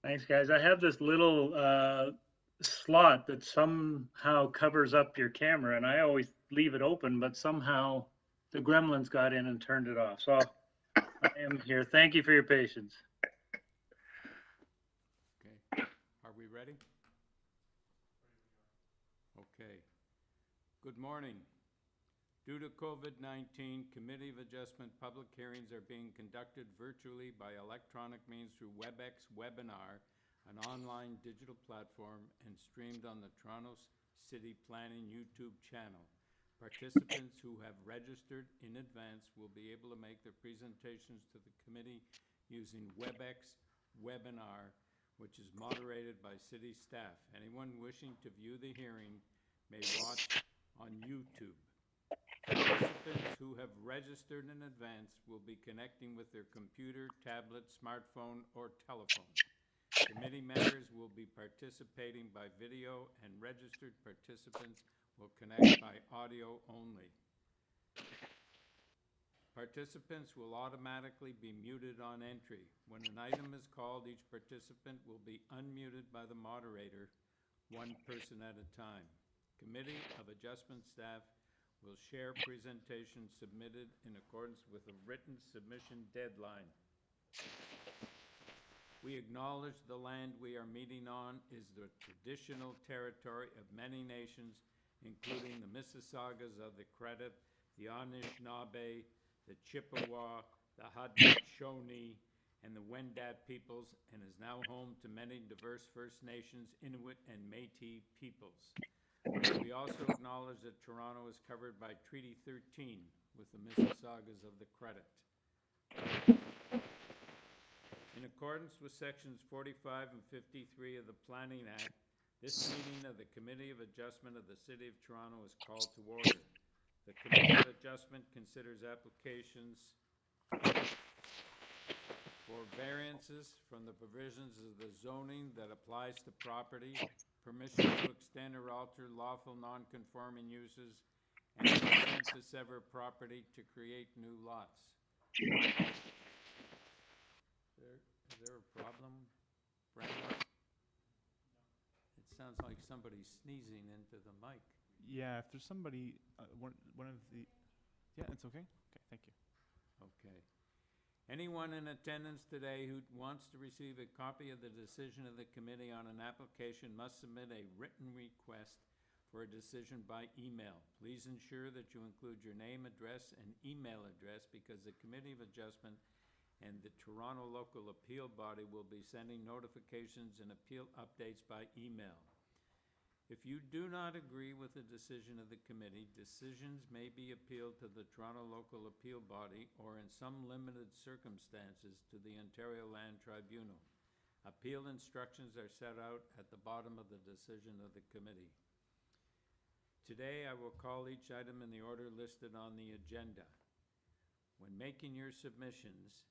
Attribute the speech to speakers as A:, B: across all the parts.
A: Thanks, guys. I have this little slot that somehow covers up your camera, and I always leave it open, but somehow the gremlins got in and turned it off. So I am here. Thank you for your patience.
B: Okay. Are we ready? Okay. Good morning. Due to COVID-19, Committee of Adjustment public hearings are being conducted virtually by electronic means through WebEx Webinar, an online digital platform, and streamed on the Toronto City Planning YouTube channel. Participants who have registered in advance will be able to make their presentations to the committee using WebEx Webinar, which is moderated by city staff. Anyone wishing to view the hearing may watch on YouTube. Participants who have registered in advance will be connecting with their computer, tablet, smartphone, or telephone. Committee members will be participating by video, and registered participants will connect by audio only. Participants will automatically be muted on entry. When an item is called, each participant will be unmuted by the moderator, one person at a time. Committee of Adjustment staff will share presentations submitted in accordance with a written submission deadline. We acknowledge the land we are meeting on is the traditional territory of many nations, including the Mississaugas of the Credit, the Anishinaabe, the Chippewa, the Haudenosaunee, and the Wendat peoples, and is now home to many diverse First Nations, Inuit, and Métis peoples. We also acknowledge that Toronto is covered by Treaty 13 with the Mississaugas of the Credit. In accordance with sections 45 and 53 of the Planning Act, this meeting of the Committee of Adjustment of the City of Toronto is called to order. The Committee of Adjustment considers applications for variances from the provisions of the zoning that applies to property, permission to extend or alter lawful non-conforming uses, and consent to sever property to create new lots. Is there a problem, Brandon? It sounds like somebody's sneezing into the mic.
C: Yeah, if there's somebody, one of the, yeah, it's okay. Okay, thank you.
B: Okay. Anyone in attendance today who wants to receive a copy of the decision of the committee on an application must submit a written request for a decision by email. Please ensure that you include your name, address, and email address, because the Committee of Adjustment and the Toronto Local Appeal Body will be sending notifications and appeal updates by email. If you do not agree with the decision of the committee, decisions may be appealed to the Toronto Local Appeal Body, or in some limited circumstances to the Ontario Land Tribunal. Appeal instructions are set out at the bottom of the decision of the committee. Today I will call each item in the order listed on the agenda. When making your submissions,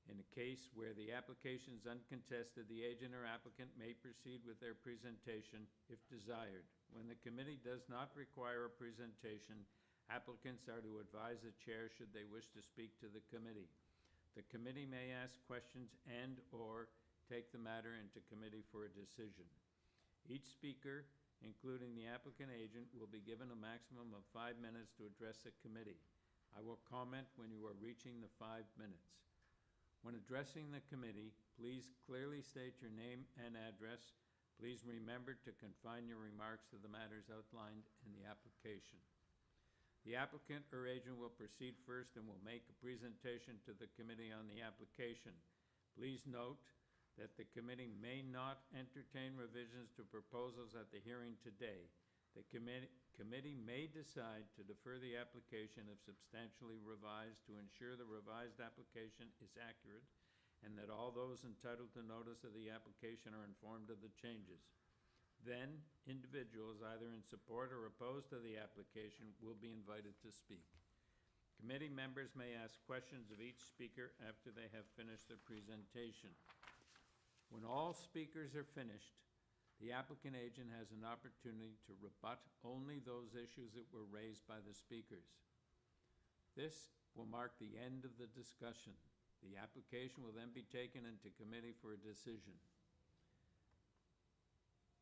B: in a case where the application is uncontested, the agent or applicant may proceed with their presentation if desired. When the committee does not require a presentation, applicants are to advise the chair should they wish to speak to the committee. The committee may ask questions and/or take the matter into committee for a decision. Each speaker, including the applicant agent, will be given a maximum of 5 minutes to address the committee. I will comment when you are reaching the 5 minutes. When addressing the committee, please clearly state your name and address. Please remember to confine your remarks to the matters outlined in the application. The applicant or agent will proceed first and will make a presentation to the committee on the application. Please note that the committee may not entertain revisions to proposals at the hearing today. The committee may decide to defer the application if substantially revised, to ensure the revised application is accurate and that all those entitled to notice of the application are informed of the changes. Then, individuals either in support or opposed to the application will be invited to speak. Committee members may ask questions of each speaker after they have finished their presentation. When all speakers are finished, the applicant agent has an opportunity to rebut only those issues that were raised by the speakers. This will mark the end of the discussion. The application will then be taken into committee for a decision.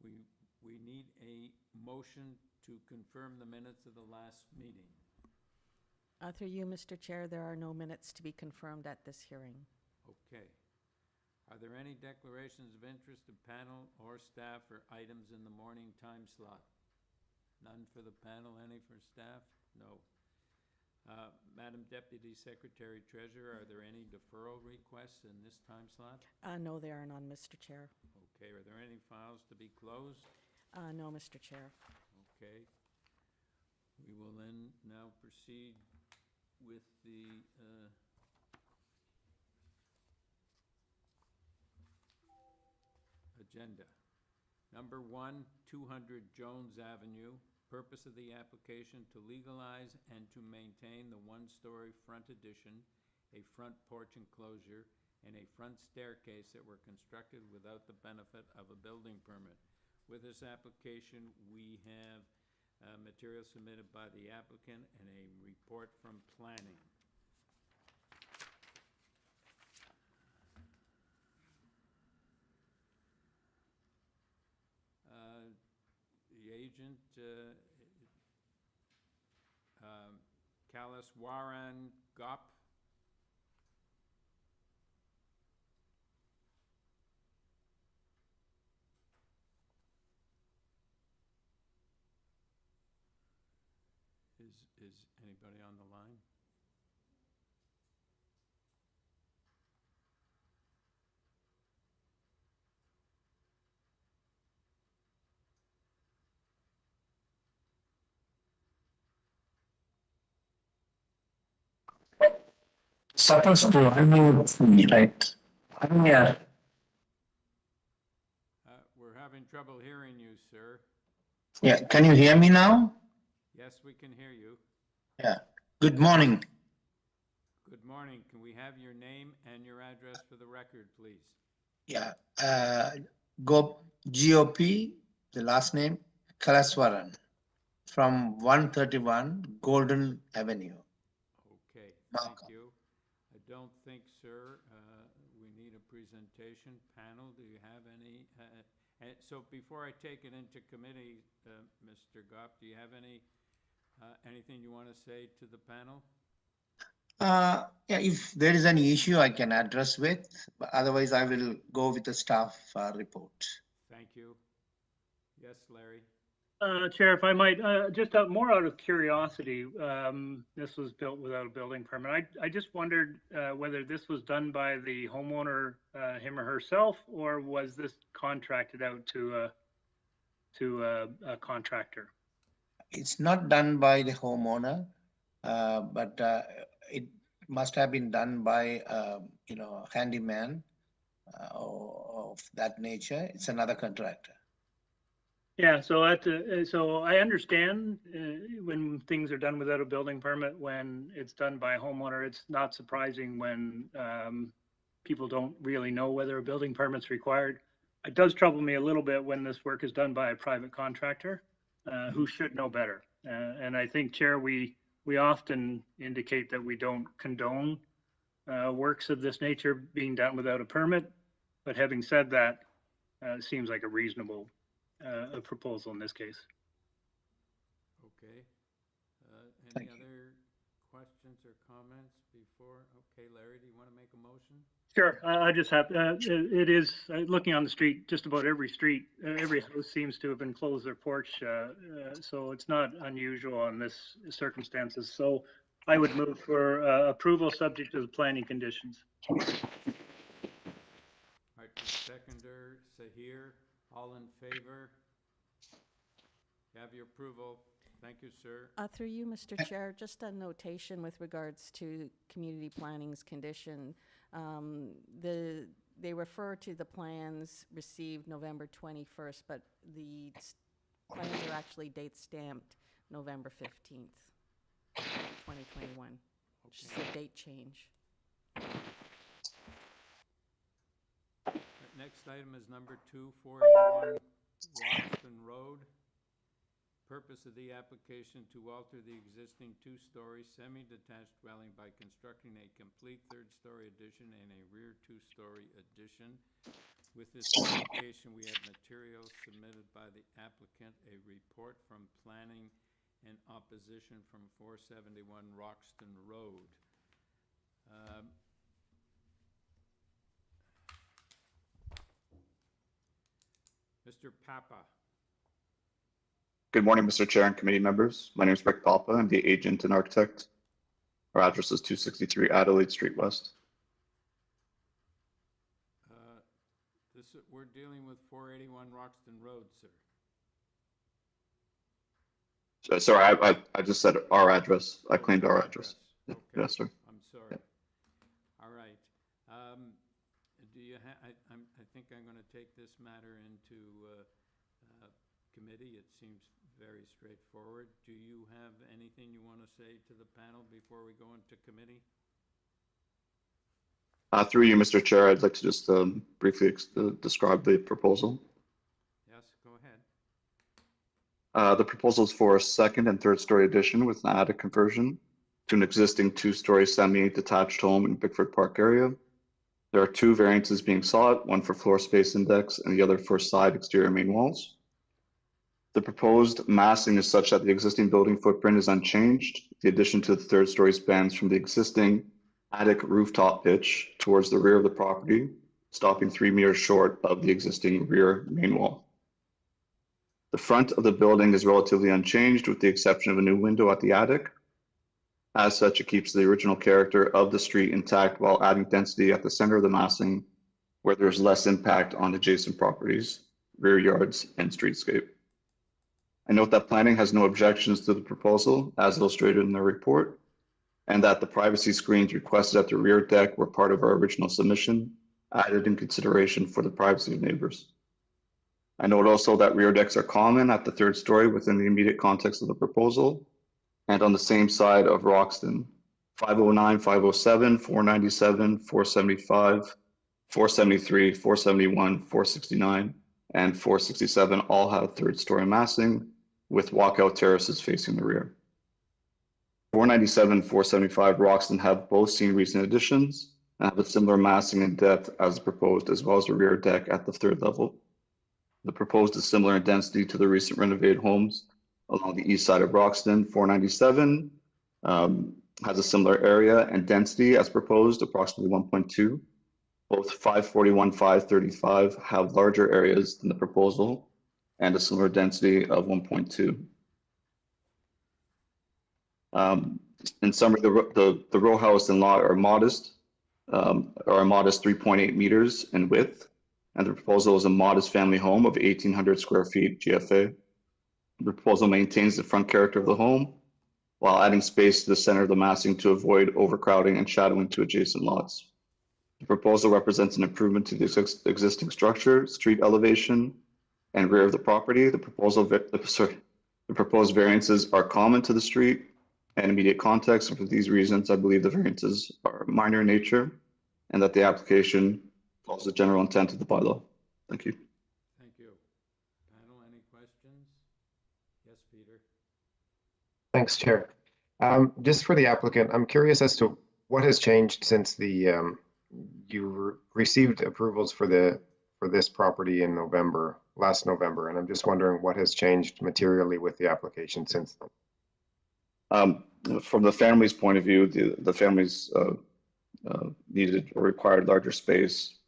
B: we need a motion to confirm the minutes of the last meeting.
D: Through you, Mr. Chair, there are no minutes to be confirmed at this hearing.
B: Okay. Are there any declarations of interest of panel or staff for items in the morning time slot? None for the panel, any for staff? No. Madam Deputy Secretary Treasurer, are there any deferral requests in this time slot?
D: No, there are none, Mr. Chair.
B: Okay, are there any files to be closed?
D: No, Mr. Chair.
B: Okay. We will then now proceed with the agenda. Number 1, 200 Jones Avenue. Purpose of the application to legalize and to maintain the one-story front addition, a front porch enclosure, and a front staircase that were constructed without the benefit of a building permit. With this application, we have material submitted by the applicant and a report from planning. The agent, Kalaswaran Gop. Is anybody on the line?
E: Supposed to unmute me, right? I'm here.
B: We're having trouble hearing you, sir.
E: Yeah, can you hear me now?
B: Yes, we can hear you.
E: Yeah. Good morning.
B: Good morning. Can we have your name and your address for the record, please?
E: Yeah. GOP, the last name, Kalaswaran, from 131 Golden Avenue.
B: Okay,
E: Welcome.
B: thank you. I don't think, sir, we need a presentation. Panel, do you have any? And so before I take it into committee, Mr. Gopp, do you have anything you want to say to the panel?
E: Yeah, if there is any issue I can address with, but otherwise I will go with the staff report.
B: Thank you. Yes, Larry.
A: Chair, if I might, just more out of curiosity, this was built without a building permit. I just wondered whether this was done by the homeowner, him or herself, or was this contracted out to a contractor?
E: It's not done by the homeowner, but it must have been done by handyman of that nature. It's another contractor.
A: Yeah, so so I understand when things are done without a building permit, when it's done by a homeowner, it's not surprising when people don't really know whether a building permit's required. It does trouble me a little bit when this work is done by a private contractor who should know better. And I think, Chair, we often indicate that we don't condone works of this nature being done without a permit. But having said that, it seems like a reasonable a proposal in this case.
B: Okay. Any
E: Thank you.
B: other questions or comments before? Okay, Larry, do you want to make a motion?
A: Sure, I just have, it is, looking on the street, just about every street, every house seems to have enclosed their porch, so it's not unusual in this circumstances. So I would move for approval subject to the planning conditions.
B: All right, the seconder, Sahir, all in favor? You have your approval. Thank you, sir.
D: Through you, Mr. Chair, just a notation with regards to community planning's condition. They refer to the plans received November 21st, but the plans are actually date stamped November 15th, 2021, which is a date change.
B: Next item is number 2, 481 ROXTON Road. Purpose of the application to alter the existing 2-story semi-detached dwelling by constructing a complete 3rd-story addition and a rear 2-story addition With this application, we have materials submitted by the applicant, a report from planning and opposition from 471 Roxton Road. Mr. Papa.
F: Good morning, Mr. Chair and committee members. My name is Rick Papa. I'm the agent and architect. Our address is 263 Adelaide Street West.
B: We're dealing with 481 Roxton Road, sir.
F: Sorry, I just said our address. I claimed our address.
B: Okay.
F: Yes, sir.
B: I'm sorry.
F: Yep.
B: All right. Do you I think I'm going to take this matter into committee. It seems very straightforward. Do you have anything you want to say to the panel before we go into committee?
F: Through you, Mr. Chair, I'd like to just briefly describe the proposal.
B: Yes, go ahead.
F: The proposal is for a second and third story addition with an attic conversion to an existing two-story semi-detached home in Bickford Park area. There are two variances being sought, one for floor space index and the other for side exterior main walls. The proposed massing is such that the existing building footprint is unchanged. The addition to the third story spans from the existing attic rooftop pitch towards the rear of the property, stopping 3 meters short of the existing rear main wall. The front of the building is relatively unchanged with the exception of a new window at the attic. As such, it keeps the original character of the street intact while adding density at the center of the massing where there's less impact on adjacent properties, rear yards, and streetscape. I note that planning has no objections to the proposal as illustrated in the report, and that the privacy screens requested at the rear deck were part of our original submission, added in consideration for the privacy of neighbors. I note also that rear decks are common at the third story within the immediate context of the proposal, and on the same side of Roxton. 509, 507, 497, 475, 473, 471, 469, and 467 all have third story massing with walkout terraces facing the rear. 497, 475 Roxton have both seen recent additions and have a similar massing and depth as proposed, as well as a rear deck at the third level. The proposed is similar in density to the recent renovated homes along the east side of Roxton. 497 has a similar area and density as proposed, approximately 1.2. Both 541, 535 have larger areas than the proposal and a similar density of 1.2. In summary, the row house and lot are modest 3.8 meters in width, and the proposal is a modest family home of 1,800 square feet GFA. The proposal maintains the front character of the home while adding space to the center of the massing to avoid overcrowding and shadowing to adjacent lots. The proposal represents an improvement to the existing structure, street elevation, and rear of the property. The proposed variances are common to the street and immediate context, and for these reasons, I believe the variances are minor in nature and that the application follows the general intent of the bylaw. Thank you.
B: Thank you. Panel, any questions? Yes, Peter.
G: Thanks, Chair. Just for the applicant, I'm curious as to what has changed since the you received approvals for this property in last November, and I'm just wondering what has changed materially with the application since then.
F: From the family's point of view, the families needed or required larger space,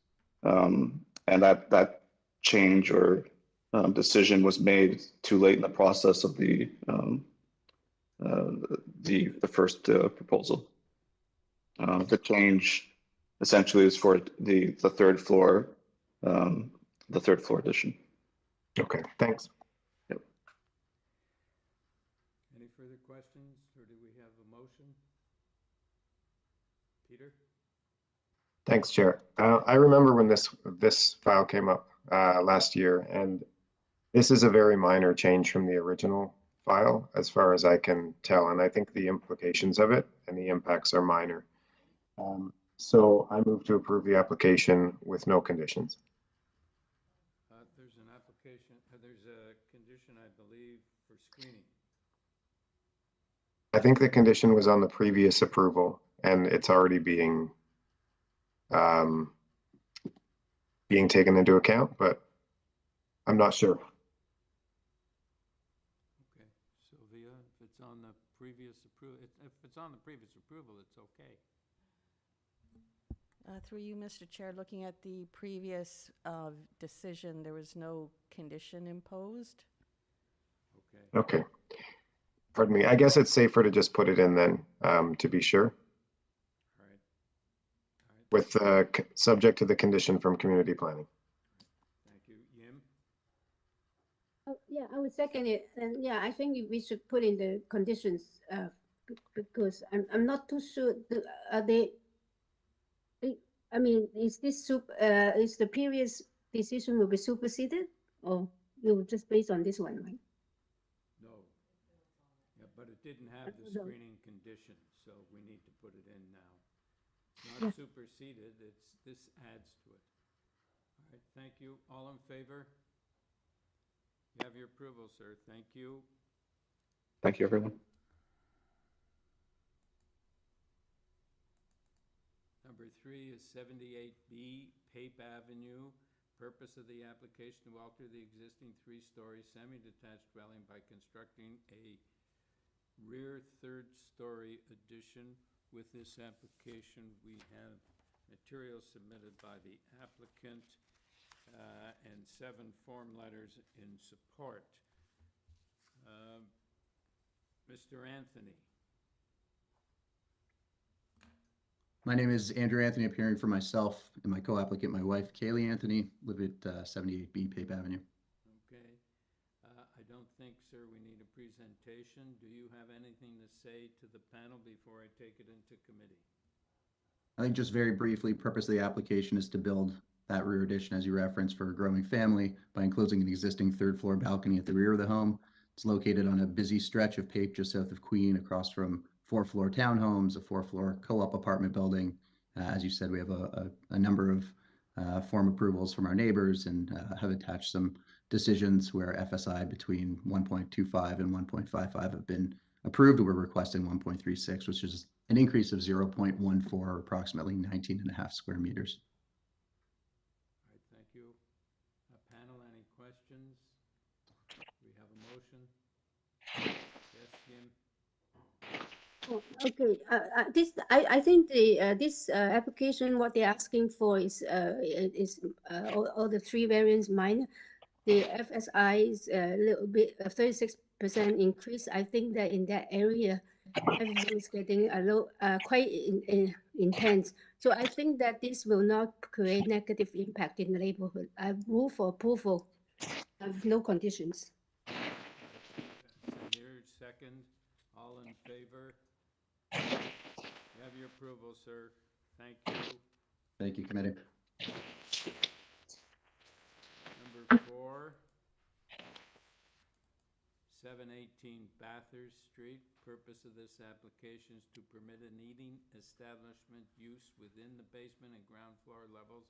F: and that change or decision was made too late in the process of the first proposal. The change essentially is for the third floor addition.
G: Okay, thanks.
F: Yep.
B: Any further questions, or do we have a motion? Peter?
G: Thanks, Chair. I remember when this file came up last year, and this is a very minor change from the original file, as far as I can tell, and I think the implications of it and the impacts are minor. So I move to approve the application with no conditions.
B: There's an application, there's a condition, I believe, for screening.
G: I think the condition was on the previous approval, and it's already being being taken into account, but I'm not sure.
B: Okay, Sylvia, if it's on the previous approval, if it's on the previous approval, it's okay.
D: Through you, Mr. Chair, looking at the previous decision, there was no condition imposed.
B: Okay.
G: Okay. Pardon me. I guess it's safer to just put it in then, to be sure,
B: All right. All right.
G: with subject to the condition from community planning.
B: Thank you. Yim?
H: Oh, yeah, I would second it. And yeah, I think we should put in the conditions because I'm not too sure. Are they? I mean, is the previous decision will be superseded, or you just based on this one, right?
B: No. Yeah, but it didn't have the
H: No.
B: screening condition, so we need to put it in now. It's not superseded, this adds to it. All right, thank you. All in favor? You have your approval, sir. Thank you.
F: Thank you, everyone.
B: Number 3 is 78B Pape Avenue. Purpose of the application to alter the existing 3-story semi-detached dwelling by constructing a rear 3rd-story addition. With this application, we have materials submitted by the applicant and 7 form letters in support. Mr. Anthony.
I: My name is Andrew Anthony, appearing for myself and my co-applicant, my wife, Kaylee Anthony, live at 78B Pape Avenue.
B: Okay. I don't think, sir, we need a presentation. Do you have anything to say to the panel before I take it into committee?
I: I think just very briefly, purpose of the application is to build that rear addition, as you referenced, for a growing family by enclosing an existing 3rd floor balcony at the rear of the home. It's located on a busy stretch of Pape just south of Queen, across from 4-floor townhomes, a 4-floor co-op apartment building. As you said, we have a number of form approvals from our neighbors and have attached some decisions where FSI between 1.25 and 1.55 have been approved. We're requesting 1.36, which is an increase of 0.14, or approximately 19.5 square meters.
B: All right, thank you. Panel, any questions? We have a motion? Yes, Jim?
H: Oh, okay. I think this application, what they're asking for is all the 3 variants minor. The FSI is a little bit 36% increase. I think that in that area, everything is getting quite intense. So I think that this will not create negative impact in the neighborhood. I move for approval of no conditions.
B: Samir, second. All in favor? You have your approval, sir. Thank you.
I: Thank you, committee.
B: Number 4, 718 Bathurst Street. Purpose of this application is to permit an eating establishment use within the basement and ground floor levels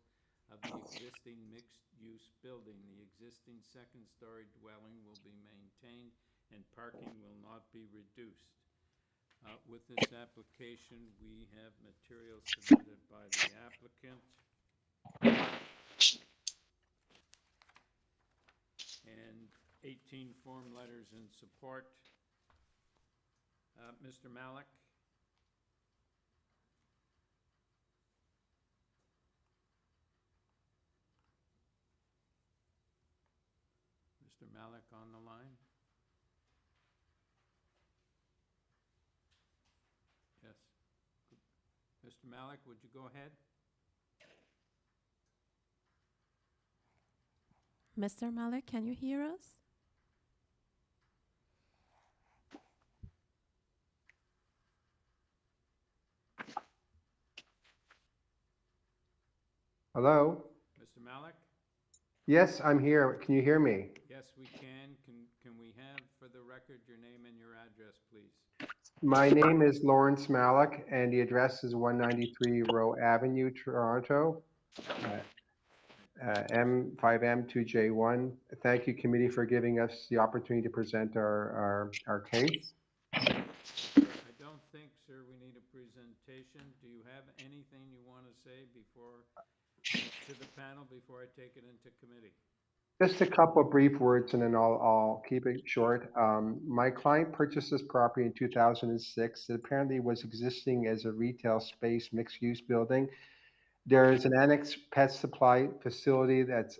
B: of the existing mixed-use building. The existing 2nd-story dwelling will be maintained and parking will not be reduced. With this application, we have materials submitted by the applicant and 18 form letters in support. Mr. Malik? Mr. Malik on the line? Yes. Mr. Malik, would you go ahead?
J: Mr. Malik, can you hear us?
K: Hello?
B: Mr. Malik?
K: Yes, I'm here. Can you hear me?
B: Yes, we can. Can we have, for the record, your name and your address, please?
K: My name is Lawrence Malik, and the address is 193 Roe Avenue, Toronto, M5M2J1. Thank you, committee, for giving us the opportunity to present our case.
B: I don't think, sir, we need a presentation. Do you have anything you want to say before to the panel before I take it into committee?
K: Just a couple of brief words and then I'll keep it short. My client purchased this property in 2006. It apparently was existing as a retail space, mixed-use building. There is an annex pet supply facility that's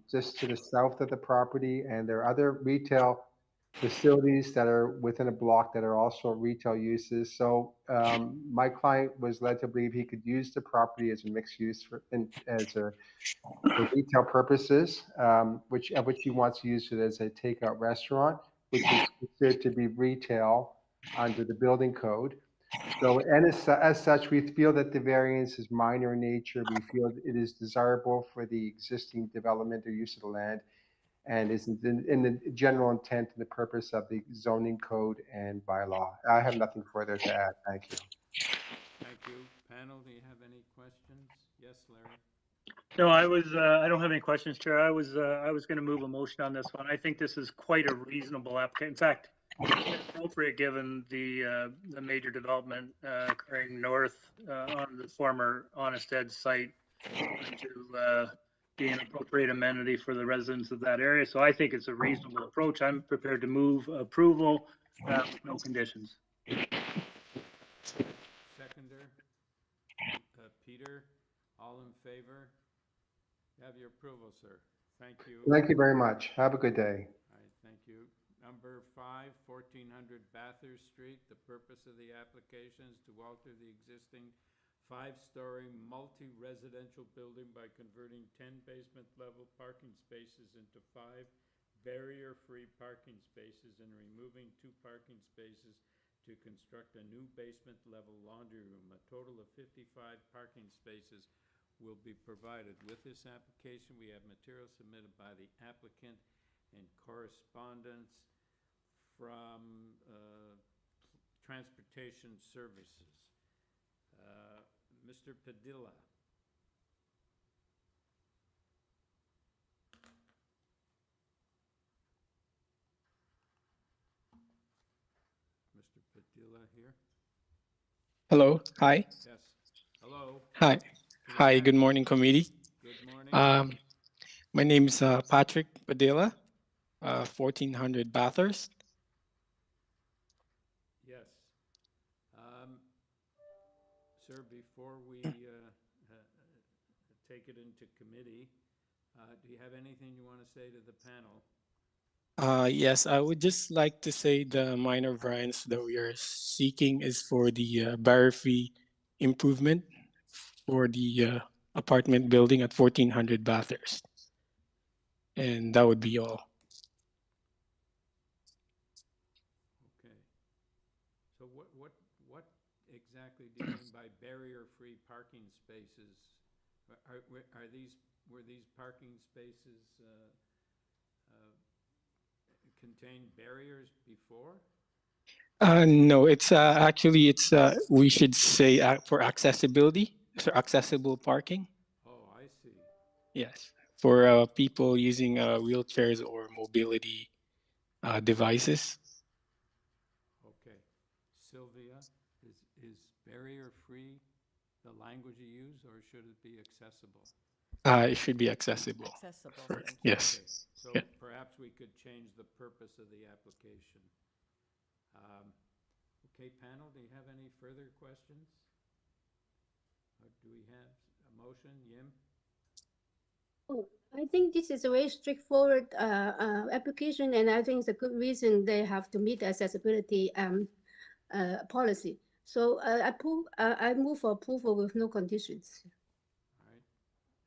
K: just to the south of the property, and there are other retail facilities that are within a block that are also retail uses. So my client was led to believe he could use the property as a mixed use for retail purposes, which he wants to use it as a takeout restaurant, which is considered to be retail under the building code. So, and as such, we feel that the variance is minor in nature. We feel it is desirable for the existing development or use of the land and is in the general intent and the purpose of the zoning code and bylaw. I have nothing further to add. Thank you.
B: Thank you. Panel, do you have any questions? Yes, Larry?
A: No, I don't have any questions, Chair. I was going to move a motion on this one. I think this is quite a reasonable application. In fact, it's appropriate given the major development occurring north on the former Honest Ed site to be an appropriate amenity for the residents of that area. So I think it's a reasonable approach. I'm prepared to move approval with no conditions.
B: Seconder, Peter, all in favor? You have your approval, sir. Thank you.
K: Thank you very much. Have a good day.
B: All right, thank you. Number 5, 1400 Bathurst Street. The purpose of the application is to alter the existing 5-story multi-residential building by converting 10 basement level parking spaces into 5 barrier-free parking spaces and removing 2 parking spaces to construct a new basement level laundry room. A total of 55 parking spaces will be provided. With this application, we have material submitted by the applicant and correspondence from Transportation Services. Mr. Padilla. Mr. Padilla here?
L: Hello. Hi.
B: Yes. Hello.
L: Hi. Hi. Good morning, committee.
B: Good morning.
L: My name is Patrick Padilla, 1400 Bathurst.
B: Yes. Sir, before we take it into committee, do you have anything you want to say to the panel?
L: Yes, I would just like to say the minor variance that we are seeking is for the barrier-free improvement for the apartment building at 1400 Bathurst. And that would be all.
B: Okay. So what exactly do you mean by barrier-free parking spaces? Were these parking spaces contain barriers before?
L: No, it's actually we should say for accessibility, so accessible parking.
B: Oh, I see.
L: Yes, for people using wheelchairs or mobility devices.
B: Okay. Sylvia, is barrier-free the language you use, or should it be accessible?
L: It should be accessible.
D: Accessible.
L: Yes.
B: Okay. So
L: yeah.
B: Perhaps we could change the purpose of the application. Okay, panel, do you have any further questions? Or do we have a motion? Yim?
H: Oh, I think this is a very straightforward application, and I think it's a good reason they have to meet the accessibility policy. So I move for approval with no conditions.
B: All right.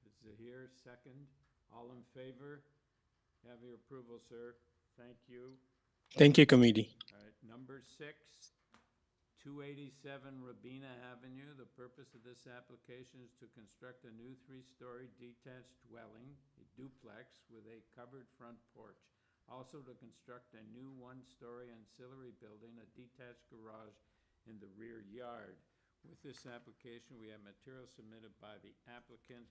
B: Is Zahir second? All in favor? You have your approval, sir. Thank you.
L: Thank you, committee.
B: All right. Number 6, 287 ROBINA Avenue. The purpose of this application is to construct a new 3-story detached dwelling, a duplex with a covered front porch. Also to construct a new 1-story ancillary building, a detached garage in the rear yard. With this application, we have material submitted by the applicant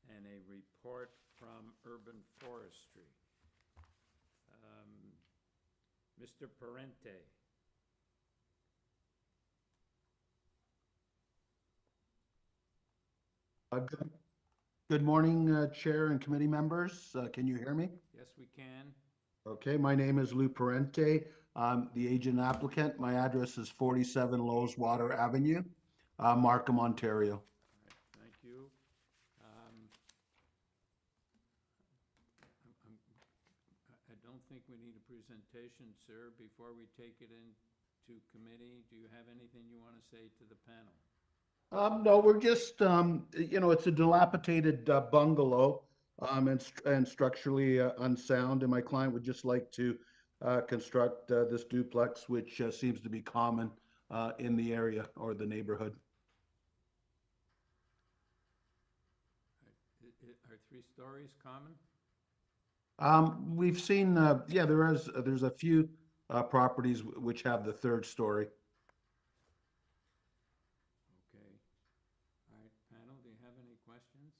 B: and a report from Urban Forestry. Mr. Parente.
M: Good morning, Chair and committee members. Can you hear me?
B: Yes, we can.
M: Okay, my name is Lou Parente. I'm the agent applicant. My address is 47 Loweswater Avenue, Markham, Ontario.
B: All right, thank you. I don't think we need a presentation, sir. Before we take it into committee, do you have anything you want to say to the panel?
M: No, we're just, it's a dilapidated bungalow and structurally unsound, and my client would just like to construct this duplex, which seems to be common in the area or the neighborhood.
B: Are 3 stories common?
M: We've seen, there's a few properties which have the 3rd story.
B: Okay. All right, panel, do you have any questions?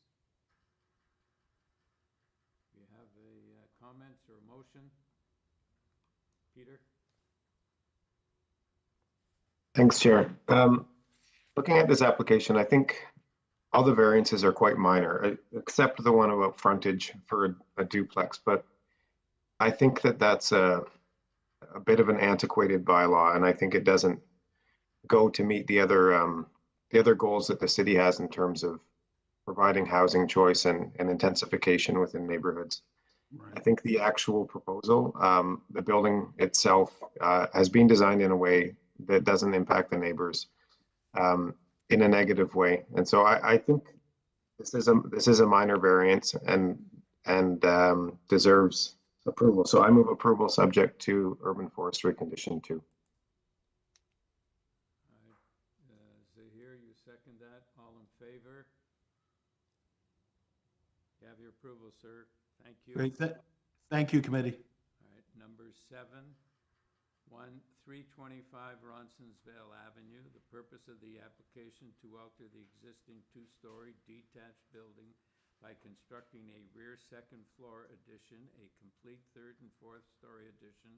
B: Do you have a comments or a motion? Peter?
G: Thanks, Chair. Looking at this application, I think all the variances are quite minor, except the one about frontage for a duplex. But I think that that's a bit of an antiquated bylaw, and I think it doesn't go to meet the other goals that the city has in terms of providing housing choice and intensification within neighborhoods.
M: Right.
G: I think the actual proposal, the building itself, has been designed in a way that doesn't impact the neighbors in a negative way, and so I think this is a minor variance and deserves approval. So I move approval subject to urban forestry condition 2.
B: Zahir, you second that. All in favor? You have your approval, sir. Thank you.
M: Great. Thank you, committee.
B: All right, number 7, 325 Roncesvalles Avenue. The purpose of the application to alter the existing 2-story detached building by constructing a rear 2nd floor addition, a complete 3rd and 4th story addition,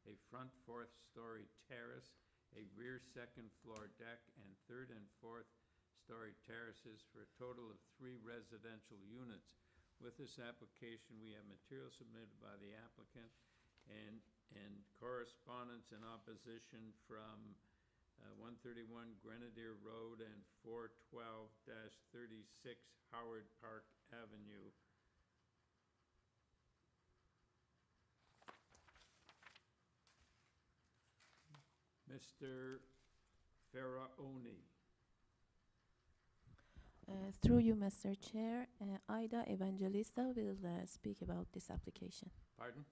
B: a front 4th story terrace, a rear 2nd floor deck, and 3rd and 4th story terraces for a total of 3 residential units. With this application, we have material submitted by the applicant and correspondence in opposition from 131 Grenadier Road and 412-36 Howard Park Avenue. Mr. Faraoni.
J: Through you, Mr. Chair, Ida Evangelista will speak about this application.
B: Pardon?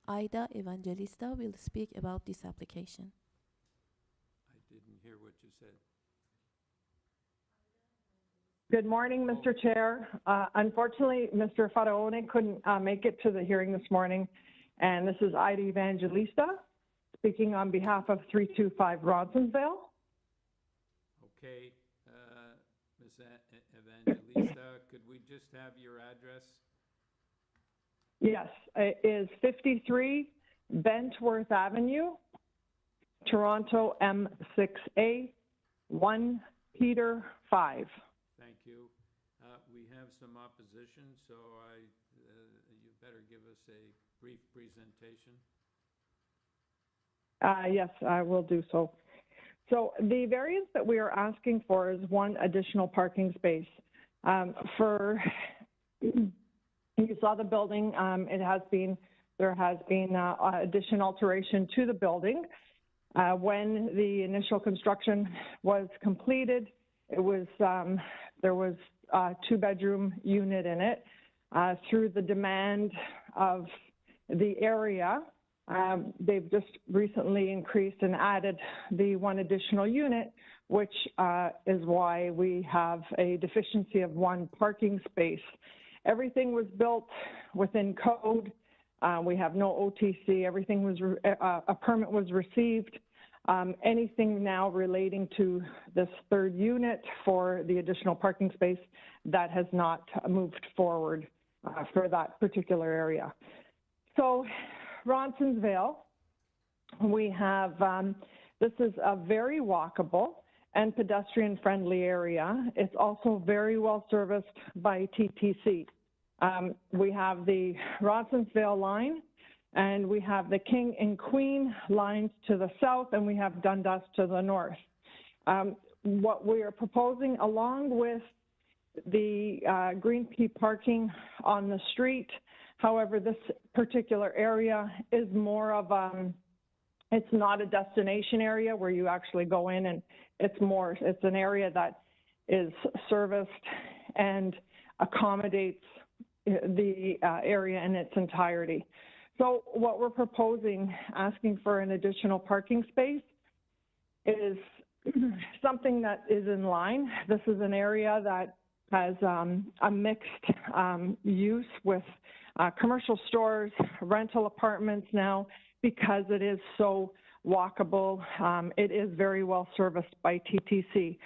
J: Ida Evangelista will speak about this application.
B: I didn't hear what you said.
N: Good morning, Mr. Chair. Unfortunately, Mr. Faraone couldn't make it to the hearing this morning, and this is Ida Evangelista speaking on behalf of 325 Roncesvalles.
B: Okay, Ms. Evangelista, could we just have your address?
N: Yes, it is 53 Bentworth Avenue, Toronto M6A, 1 Peter 5.
B: Thank you. We have some opposition, so you better give us a brief presentation.
N: Yes, I will do so. So the variance that we are asking for is 1 additional parking space. You saw the building. There has been addition alteration to the building. When the initial construction was completed, it was there was a 2-bedroom unit in it. Through the demand of the area, they've just recently increased and added the 1 additional unit, which is why we have a deficiency of 1 parking space. Everything was built within code. We have no OTC. Everything was, a permit was received. Anything now relating to this 3rd unit for the additional parking space, that has not moved forward for that particular area. So Roncesvalles, we have, this is a very walkable and pedestrian-friendly area. It's also very well serviced by TTC. We have the Roncesvalles line, and we have the King and Queen lines to the south, and we have Dundas to the north. What we are proposing, along with the Green Pea parking on the street, however, this particular area is more of it's not a destination area where you actually go in, and it's an area that is serviced and accommodates the area in its entirety. So what we're proposing, asking for an additional parking space, is something that is in line. This is an area that has a mixed use with commercial stores, rental apartments now, because it is so walkable. It is very well serviced by TTC.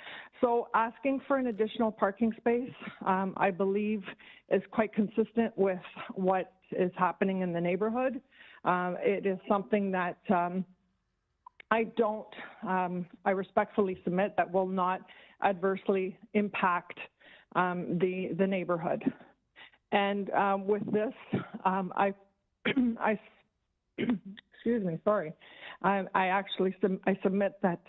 N: So asking for an additional parking space, I believe, is quite consistent with what is happening in the neighborhood. It is something that I respectfully submit that will not adversely impact the neighborhood. And with this, excuse me, sorry. I submit that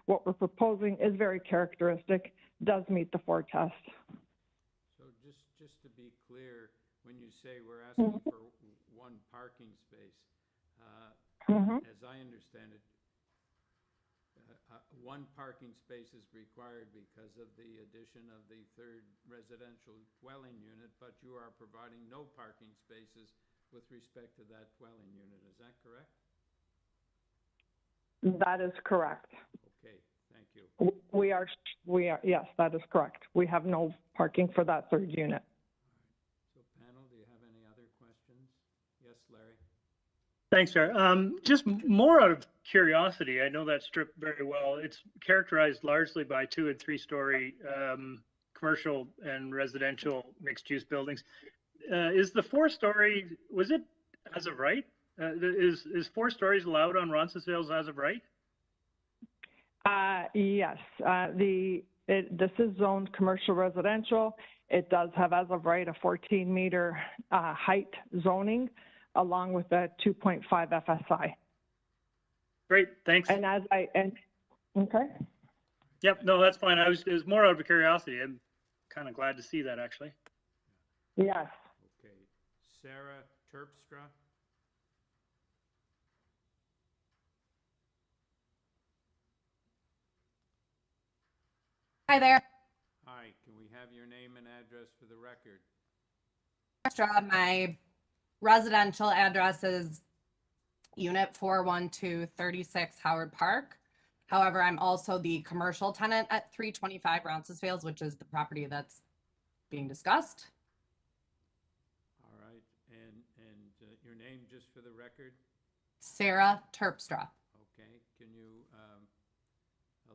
N: what we're proposing is very characteristic, does meet the 4 test.
B: So just to be clear, when you say we're asking for 1 parking space, as I understand it, 1 parking space is required because of the addition of the 3rd residential dwelling unit, but you are providing no parking spaces with respect to that dwelling unit. Is that correct?
N: That is correct.
B: Okay, thank you.
N: We are, yes, that is correct. We have no parking for that 3rd unit.
B: So panel, do you have any other questions? Yes, Larry?
A: Thanks, Chair. Just more out of curiosity, I know that strip very well. It's characterized largely by 2- and 3-story commercial and residential mixed-use buildings. Is the 4-story, was it as of right? Is 4 stories allowed on Roncesvalles as of right?
N: Yes. This is zoned commercial residential. It does have as of right a 14-meter height zoning, along with a 2.5 FSI.
A: Great, thanks.
N: And okay.
A: Yep, no, that's fine. It was more out of curiosity. I'm kind of glad to see that, actually.
N: Yes.
B: Okay, Sarah Terpstra.
O: Hi there.
B: Hi, can we have your name and address for the record?
O: My residential address is Unit 41236 Howard Park. However, I'm also the commercial tenant at 325 Roncesvalles, which is the property that's being discussed.
B: All right, and your name just for the record?
O: Sarah Terpstra.
B: Okay, can you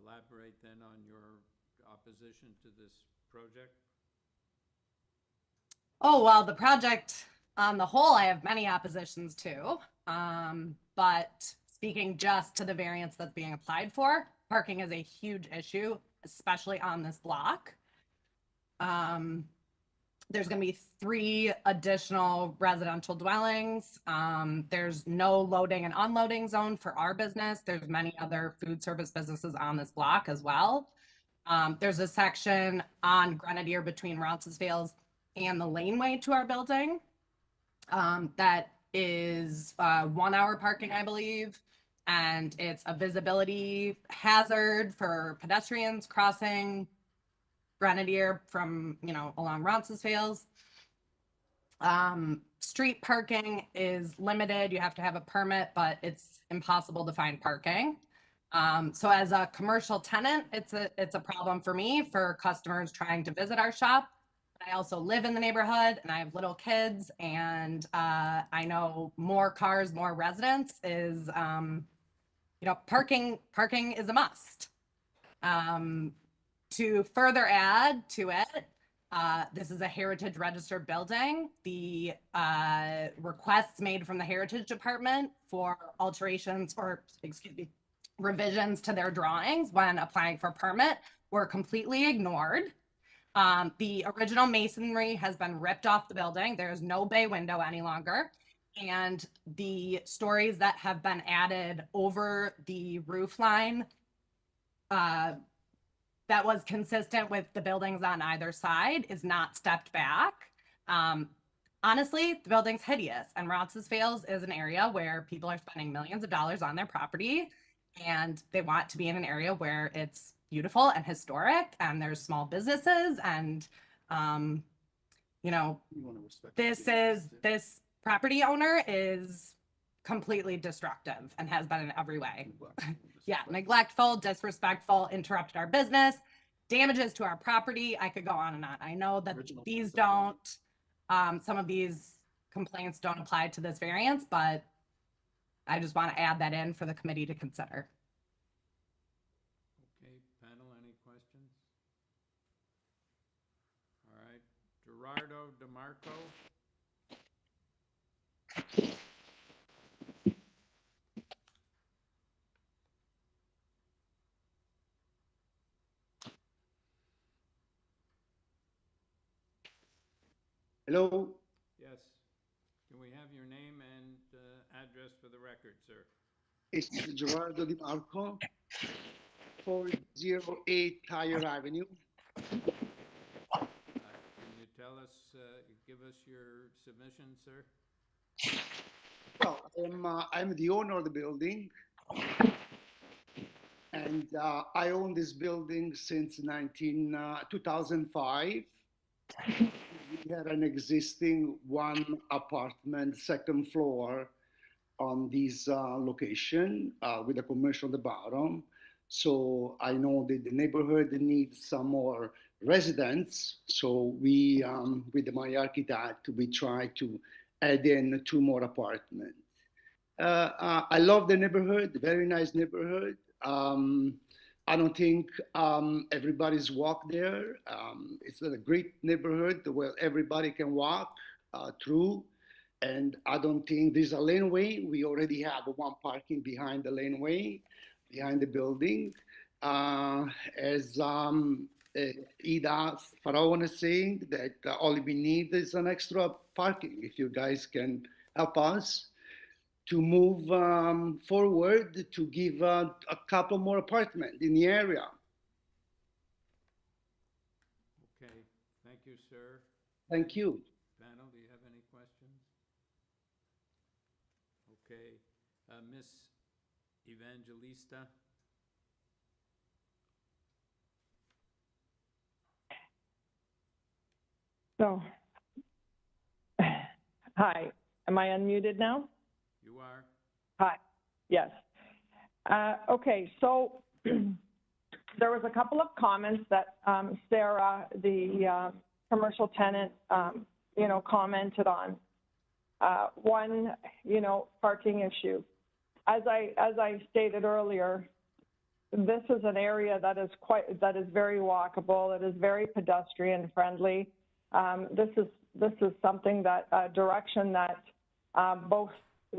B: elaborate then on your opposition to this project?
O: Oh, well, the project on the whole, I have many oppositions to, but speaking just to the variance that's being applied for, parking is a huge issue, especially on this block. There's going to be 3 additional residential dwellings. There's no loading and unloading zone for our business. There's many other food service businesses on this block as well. There's a section on Grenadier between Roncesvalles and the laneway to our building that is 1 hour parking, I believe, and it's a visibility hazard for pedestrians crossing Grenadier from, along Roncesvalles. Street parking is limited. You have to have a permit, but it's impossible to find parking. So as a commercial tenant, it's a problem for me, for customers trying to visit our shop. I also live in the neighborhood and I have little kids, and I know more cars, more residents is, parking is a must. To further add to it, this is a heritage registered building. The requests made from the Heritage Department for alterations, or excuse me, revisions to their drawings when applying for permit were completely ignored. The original masonry has been ripped off the building. There's no bay window any longer. And the stories that have been added over the roof line that was consistent with the buildings on either side is not stepped back. Honestly, the building's hideous, and Roncesvalles is an area where people are spending millions of dollars on their property, and they want to be in an area where it's beautiful and historic, and there's small businesses, and you know, this property owner is completely destructive and has been in every way. Yeah, neglectful, disrespectful, interrupted our business, damages to our property. I could go on and on. I know that these don't, some of these complaints don't apply to this variance, but I just want to add that in for the committee to consider.
B: Okay, panel, any questions? All right, Gerardo DeMarco.
P: Hello.
B: Yes. Can we have your name and address for the record, sir?
P: It's Gerardo Di Marco, 408 Tire Avenue.
B: Can you tell us, give us your submission, sir?
P: Well, I'm the owner of the building, and I own this building since 2005. We had an existing one apartment, second floor on this location with a commercial at the bottom. So I know that the neighborhood needs some more residents. So we, with my architect, we try to add in 2 more apartments. I love the neighborhood, very nice neighborhood. I don't think everybody's walked there. It's a great neighborhood where everybody can walk through. And I don't think there's a laneway. We already have one parking behind the laneway, behind the building. As Ida Faraon is saying, that all we need is an extra parking. If you guys can help us to move forward to give a couple more apartments in the area.
B: Okay, thank you, sir.
P: Thank you.
B: Panel, do you have any questions? Okay, Miss Evangelista.
N: So, hi, am I unmuted now?
B: You are.
N: Hi, yes. Okay, so there was a couple of comments that Sarah, the commercial tenant, commented on. One, parking issue. As I stated earlier, this is an area that is very walkable. It is very pedestrian friendly. This is something that direction that both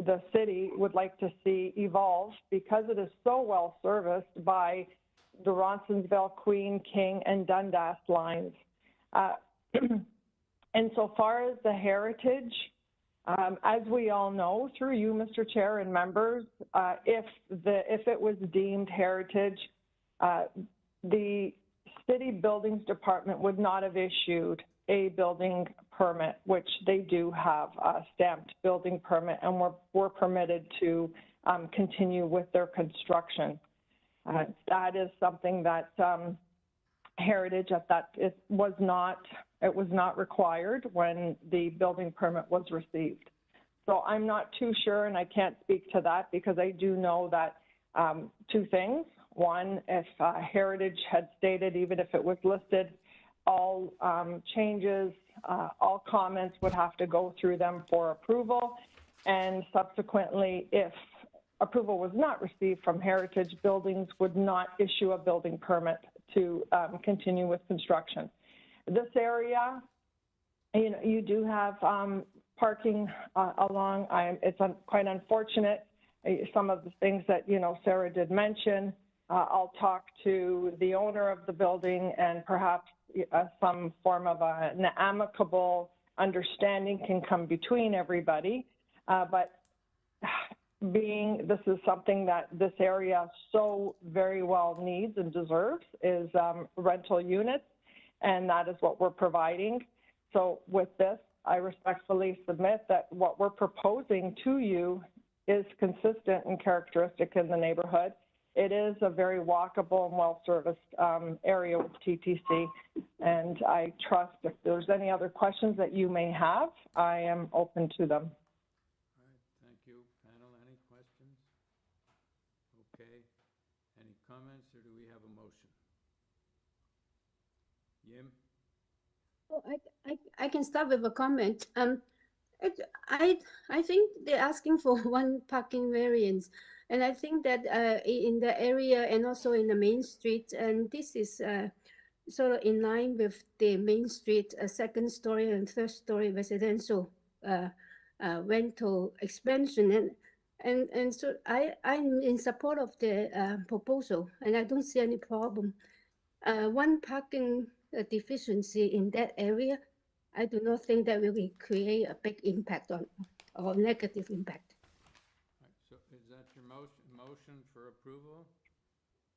N: the city would like to see evolve, because it is so well serviced by the Roncesvalles, Queen, King, and Dundas lines. And so far as the heritage, as we all know, through you, Mr. Chair, and members, if it was deemed heritage, the city buildings department would not have issued a building permit, which they do have a stamped building permit, and were permitted to continue with their construction. That is something that heritage it was not required when the building permit was received. So I'm not too sure, and I can't speak to that, because I do know that 2 things. One, if heritage had stated, even if it was listed, all changes, all comments would have to go through them for approval. And subsequently, if approval was not received from Heritage, Buildings would not issue a building permit to continue with construction. This area, you do have parking along. It's quite unfortunate some of the things that, Sarah did mention. I'll talk to the owner of the building, and perhaps some form of an amicable understanding can come between everybody. But this is something that this area so very well needs and deserves, is rental units, and that is what we're providing. So with this, I respectfully submit that what we're proposing to you is consistent and characteristic in the neighborhood. It is a very walkable and well-serviced area with TTC, and I trust if there's any other questions that you may have, I am open to them.
B: All right, thank you. Panel, any questions? Okay. Any comments, or do we have a motion? Yim?
H: Oh, I can start with a comment. I think they're asking for one parking variance, and I think that in the area and also in the main street, and this is sort of in line with the main street, second story and third story residential rental expansion, and so I'm in support of the proposal, and I don't see any problem. One parking deficiency in that area, I do not think that will create a big impact or negative impact.
B: All right, so is that your motion for approval?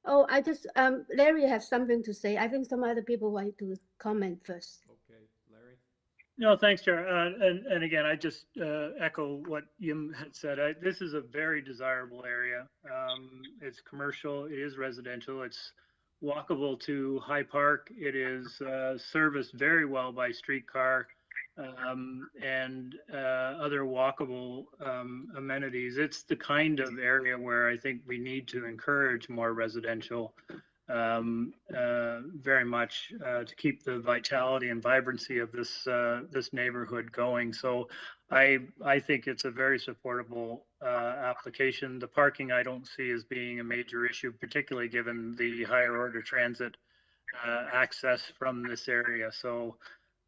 H: Oh, I just, Larry has something to say. I think some other people want to comment first.
B: Okay, Larry?
A: No, thanks, Chair. And again, I just echo what Yim had said. This is a very desirable area. It's commercial, it is residential, it's walkable to High Park. It is serviced very well by streetcar and other walkable amenities. It's the kind of area where I think we need to encourage more residential very much to keep the vitality and vibrancy of this neighborhood going. So I think it's a very supportable application. The parking I don't see as being a major issue, particularly given the higher order transit access from this area. So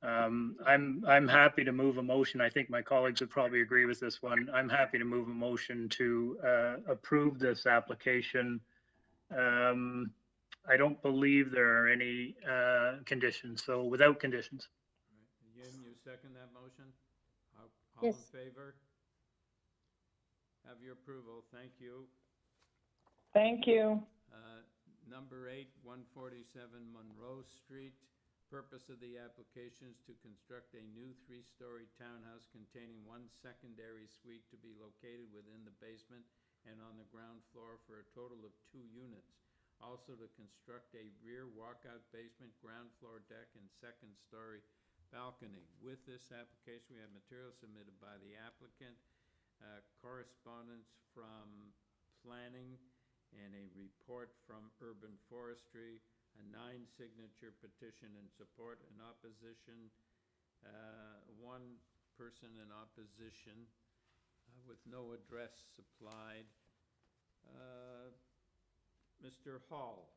A: I'm happy to move a motion. I think my colleagues would probably agree with this one. I'm happy to move a motion to approve this application. I don't believe there are any conditions, so without conditions.
B: All right, Yim, you second that motion? All
H: Yes.
B: in favor? Have your approval, thank you.
N: Thank you.
B: Number 8, 147 Munro Street. Purpose of the application is to construct a new 3-story townhouse containing 1 secondary suite to be located within the basement and on the ground floor for a total of 2 units. Also to construct a rear walkout basement, ground floor deck, and 2nd-story balcony. With this application, we have materials submitted by the applicant, correspondence from planning, and a report from urban forestry, a 9-signature petition in support and opposition, 1 person in opposition with no address supplied. Mr. Hall.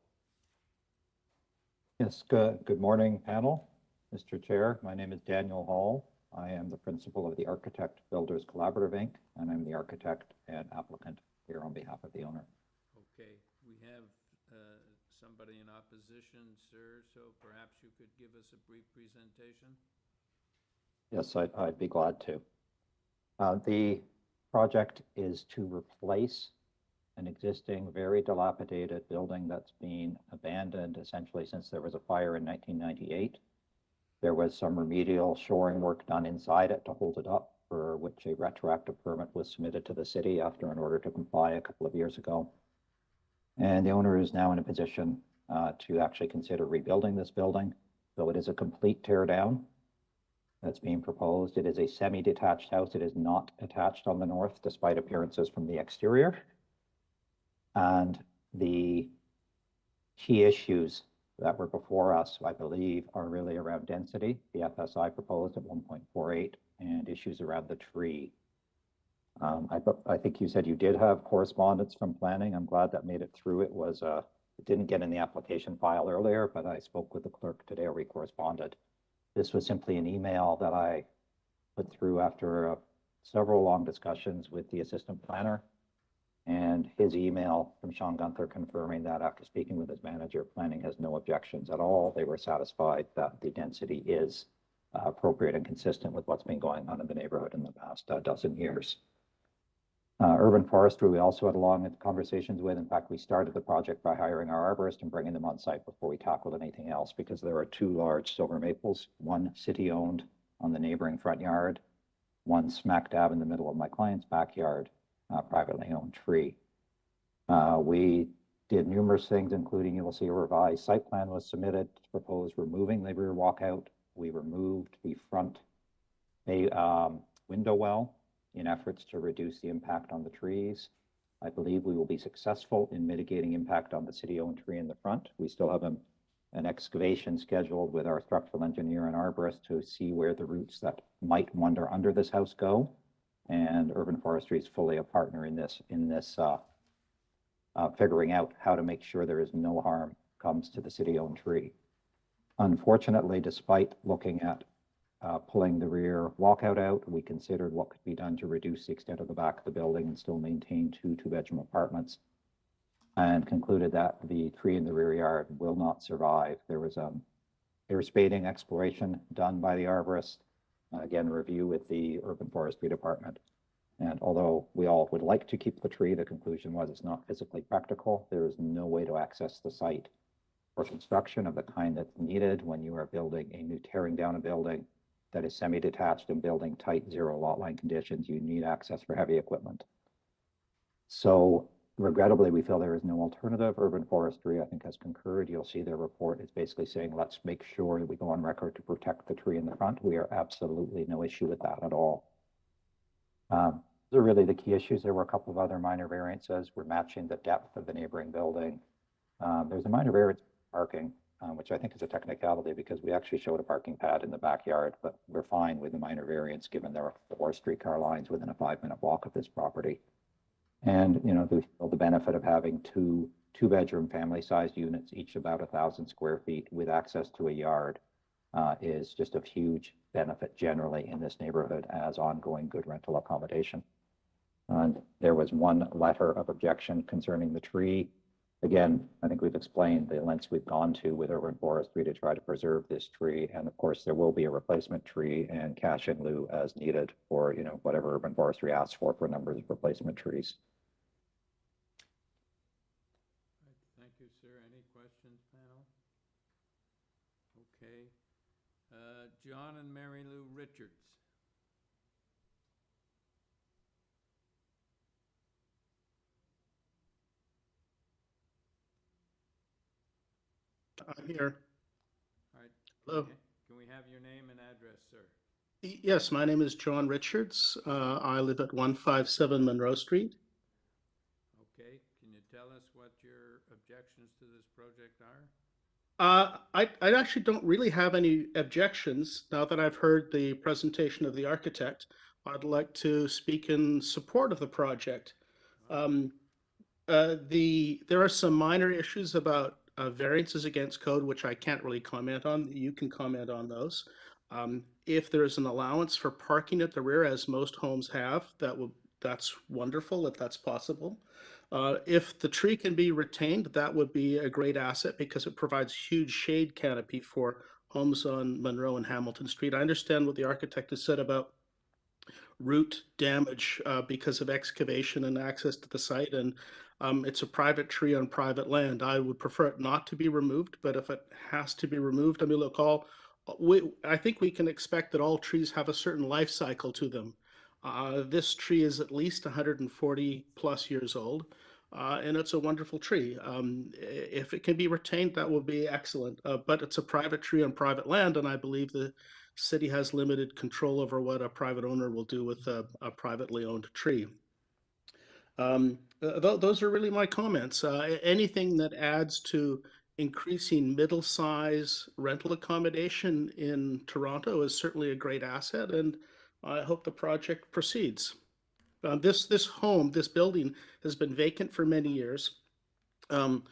Q: Yes, good morning, panel. Mr. Chair, my name is Daniel Hall. I am the principal of the Architect Builders Collaborative, Inc., and I'm the architect and applicant here on behalf of the owner.
B: Okay, we have somebody in opposition, sir, so perhaps you could give us a brief presentation?
Q: Yes, I'd be glad to. The project is to replace an existing, very dilapidated building that's been abandoned essentially since there was a fire in 1998. There was some remedial shoring work done inside it to hold it up, for which a retroactive permit was submitted to the city after an order to comply a couple of years ago. And the owner is now in a position to actually consider rebuilding this building. So it is a complete tear down that's being proposed. It is a semi-detached house. It is not attached on the north, despite appearances from the exterior. And the key issues that were before us, I believe, are really around density. The FSI proposed at 1.48 and issues around the tree. I think you said you did have correspondence from planning. I'm glad that made it through. It didn't get in the application file earlier, but I spoke with the clerk today, or we corresponded. This was simply an email that I put through after several long discussions with the assistant planner. And his email from Sean Gunther confirming that after speaking with his manager, planning has no objections at all. They were satisfied that the density is appropriate and consistent with what's been going on in the neighborhood in the past dozen years. Urban forestry, we also had long conversations with. In fact, we started the project by hiring our arborist and bringing them on site before we tackled anything else, because there are two large silver maples, one city-owned on the neighboring front yard, one smack dab in the middle of my client's backyard, privately owned tree. We did numerous things, including, you will see, a revised site plan was submitted to propose removing the rear walkout. We removed the front window well in efforts to reduce the impact on the trees. I believe we will be successful in mitigating impact on the city-owned tree in the front. We still have an excavation scheduled with our structural engineer and arborist to see where the roots that might wander under this house go. And urban forestry is fully a partner in this figuring out how to make sure there is no harm comes to the city-owned tree. Unfortunately, despite looking at pulling the rear walkout out, we considered what could be done to reduce the extent of the back of the building and still maintain two-bedroom apartments, and concluded that the tree in the rear yard will not survive. There was air spading exploration done by the arborist, again, review with the urban forestry department. And although we all would like to keep the tree, the conclusion was it's not physically practical. There is no way to access the site for construction of the kind that's needed when you are tearing down a building that is semi-detached and building tight zero lot line conditions. You need access for heavy equipment. So regrettably, we feel there is no alternative. Urban forestry, I think, has concurred. You'll see their report is basically saying, let's make sure that we go on record to protect the tree in the front. We are absolutely no issue with that at all. Those are really the key issues. There were a couple of other minor variances. We're matching the depth of the neighboring building. There's a minor variance parking, which I think is a technicality because we actually showed a parking pad in the backyard, but we're fine with the minor variance given there are 4 streetcar lines within a 5-minute walk of this property. And, you know, the benefit of having two-bedroom family-sized units, each about 1,000 square feet with access to a yard, is just a huge benefit generally in this neighborhood as ongoing good rental accommodation. And there was one letter of objection concerning the tree. Again, I think we've explained the lengths we've gone to with urban forestry to try to preserve this tree. And of course, there will be a replacement tree and cash in lieu as needed for, you know, whatever urban forestry asks for numbers of replacement trees.
B: Thank you, sir. Any questions, panel? Okay. John and Mary Lou Richards.
R: I'm here.
B: All right.
R: Hello.
B: Can we have your name and address, sir?
R: Yes, my name is John Richards. I live at 157 Monroe Street.
B: Okay. Can you tell us what your objections to this project are?
R: I actually don't really have any objections. Now that I've heard the presentation of the architect, I'd like to speak in support of the project. There are some minor issues about variances against code, which I can't really comment on. You can comment on those. If there's an allowance for parking at the rear, as most homes have, that's wonderful if that's possible. If the tree can be retained, that would be a great asset because it provides huge shade canopy for homes on Monroe and Hamilton Street. I understand what the architect has said about root damage because of excavation and access to the site, and it's a private tree on private land. I would prefer it not to be removed, but if it has to be removed, I mean, look, I think we can expect that all trees have a certain life cycle to them. This tree is at least 140 plus years old, and it's a wonderful tree. If it can be retained, that will be excellent, but it's a private tree on private land, and I believe the city has limited control over what a private owner will do with a privately owned tree. Those are really my comments. Anything that adds to increasing middle-size rental accommodation in Toronto is certainly a great asset, and I hope the project proceeds. This building has been vacant for many years. The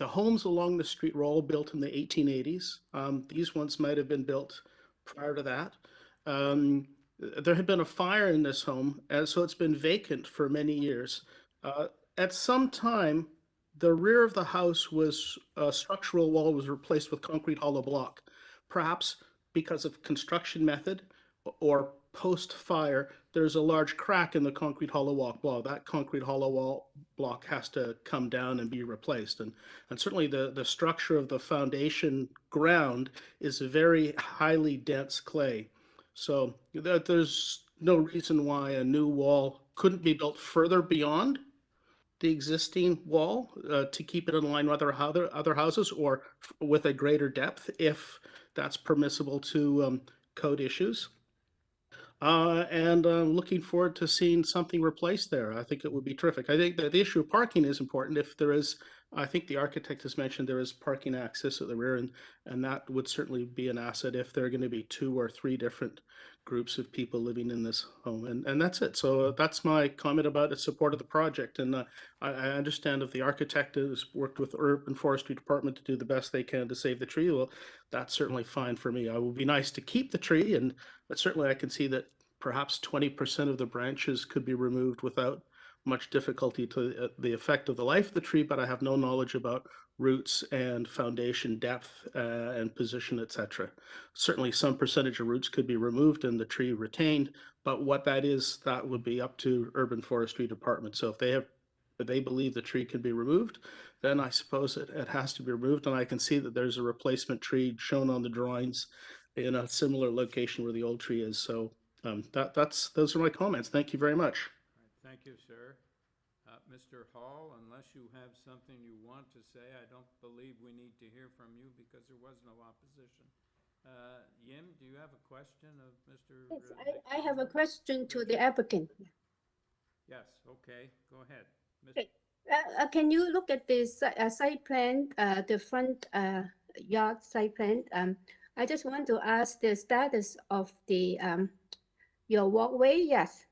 R: homes along the street were all built in the 1880s. These ones might have been built prior to that. there had been a fire in this home, and so it's been vacant for many years. At some time, the rear of the house was structural wall was replaced with concrete hollow block, perhaps because of construction method or post-fire. There's a large crack in the concrete hollow wall block. That concrete hollow wall block has to come down and be replaced. And certainly the structure of the foundation ground is a very highly dense clay. So there's no reason why a new wall couldn't be built further beyond the existing wall to keep it in line with other houses, or with a greater depth if that's permissible to code issues. And I'm looking forward to seeing something replaced there. I think it would be terrific. I think that the issue of parking is important. If there is, I think the architect has mentioned there is parking access at the rear, and that would certainly be an asset if there are going to be 2 or 3 different groups of people living in this home. And that's it. So that's my comment about the support of the project. And I understand if the architect has worked with Urban Forestry Department to do the best they can to save the tree, well, that's certainly fine for me. It would be nice to keep the tree, but certainly I can see that perhaps 20% of the branches could be removed without much difficulty to the effect of the life of the tree, but I have no knowledge about roots and foundation depth and position, etc. Certainly some percentage of roots could be removed and the tree retained, but what that is, that would be up to Urban Forestry Department. So if they believe the tree can be removed, then I suppose it has to be removed. And I can see that there's a replacement tree shown on the drawings in a similar location where the old tree is. So those are my comments. Thank you very much.
B: Thank you, sir. Mr. Hall, unless you have something you want to say, I don't believe we need to hear from you because there was no opposition. Yim, do you have a question of Mr.
H: Yes, I have a question to the applicant.
B: Yes, okay, go ahead.
H: Okay. Can you look at this site plan, the front yard site plan? I just want to ask the status of the your walkway. Yes.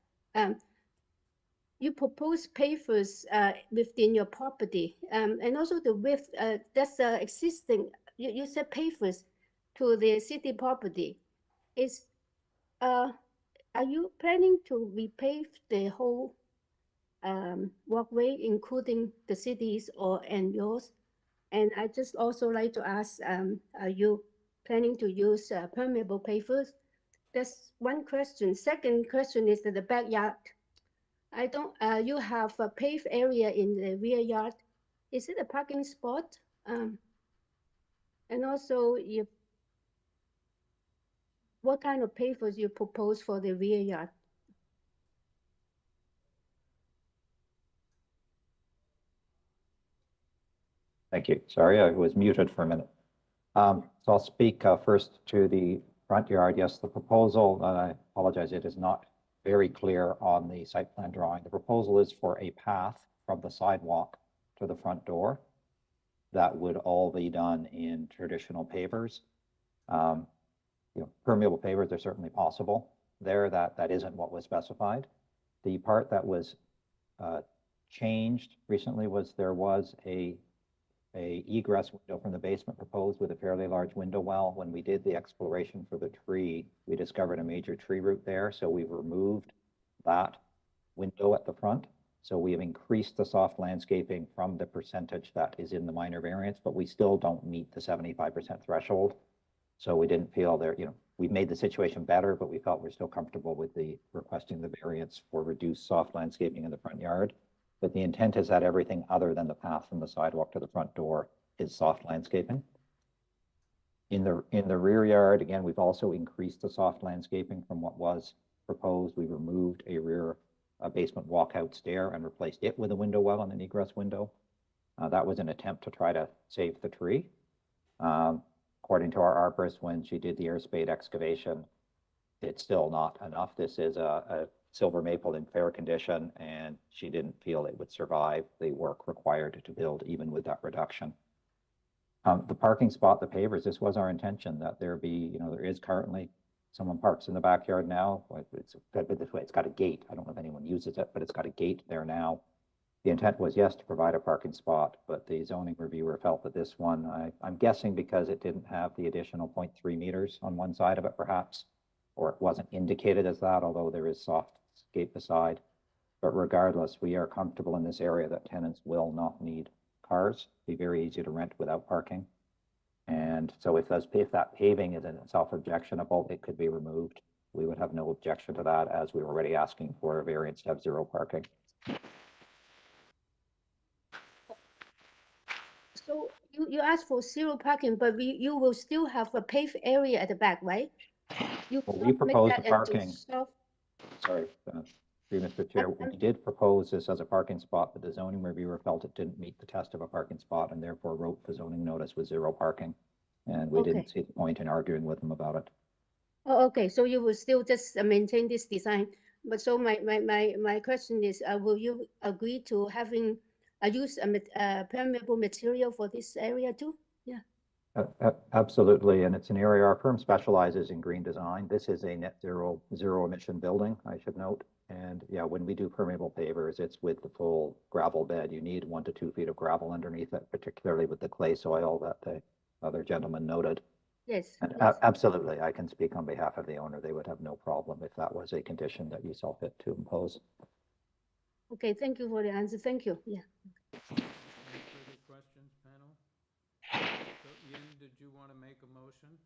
H: You propose pavers within your property, and also the width that's existing. You said pavers to the city property. Are you planning to repave the whole walkway, including the cities and yours? And I just also like to ask, are you planning to use permeable pavers? That's one question. Second question is that the backyard. I don't, you have a paved area in the rear yard. Is it a parking spot? And also, what kind of pavers you propose for the rear yard?
Q: Thank you. Sorry, I was muted for a minute. So I'll speak first to the front yard. Yes, the proposal, I apologize, it is not very clear on the site plan drawing. The proposal is for a path from the sidewalk to the front door. That would all be done in traditional pavers. Permeable pavers are certainly possible there. That isn't what was specified. The part that was changed recently was there was a egress window from the basement proposed with a fairly large window well. When we did the exploration for the tree, we discovered a major tree root there, so we've removed that window at the front. So we have increased the soft landscaping from the percentage that is in the minor variance, but we still don't meet the 75% threshold. So we didn't feel there, we've made the situation better, but we felt we're still comfortable with the requesting the variance for reduced soft landscaping in the front yard. But the intent is that everything other than the path from the sidewalk to the front door is soft landscaping. In the rear yard, again, we've also increased the soft landscaping from what was proposed. We removed a basement walkout stair and replaced it with a window well and an egress window. That was an attempt to try to save the tree. According to our arborist, when she did the air spade excavation, it's still not enough. This is a silver maple in fair condition, and she didn't feel it would survive the work required to build even with that reduction. The parking spot, the pavers, this was our intention that there be, there is currently someone parks in the backyard now. It's got a gate. I don't know if anyone uses it, but it's got a gate there now. The intent was, yes, to provide a parking spot, but the zoning reviewer felt that this one, I'm guessing because it didn't have the additional 0.3 meters on one side of it, perhaps, or it wasn't indicated as that, although there is soft gate beside. But regardless, we are comfortable in this area that tenants will not need cars. Be very easy to rent without parking. And so if that paving is in itself objectionable, it could be removed. We would have no objection to that, as we were already asking for a variance to have 0 parking.
H: So you asked for 0 parking, but you will still have a paved area at the back, right? You
Q: Well, we
H: cannot make
Q: proposed
H: that
Q: the
H: into
Q: parking.
H: soft.
Q: Sorry, through Mr. Chair, we did propose this as a parking spot, but the zoning reviewer felt it didn't meet the test of a parking spot and therefore wrote the zoning notice with 0 parking. And we didn't see the point in arguing with them about it.
H: Oh, okay. So you will still just maintain this design. But so my question is, will you agree to having use a permeable material for this area too? Yeah.
Q: Absolutely, and it's an area our firm specializes in green design. This is a net zero emission building, I should note. And yeah, when we do permeable pavers, it's with the full gravel bed. You need 1 to 2 feet of gravel underneath it, particularly with the clay soil that the other gentleman noted.
H: Yes.
Q: And absolutely, I can speak on behalf of the owner. They would have no problem if that was a condition that you saw fit to impose.
H: Okay, thank you for the answer. Thank you. Yeah.
B: Any further questions, panel? So Yin, did you want to make a motion?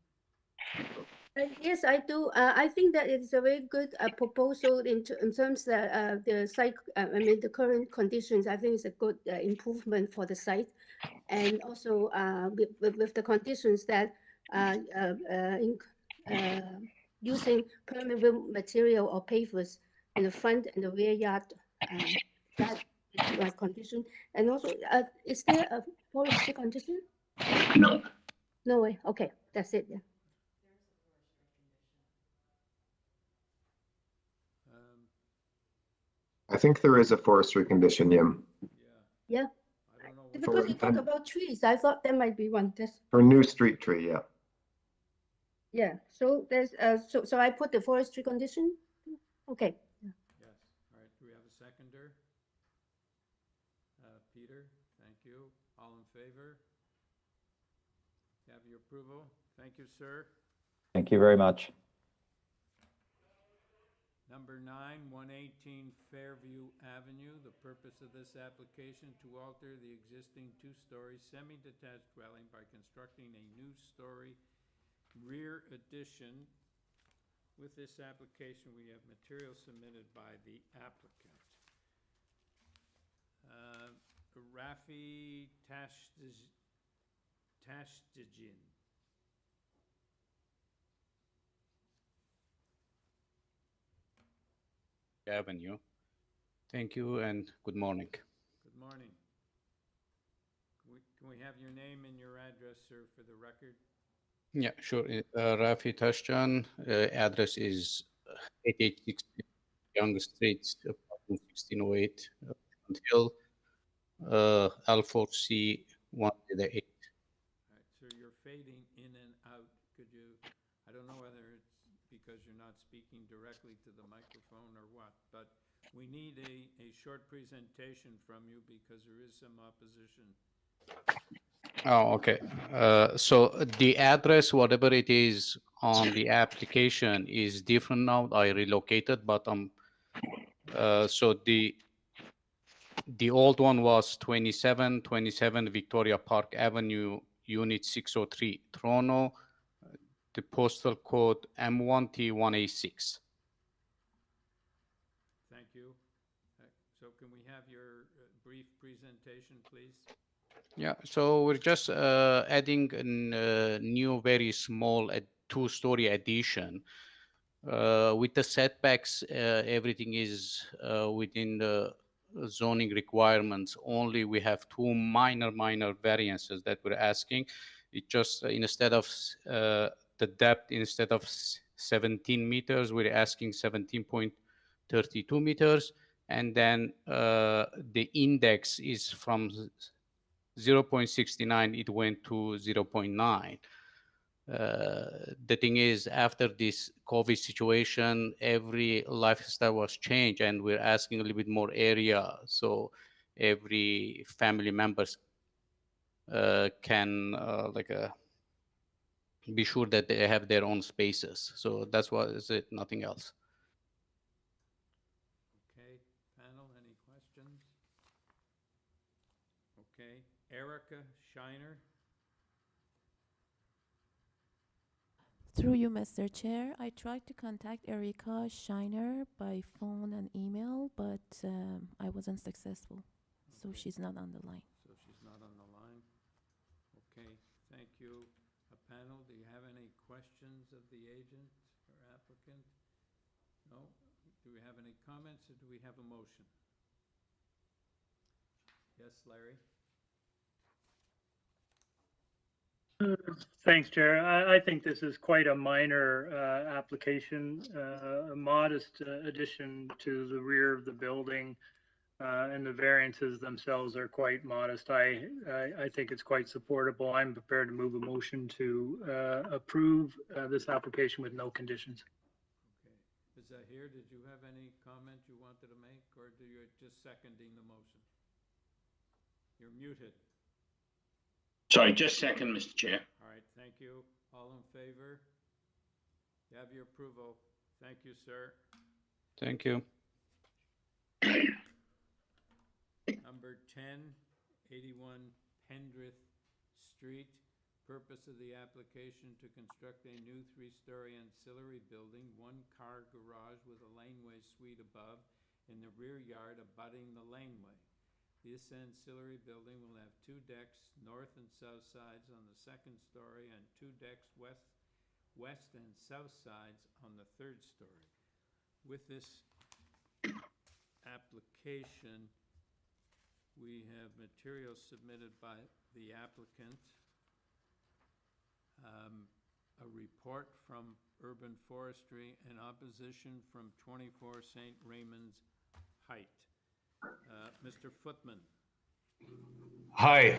H: Yes, I do. I think that it's a very good proposal in terms that the site, I mean, the current conditions, I think it's a good improvement for the site. And also with the conditions that using permeable material or pavers in the front and the rear yard, that is the right condition. And also, is there a forestry condition?
P: No.
H: No way. Okay, that's it. Yeah.
G: I think there is a forestry condition, Yim.
H: Yeah. Because you talk about trees, I thought there might be one.
G: For new street tree, yeah.
H: Yeah. So there's so I put the forestry condition. Okay.
B: Yes. All right. Do we have a seconder? Peter, thank you. All in favor? You have your approval. Thank you, sir.
Q: Thank you very much.
B: Number 9, 118 Fairview Avenue. The purpose of this application to alter the existing 2-story semi-detached dwelling by constructing a new story rear addition. With this application, we have material submitted by the applicant. Rafi Tashdijin.
S: Avenue. Thank you and good morning.
B: Good morning. Can we have your name and your address, sir, for the record?
S: Yeah, sure. Rafi Tashjan, address is 886 Young Street, apartment 1608, Hill, L4C 1 to the 8.
B: All right, so you're fading in and out. Could you, I don't know whether it's because you're not speaking directly to the microphone or what, but we need a short presentation from you because there is some opposition.
S: Oh, okay. So the address, whatever it is on the application, is different now. I relocated, but so the old one was 2727 Victoria Park Avenue, Unit 603, Toronto. The postal code M1T1A6.
B: Thank you. So can we have your brief presentation, please?
S: Yeah, so we're just adding a new, very small 2-story addition. With the setbacks, everything is within the zoning requirements. Only we have 2 minor variances that we're asking. It just, instead of the depth, instead of 17 meters, we're asking 17.32 meters. And then the index is from 0.69, it went to 0.9. The thing is, after this COVID situation, every lifestyle was changed and we're asking a little bit more area. So every family members can be sure that they have their own spaces. So that's what is it, nothing else.
B: Okay, panel, any questions? Okay, Erica Shiner.
J: Through you, Mr. Chair, I tried to contact Erica Shiner by phone and email, but I wasn't successful. So she's not on the line.
B: So she's not on the line. Okay, thank you. Panel, do you have any questions of the agent or applicant? No? Do we have any comments or do we have a motion? Yes, Larry?
A: Thanks, Chair. I think this is quite a minor application, a modest addition to the rear of the building, and the variances themselves are quite modest. I think it's quite supportable. I'm prepared to move a motion to approve this application with no conditions.
B: Okay. Is Zahir, did you have any comment you wanted to make, or do you just seconding the motion? You're muted.
T: Sorry, just second, Mr. Chair.
B: All right, thank you. All in favor? You have your approval. Thank you, sir.
S: Thank you.
B: Number 10, 81 Pendrith Street. Purpose of the application to construct a new 3-story ancillary building, 1-car garage with a laneway suite above in the rear yard abutting the laneway. This ancillary building will have 2 decks, north and south sides on the 2nd story, and 2 decks west and south sides on the 3rd story. With this application, we have materials submitted by the applicant, a report from Urban Forestry, and opposition from 24 St. Raymond's Height. Mr. Footman.
T: Hi.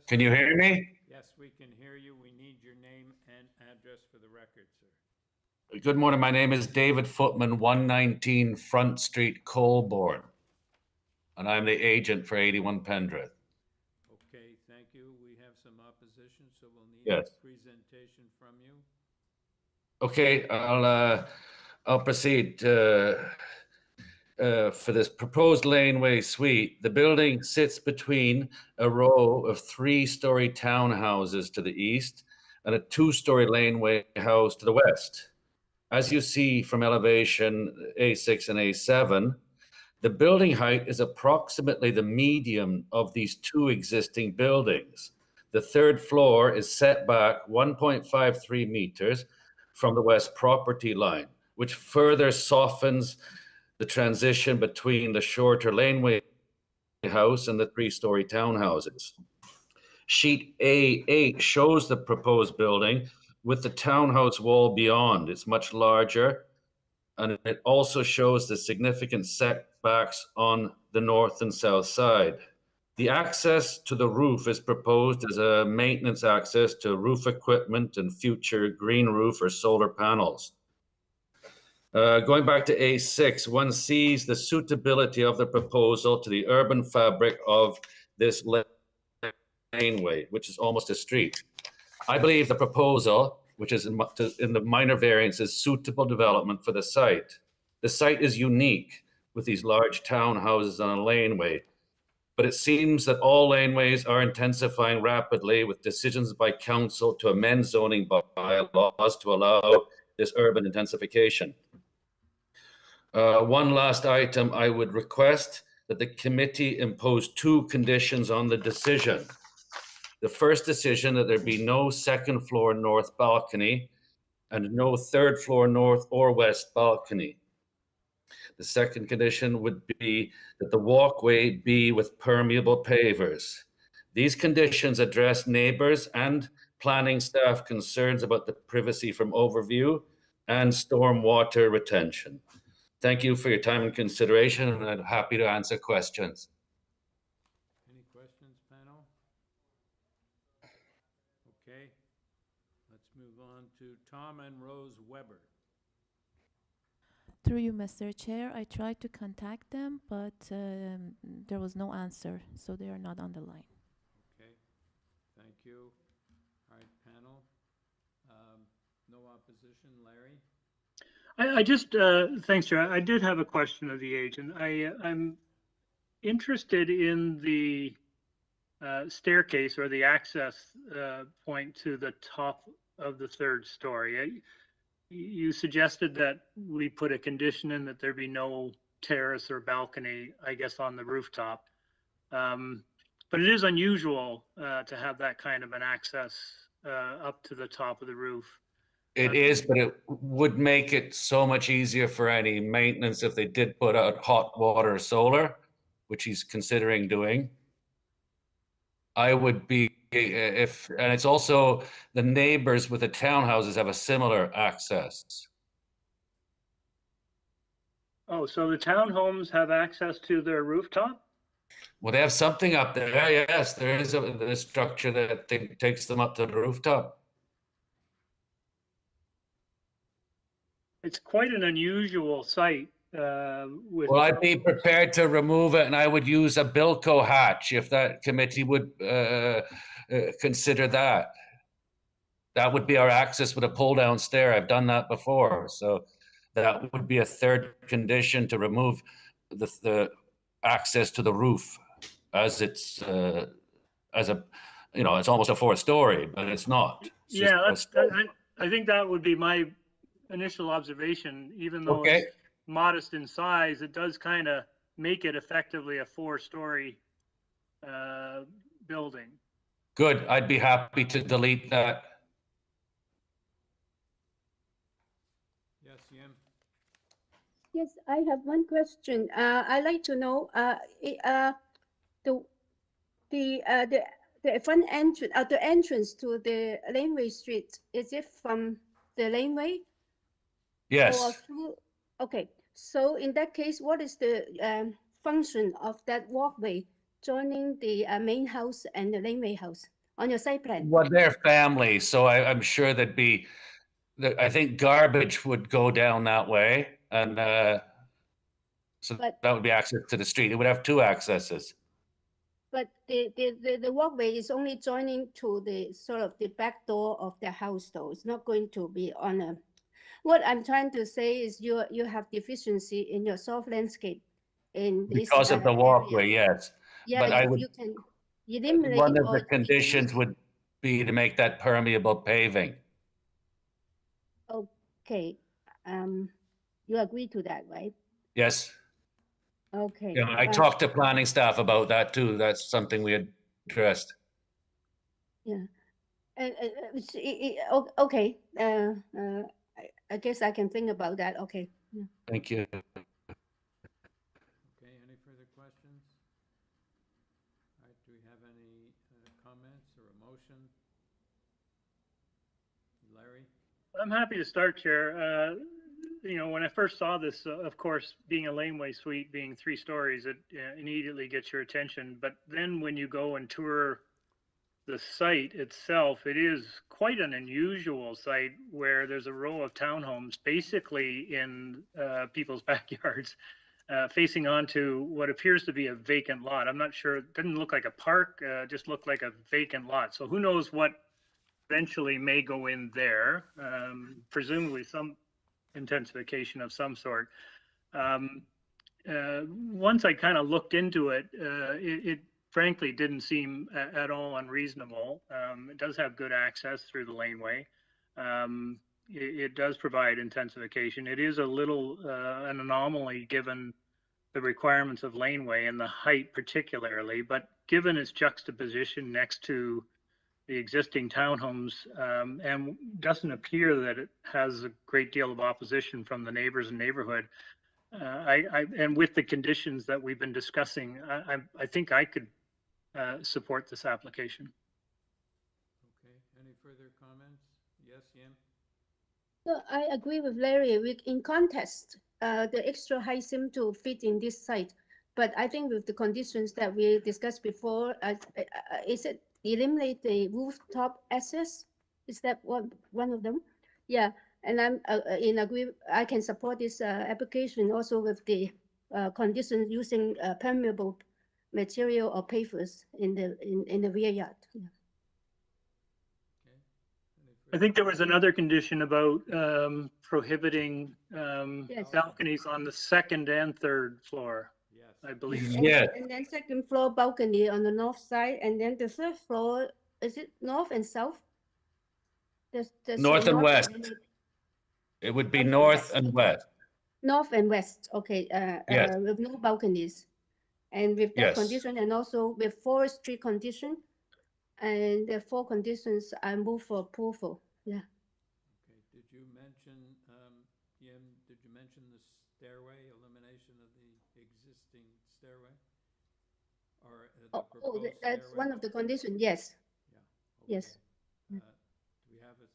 T: Can you hear me?
B: Yes, we can hear you. We need your name and address for the record, sir.
T: Good morning. My name is David Footman, 119 Front Street, Colborne, and I'm the agent for 81 Pendrith.
B: Okay, thank you. We have some opposition, so we'll need a presentation from you.
T: Okay, I'll proceed. For this proposed laneway suite, the building sits between a row of 3-story townhouses to the east and a 2-story laneway house to the west. As you see from elevation A6 and A7, the building height is approximately the median of these 2 existing buildings. The 3rd floor is set back 1.53 meters from the west property line, which further softens the transition between the shorter laneway house and the 3-story townhouses. Sheet A8 shows the proposed building with the townhouse wall beyond. It's much larger, and it also shows the significant setbacks on the north and south side. The access to the roof is proposed as a maintenance access to roof equipment and future green roof or solar panels. Going back to A6, one sees the suitability of the proposal to the urban fabric of this laneway, which is almost a street. I believe the proposal, which is in the minor variance, is suitable development for the site. The site is unique with these large townhouses on a laneway, but it seems that all laneways are intensifying rapidly with decisions by council to amend zoning bylaws to allow this urban intensification. One last item, I would request that the committee impose 2 conditions on the decision. The first decision, that there be no 2nd floor north balcony and no 3rd floor north or west balcony. The second condition would be that the walkway be with permeable pavers. These conditions address neighbors and planning staff concerns about the privacy from overview and stormwater retention. Thank you for your time and consideration, and I'm happy to answer questions.
B: Any questions, panel? Okay, let's move on to Tom and Rose Weber.
J: Through you, Mr. Chair, I tried to contact them, but there was no answer, so they are not on the line.
B: Okay, thank you. All right, panel. No opposition, Larry?
A: I just, thanks, Chair. I did have a question of the agent. I'm interested in the staircase or the access point to the top of the third story. You suggested that we put a condition in that there be no terrace or balcony, I guess, on the rooftop. But it is unusual to have that kind of an access up to the top of the roof.
T: It is, but it would make it so much easier for any maintenance if they did put out hot water or solar, which he's considering doing. I would be, and it's also the neighbors with the townhouses have a similar access.
A: Oh, so the townhomes have access to their rooftop?
T: Well, they have something up there. Yes, there is a structure that takes them up to the rooftop.
A: It's quite an unusual site.
T: Well, I'd be prepared to remove it, and I would use a Bilco hatch if that committee would consider that. That would be our access with a pull-down stair. I've done that before, so that would be a third condition to remove the access to the roof, as it's as a, you know, it's almost a fourth story, but it's not. It's
A: yeah, I think that would be my initial observation. Even though
T: okay.
A: It's modest in size, it does kind of make it effectively a four-story building.
T: Good. I'd be happy to delete that.
B: Yes, Yim?
H: Yes, I have one question. I'd like to know the front entrance, the entrance to the laneway street, is it from the laneway?
T: Yes.
H: Or through, okay, so in that case, what is the function of that walkway joining the main house and the laneway house on your site plan?
T: Well, they're family, so I'm sure there'd be, I think garbage would go down that way, and so that would be access to the street. It would have two accesses.
H: But the walkway is only joining to the sort of the back door of the house, though. It's not going to be on a. What I'm trying to say is you have deficiency in your soft landscape in this
T: Because of the walkway,
H: area.
T: yes.
H: Yeah,
T: but I
H: if
T: would,
H: you can eliminate
T: one of
H: or
T: the conditions would be to make that permeable paving.
H: Okay, you agree to that, right?
T: Yes.
H: Okay.
T: Yeah, I talked to planning staff about that too. That's something we had addressed.
H: Yeah, and okay. I guess I can think about that. Okay. Yeah.
T: Thank you.
B: Okay, any further questions? All right, do we have any comments or a motion? Larry?
A: I'm happy to start, Chair. You know, when I first saw this, of course, being a laneway suite, being 3 stories, it immediately gets your attention. But then when you go and tour the site itself, it is quite an unusual site where there's a row of townhomes basically in people's backyards, facing onto what appears to be a vacant lot. I'm not sure, it didn't look like a park, just looked like a vacant lot. So who knows what eventually may go in there, presumably some intensification of some sort. Once I kind of looked into it, it frankly didn't seem at all unreasonable. It does have good access through the laneway. It does provide intensification. It is a little an anomaly given the requirements of laneway and the height particularly, but given its juxtaposition next to the existing townhomes, and doesn't appear that it has a great deal of opposition from the neighbors and neighborhood. And with the conditions that we've been discussing, I think I could support this application.
B: Okay, any further comments? Yes, Yim?
H: So I agree with Larry. In context, the extra height seemed to fit in this site, but I think with the conditions that we discussed before, is it eliminate the rooftop access? Is that one of them? Yeah, And I'm in agree. I can support this application also with the conditions using permeable material or pavers in the rear yard. Yeah.
A: I think there was another condition about prohibiting
H: Yes.
A: balconies on the second and third floor.
B: Yes.
A: I believe.
H: And then second floor balcony on the north side, and then the third floor, is it north and south? There's
T: North and west. It would be north and west.
H: North and west, okay,
T: Yes.
H: with no balconies. And with that
T: Yes.
H: condition, and also with forestry condition, and the four conditions, I move for approval, yeah.
B: Okay, did you mention, Yim, did you mention the stairway, elimination of the existing stairway? Or the proposed
H: That's
B: stairway?
H: one of the conditions, yes.
B: Yeah.
H: Yes.
B: Do we have a,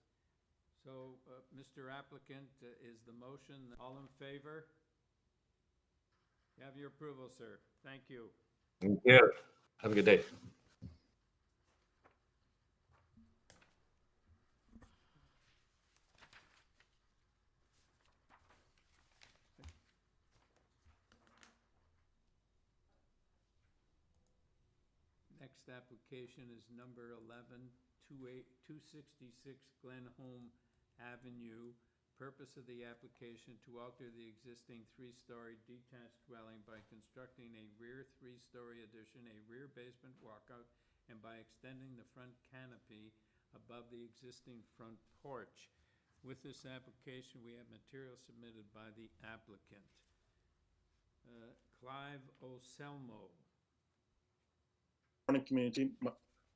B: so, Mr. Applicant, is the motion, all in favor? You have your approval, sir. Thank you.
T: Thank you. Have a good day.
B: Next application is number 266 Glenholme Avenue. Purpose of the application to alter the existing three-story detached dwelling by constructing a rear three-story addition, a rear basement walkout, and by extending the front canopy above the existing front porch. With this application, we have material submitted by the applicant. Clive Oselmo.
U: Morning, community.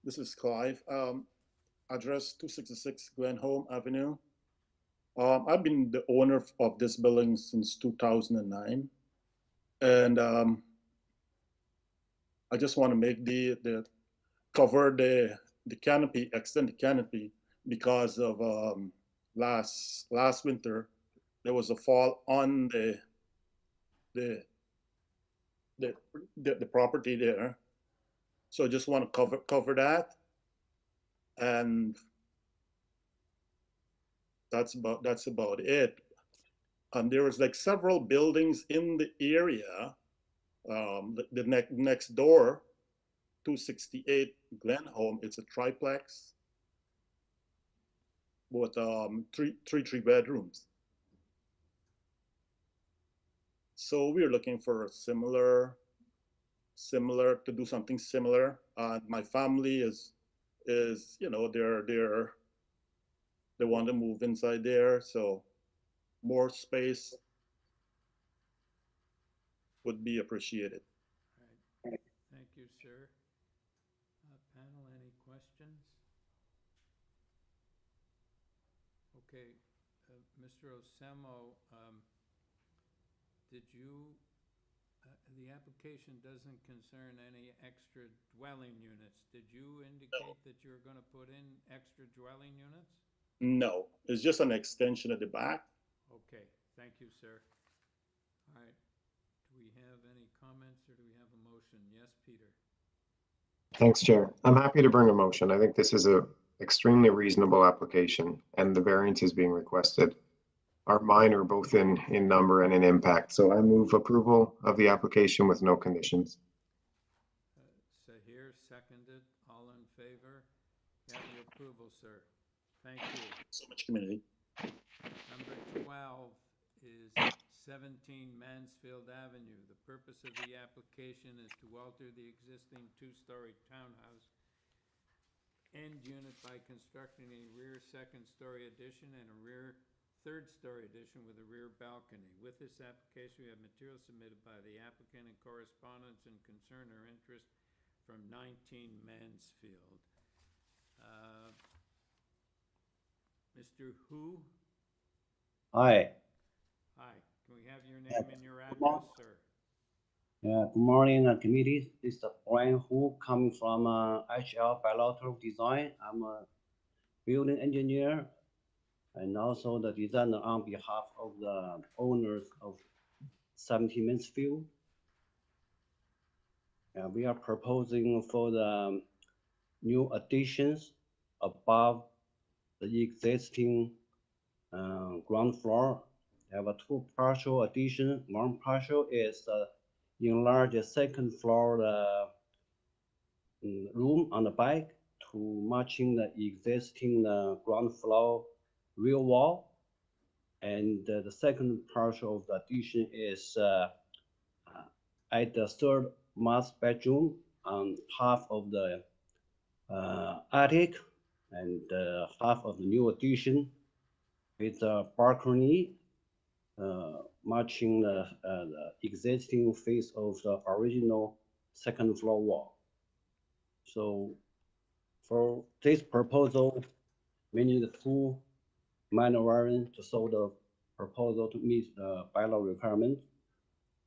U: This is Clive. Address 266 Glenholme Avenue. I've been the owner of this building since 2009, and I just want to make cover the canopy, extend the canopy, because of last winter there was a fall on the property there. So I just want to cover that, and that's about it. There was like several buildings in the area. The next door, 268 Glenholme, it's a triplex with three bedrooms. So we're looking for a similar to do something similar. My family is you know, they want to move inside there, so more space would be appreciated.
B: Right. Thank you, sir. Panel, any questions? Okay, Mr. Oselmo, did you, the application doesn't concern any extra dwelling units. Did you indicate that you're going to put in extra dwelling units?
U: No, it's just an extension at the back.
B: Okay, thank you, sir. All right, do we have any comments or do we have a motion? Yes, Peter.
G: Thanks, Chair. I'm happy to bring a motion. I think this is a extremely reasonable application, and the variances being requested are minor both in number and in impact. So I move approval of the application with no conditions.
B: Sahir seconded. All in favor? You have your approval, sir. Thank you.
U: So much, community.
B: Number 12 is 17 Mansfield Avenue. The purpose of the application is to alter the existing two-story townhouse end unit by constructing a rear second-story addition and a rear third-story addition with a rear balcony. With this application, we have material submitted by the applicant and correspondence and concern or interest from 19 Mansfield. Mr. Hu?
V: Hi.
B: Hi. Can we have your name and your address, sir?
V: Yeah, good morning, committee. This is Brian Hu coming from HL Bilateral Design. I'm a building engineer and also the designer on behalf of the owners of 17 Mansfield. We are proposing for the new additions above the existing ground floor. Have a two partial addition. One partial is enlarge the second floor room on the back to matching the existing ground floor rear wall. And the second partial of the addition is at the third master bedroom on half of the attic and half of the new addition with a balcony matching the existing face of the original second floor wall. So for this proposal, we need two minor variants to solve the proposal to meet the bylaw requirement.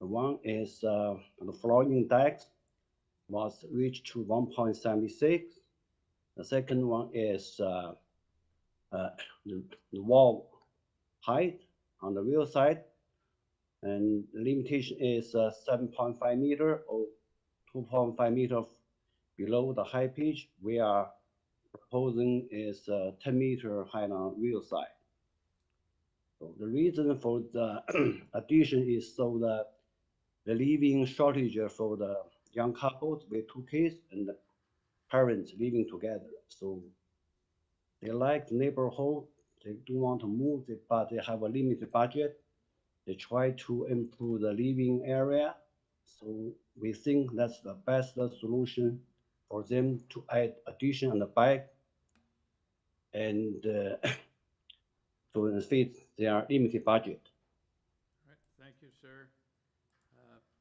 V: The one is the floor index was reached to 1.76. The second one is the wall height on the rear side, and the limitation is 7.5 meter or 2.5 meter below the high pitch. We are proposing is 10 meter height on rear side. So the reason for the addition is so that the living shortage for the young couples with two kids and the parents living together. So they like the neighborhood, they do want to move, but they have a limited budget. They try to improve the living area. So we think that's the best solution for them to add addition on the back and to fit their limited budget.
B: All right, thank you, sir.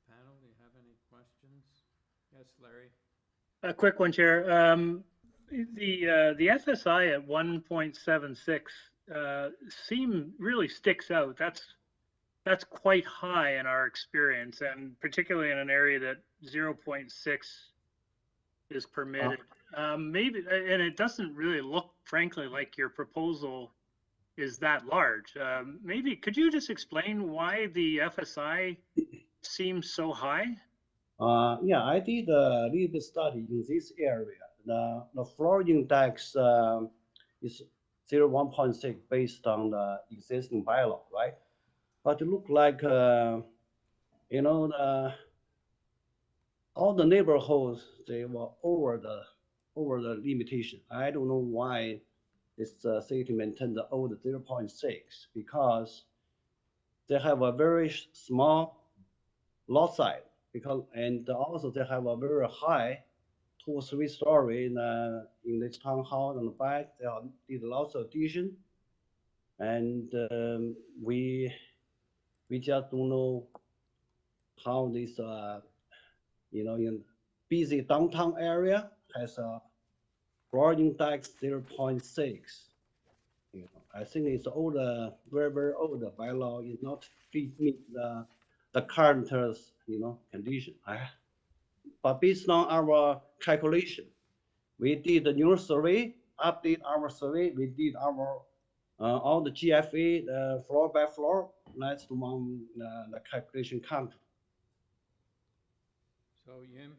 B: Panel, do you have any questions? Yes, Larry?
A: A quick one, Chair. The FSI at 1.76 really sticks out. That's quite high in our experience, and particularly in an area that 0.6 is permitted. Maybe, and it doesn't really look, frankly, like your proposal is that large. Maybe could you just explain why the FSI seems so high?
V: Yeah, I did a little study in this area. The floor index is 1.6 based on the existing bylaw, right? But it look like, you know, all the neighborhoods, they were over the limitation. I don't know why this city maintained the old 0.6 because they have a very small lot size and also they have a very high 2 or 3 story in this townhouse on the back. They did lots of addition, and we just don't know how this you know, in busy downtown area has a floor index 0.6. You know, I think it's old, very old bylaw is not fit meet the current condition. But based on our calculation, we did the new survey, update our survey. We did our all the GFA, floor by floor. That's the one the calculation count.
B: So Yim?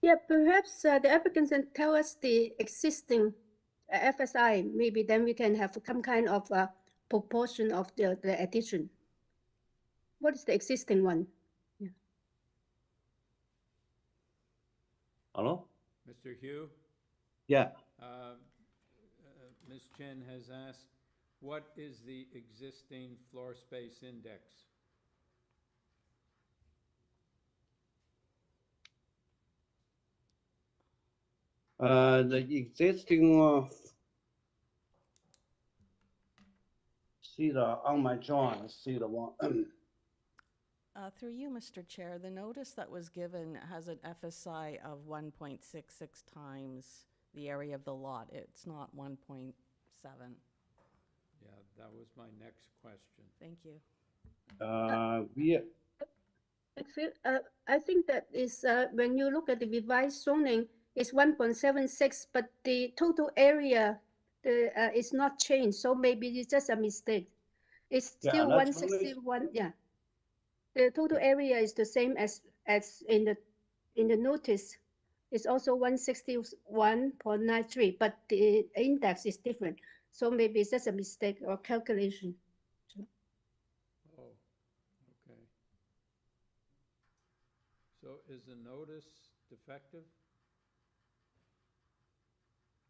H: Yeah, perhaps the applicants can tell us the existing FSI. Maybe then we can have some kind of proportion of the addition. What is the existing one? Yeah.
V: Hello?
B: Mr. Hugh?
V: Yeah.
B: Ms. Chen has asked, what is the existing floor space index?
V: The existing see the on my drawing, see the one.
D: Through you, Mr. Chair, the notice that was given has an FSI of 1.66 times the area of the lot. It's not 1.7.
B: Yeah, that was my next question.
D: Thank you.
H: I think that is when you look at the revised zoning, it's 1.76, but the total area is not changed. So maybe it's just a mistake. It's still 161. Yeah, the total area is the same as in the notice. is also 161.93, but the index is different. So maybe it's just a mistake or calculation.
B: Oh, okay. So is the notice defective?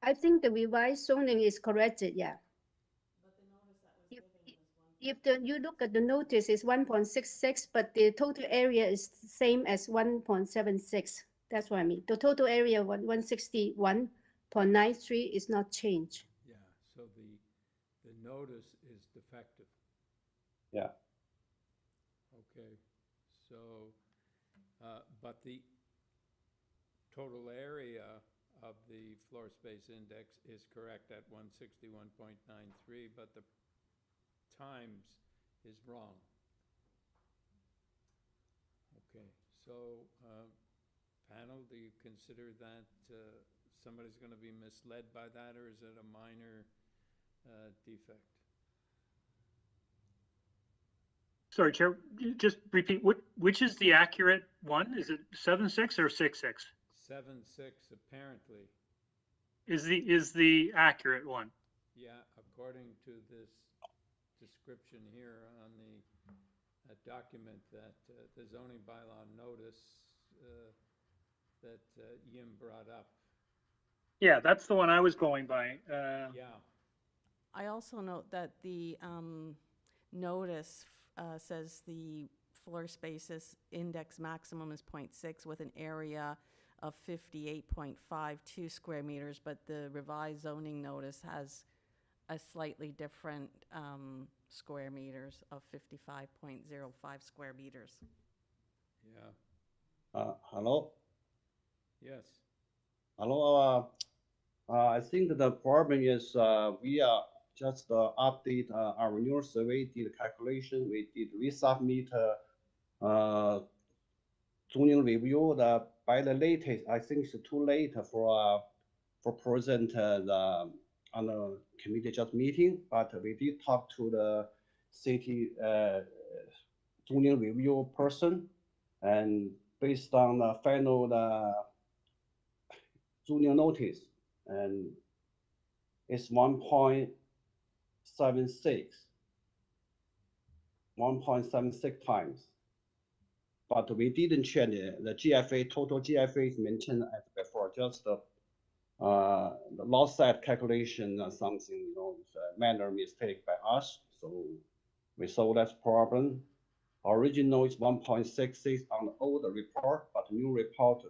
H: I think the revised zoning is corrected, yeah. If you look at the notice, it's 1.66, but the total area is the same as 1.76. That's what I mean. The total area, 161.93, is not changed.
B: Yeah, so the notice is defective.
V: Yeah.
B: Okay, so, but the total area of the floor space index is correct at 161.93, but the times is wrong. Okay, so, panel, do you consider that somebody's going to be misled by that, or is it a minor defect?
A: Sorry, Chair, just repeat, which is the accurate one? Is it 7.6 or 6.6?
B: 7.6 apparently.
A: Is the accurate one?
B: Yeah, according to this description here on the document that the zoning bylaw notice that Yim brought up.
A: Yeah, that's the one I was going by.
B: Yeah.
D: I also note that the notice says the floor spaces index maximum is 0.6 with an area of 58.52 square meters, but the revised zoning notice has a slightly different square meters of 55.05 square meters.
B: Yeah.
V: Hello?
B: Yes.
V: Hello. I think the problem is we just update our renewal survey, did calculation, we did resubmit zoning review. By the latest, I think it's too late for present on the committee just meeting, but we did talk to the city zoning review person, and based on the final zoning notice, and it's 1.76 times. But we didn't change it. The GFA, total GFA is maintained as before, just the lot size calculation or something, you know, it's a minor mistake by us. So we solve that problem. Original is 1.66 on the old report, but new report,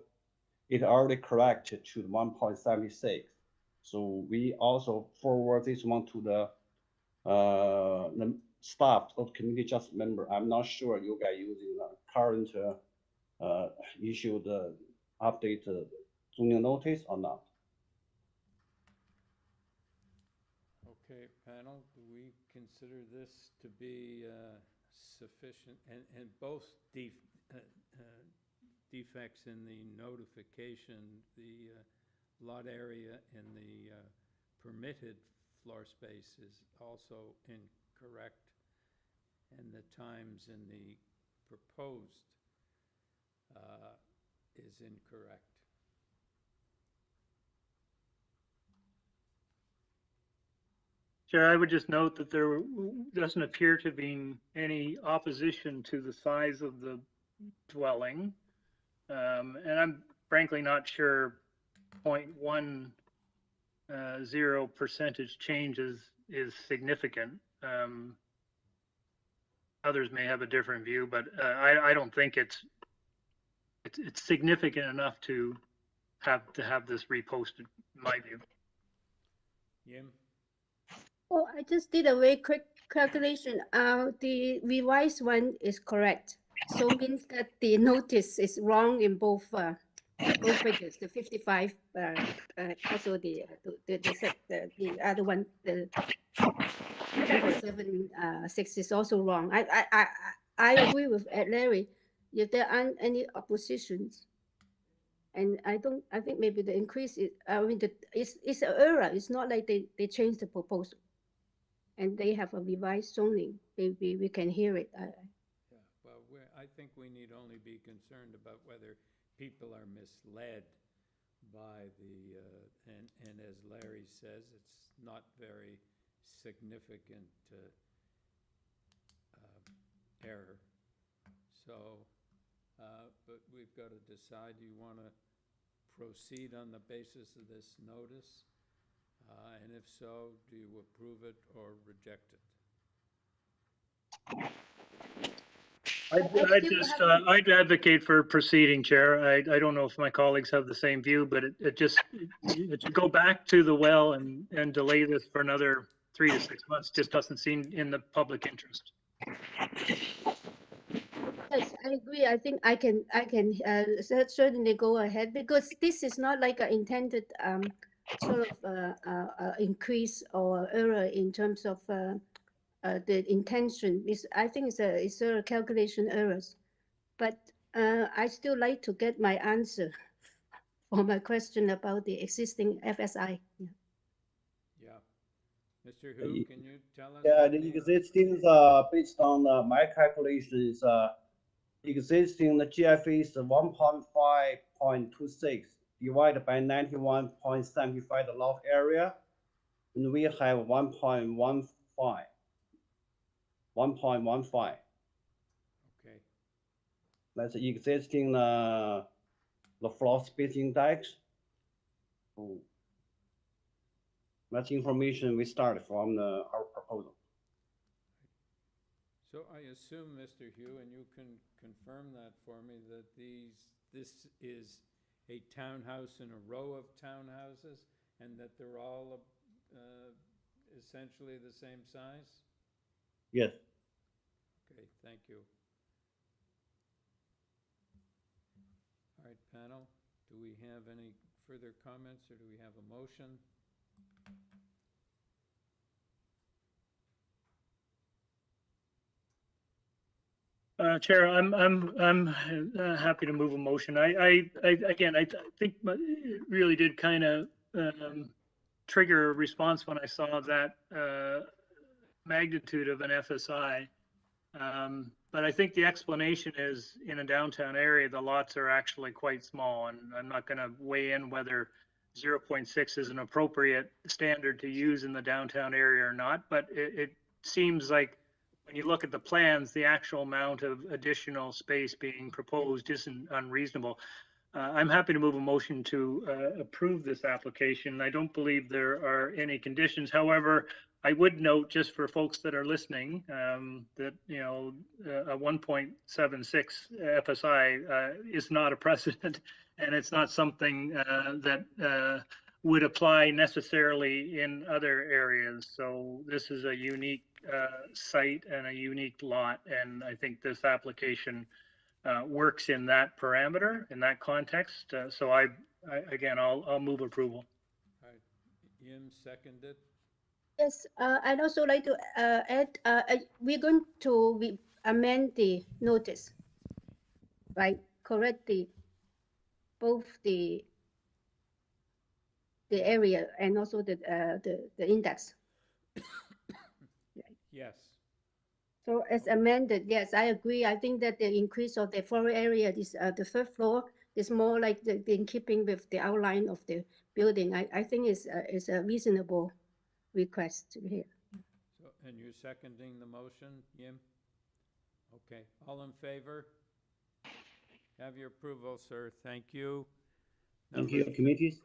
V: it already corrected to 1.76. So we also forward this one to the staff of committee just member. I'm not sure you guys using the current issued update zoning notice or not.
B: Okay, panel, do we consider this to be sufficient? And both defects in the notification, the lot area and the permitted floor space is also incorrect, and the times in the proposed is incorrect.
A: Chair, I would just note that there doesn't appear to be any opposition to the size of the dwelling. And I'm frankly not sure 0.10 percentage change is significant. Others may have a different view, but I don't think it's significant enough to have this reposted, in my view.
B: Yim?
H: Oh, I just did a very quick calculation. The revised one is correct. So means that the notice is wrong in both figures, the 55, also the other one, the 1.76 is also wrong. I agree with Larry. If there aren't any oppositions, and I think maybe the increase is, I mean, it's an error. It's not like they changed the proposal, and they have a revised zoning. Maybe we can hear it.
B: Yeah, well, I think we need only be concerned about whether people are misled by the, and as Larry says, it's not very significant error. So, but we've got to decide, do you want to proceed on the basis of this notice? And if so, do you approve it or reject it?
A: I'd advocate for proceeding, Chair. I don't know if my colleagues have the same view, but to go back to the well and delay this for another 3 to 6 months just doesn't seem in the public interest.
H: Yes, I agree. I think I can certainly go ahead because this is not like an intended sort of increase or error in terms of the intention. I think it's a calculation errors, but I still like to get my answer for my question about the existing FSI.
B: Yeah. Mr. Hu, can you tell us?
V: Yeah, the existing, based on my calculations, existing the GFA is 1.5.26 divided by 91.75 the lot area, and we have 1.15. 1.15.
B: Okay.
V: That's the existing the floor space index. Oh. That's information we started from our proposal.
B: So I assume, Mr. Hu, and you can confirm that for me, that this is a townhouse in a row of townhouses, and that they're all essentially the same size?
V: Yes.
B: Okay, thank you. All right, panel, do we have any further comments, or do we have a motion?
A: Chair, I'm happy to move a motion. I think it really did kind of trigger a response when I saw that magnitude of an FSI. But I think the explanation is in a downtown area, the lots are actually quite small, and I'm not going to weigh in whether 0.6 is an appropriate standard to use in the downtown area or not, but it seems like when you look at the plans, the actual amount of additional space being proposed isn't unreasonable. I'm happy to move a motion to approve this application. I don't believe there are any conditions. However, I would note, just for folks that are listening, that a 1.76 FSI is not a precedent, and it's not something that would apply necessarily in other areas. So this is a unique site and a unique lot, and I think this application works in that parameter, in that context. So I'll move approval.
B: All right, Yim seconded.
H: Yes, I'd also like to add, we're going to amend the notice, right? Correct both the area and also the index.
B: Yes.
H: So as amended, yes, I agree. I think that the increase of the floor area is the third floor is more like in keeping with the outline of the building. I think is a reasonable request here.
B: So, and you're seconding the motion, Yim? Okay, all in favor? Have your approval, sir. Thank you.
V: Thank you, committees.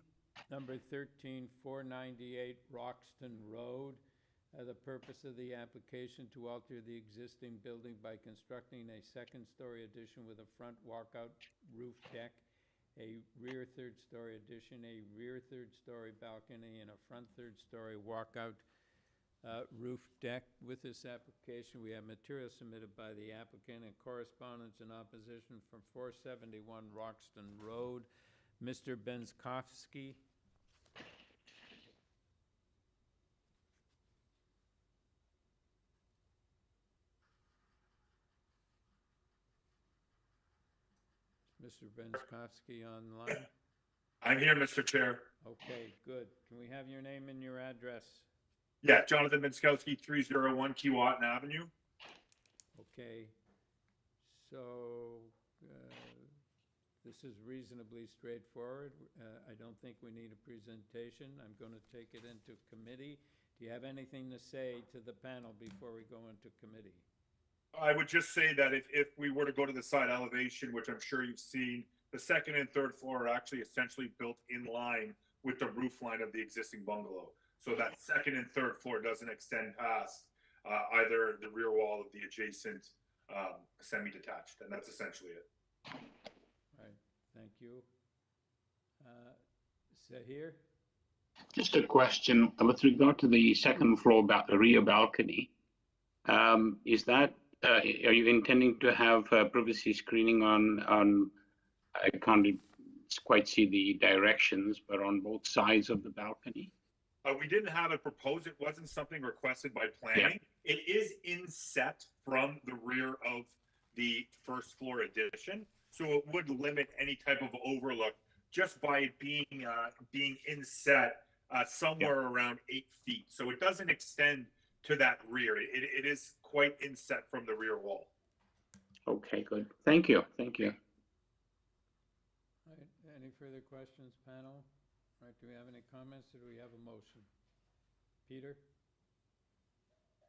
B: Number 13, 498 Roxton Road. The purpose of the application to alter the existing building by constructing a second-story addition with a front walkout roof deck, a rear third-story addition, a rear third-story balcony, and a front third-story walkout roof deck. With this application, we have material submitted by the applicant and correspondence in opposition from 471 Roxton Road. Mr. Benskowski. Mr. Benskowski online?
C: I'm here, Mr. Chair.
B: Okay, good. Can we have your name and your address?
C: Yeah, Jonathan Benskowski, 301 Keewatin Avenue.
B: Okay, so This is reasonably straightforward. I don't think we need a presentation. I'm going to take it into committee. Do you have anything to say to the panel before we go into committee?
C: I would just say that if we were to go to the side elevation, which I'm sure you've seen, the second and third floor are actually essentially built in line with the roof line of the existing bungalow. So that second and third floor doesn't extend past either the rear wall of the adjacent semi-detached, and that's essentially it.
B: Right, thank you. Sahir?
E: Just a question with regard to the second floor rear balcony. Is that, are you intending to have privacy screening on, I can't quite see the directions, but on both sides of the balcony?
C: We didn't have it proposed. It wasn't something requested by planning. Yeah. It is inset from the rear of the first floor addition, so it would limit any type of overlook just by it being inset somewhere around 8 feet. So it doesn't extend to that rear. It is quite inset from the rear wall.
E: Okay, good. Thank you. Thank you.
B: All right. Any further questions, panel? All right. Do we have any comments, or do we have a motion? Peter?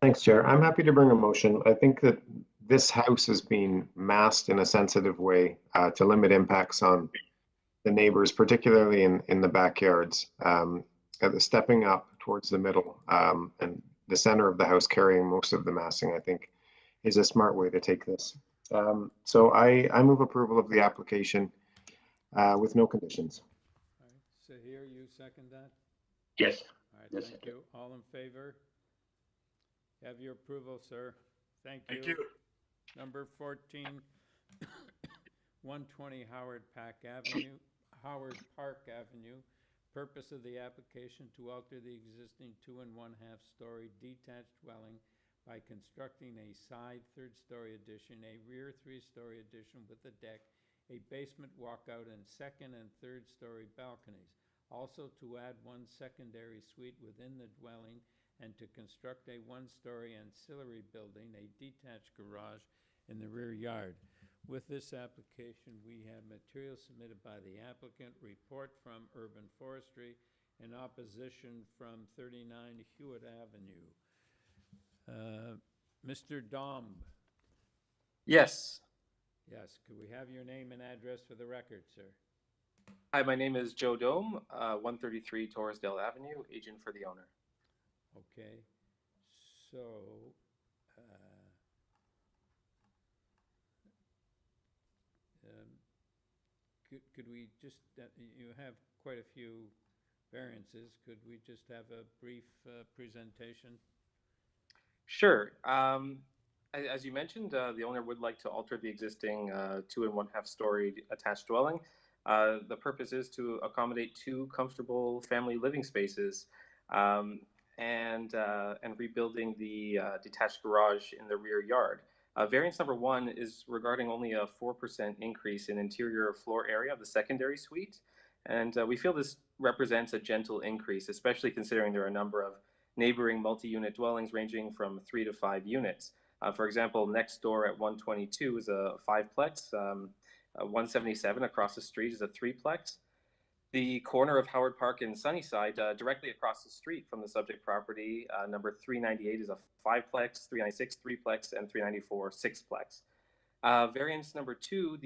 G: Thanks, Chair. I'm happy to bring a motion. I think that this house is being masked in a sensitive way to limit impacts on the neighbors, particularly in the backyards. Stepping up towards the middle and the center of the house carrying most of the massing, I think, is a smart way to take this. So I move approval of the application with no conditions.
B: All right. Sahir, you second that?
E: Yes.
B: All right,
E: yes,
B: thank you. All in favor? Have your approval, sir. Thank you.
C: Thank you.
B: Number 14, 120 Howard Park Avenue. Purpose of the application to alter the existing 2 1/2 story detached dwelling by constructing a side 3rd story addition, a rear 3-story addition with a deck, a basement walkout, and 2nd and 3rd story balconies. Also to add 1 secondary suite within the dwelling and to construct a 1-story ancillary building, a detached garage in the rear yard. With this application, we have material submitted by the applicant, report from Urban Forestry, and opposition from 39 Hewitt Avenue. Mr. Domb.
F: Yes.
B: Yes, could we have your name and address for the record, sir?
F: Hi, my name is Joe Dome, 133 Torresdale Avenue, agent for the owner.
B: Okay, so could we just, you have quite a few variances, could we just have a brief presentation?
F: Sure. As you mentioned, the owner would like to alter the existing 2 1/2 story attached dwelling. The purpose is to accommodate 2 comfortable family living spaces and rebuilding the detached garage in the rear yard. Variance number 1 is regarding only a 4% increase in interior floor area of the secondary suite. And we feel this represents a gentle increase, especially considering there are a number of neighboring multi-unit dwellings ranging from 3 to 5 units. For example, next door at 122 is a 5-plex. 177 across the street is a 3-plex. The corner of Howard Park and Sunnyside, directly across the street from the subject property, number 398 is a 5-plex, 396 3-plex, and 394 6-plex. Variance number 2,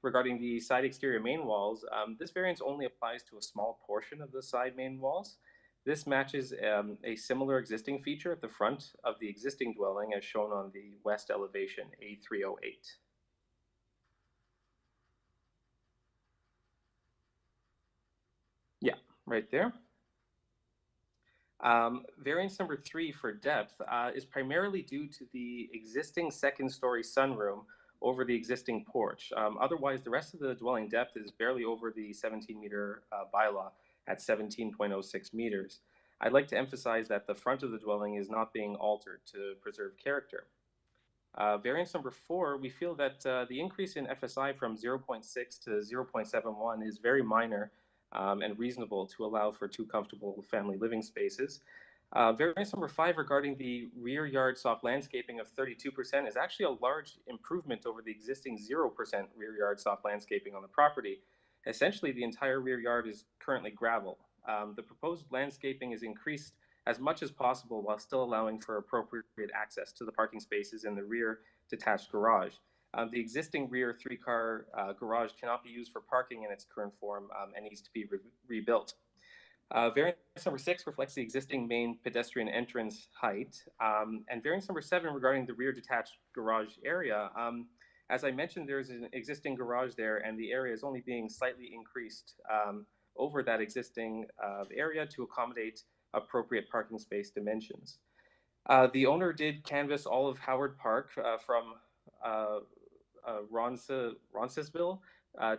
F: regarding the side exterior main walls, this variance only applies to a small portion of the side main walls. This matches a similar existing feature at the front of the existing dwelling as shown on the west elevation, A308. Yeah, right there. Variance number 3 for depth is primarily due to the existing 2nd-story sunroom over the existing porch. Otherwise, the rest of the dwelling depth is barely over the 17-meter bylaw at 17.06 meters. I'd like to emphasize that the front of the dwelling is not being altered to preserve character. Variance number 4, we feel that the increase in FSI from 0.6 to 0.71 is very minor and reasonable to allow for 2 comfortable family living spaces. Variance number 5 regarding the rear yard soft landscaping of 32% is actually a large improvement over the existing 0% rear yard soft landscaping on the property. Essentially, the entire rear yard is currently gravel. The proposed landscaping is increased as much as possible while still allowing for appropriate access to the parking spaces in the rear detached garage. The existing rear 3-car garage cannot be used for parking in its current form and needs to be rebuilt. Variance number 6 reflects the existing main pedestrian entrance height. And variance number 7 regarding the rear detached garage area. As I mentioned, there's an existing garage there, and the area is only being slightly increased over that existing area to accommodate appropriate parking space dimensions. The owner did canvass all of Howard Park from Roncesvalles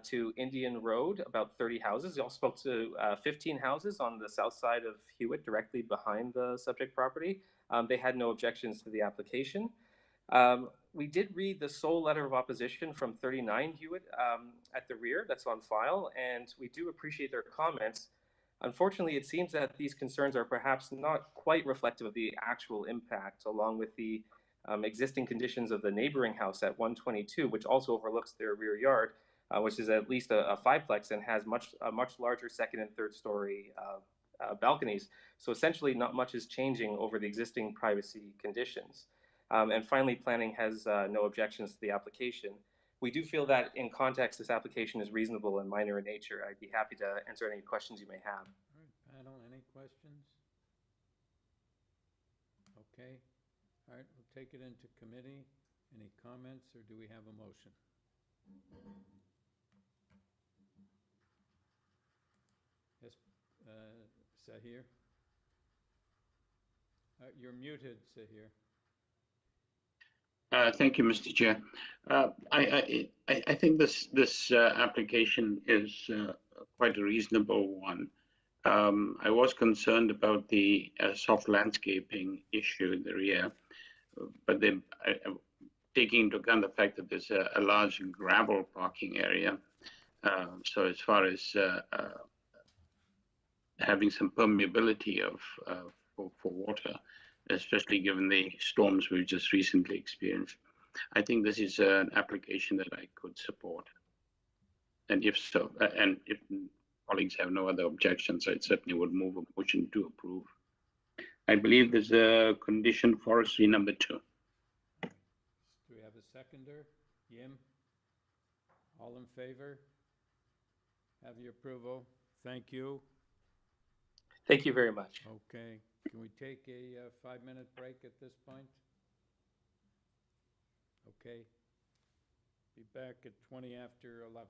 F: to Indian Road, about 30 houses. He also spoke to 15 houses on the south side of Hewitt, directly behind the subject property. They had no objections to the application. We did read the sole letter of opposition from 39 Hewitt at the rear, that's on file, and we do appreciate their comments. Unfortunately, it seems that these concerns are perhaps not quite reflective of the actual impact, along with the existing conditions of the neighboring house at 122, which also overlooks their rear yard, which is at least a 5-plex and has a much larger second and third story balconies. So essentially, not much is changing over the existing privacy conditions. And finally, planning has no objections to the application. We do feel that in context, this application is reasonable and minor in nature. I'd be happy to answer any questions you may have.
B: All right, panel, any questions? Okay. All right, we'll take it into committee. Any comments, or do we have a motion? Yes, Sahir? You're muted, Sahir.
E: Thank you, Mr. Chair. I think this application is quite a reasonable one. I was concerned about the soft landscaping issue in the rear, but then taking into account the fact that there's a large gravel parking area, so as far as having some permeability for water, especially given the storms we've just recently experienced, I think this is an application that I could support. And if so, and if colleagues have no other objections, I certainly would move a motion to approve. I believe there's a condition forestry number 2.
B: Do we have a seconder? Yim? All in favor? Have your approval? Thank you.
F: Thank you very much.
B: Okay. Can we take a 5-minute break at this point? Okay. Be back at 20 after 11.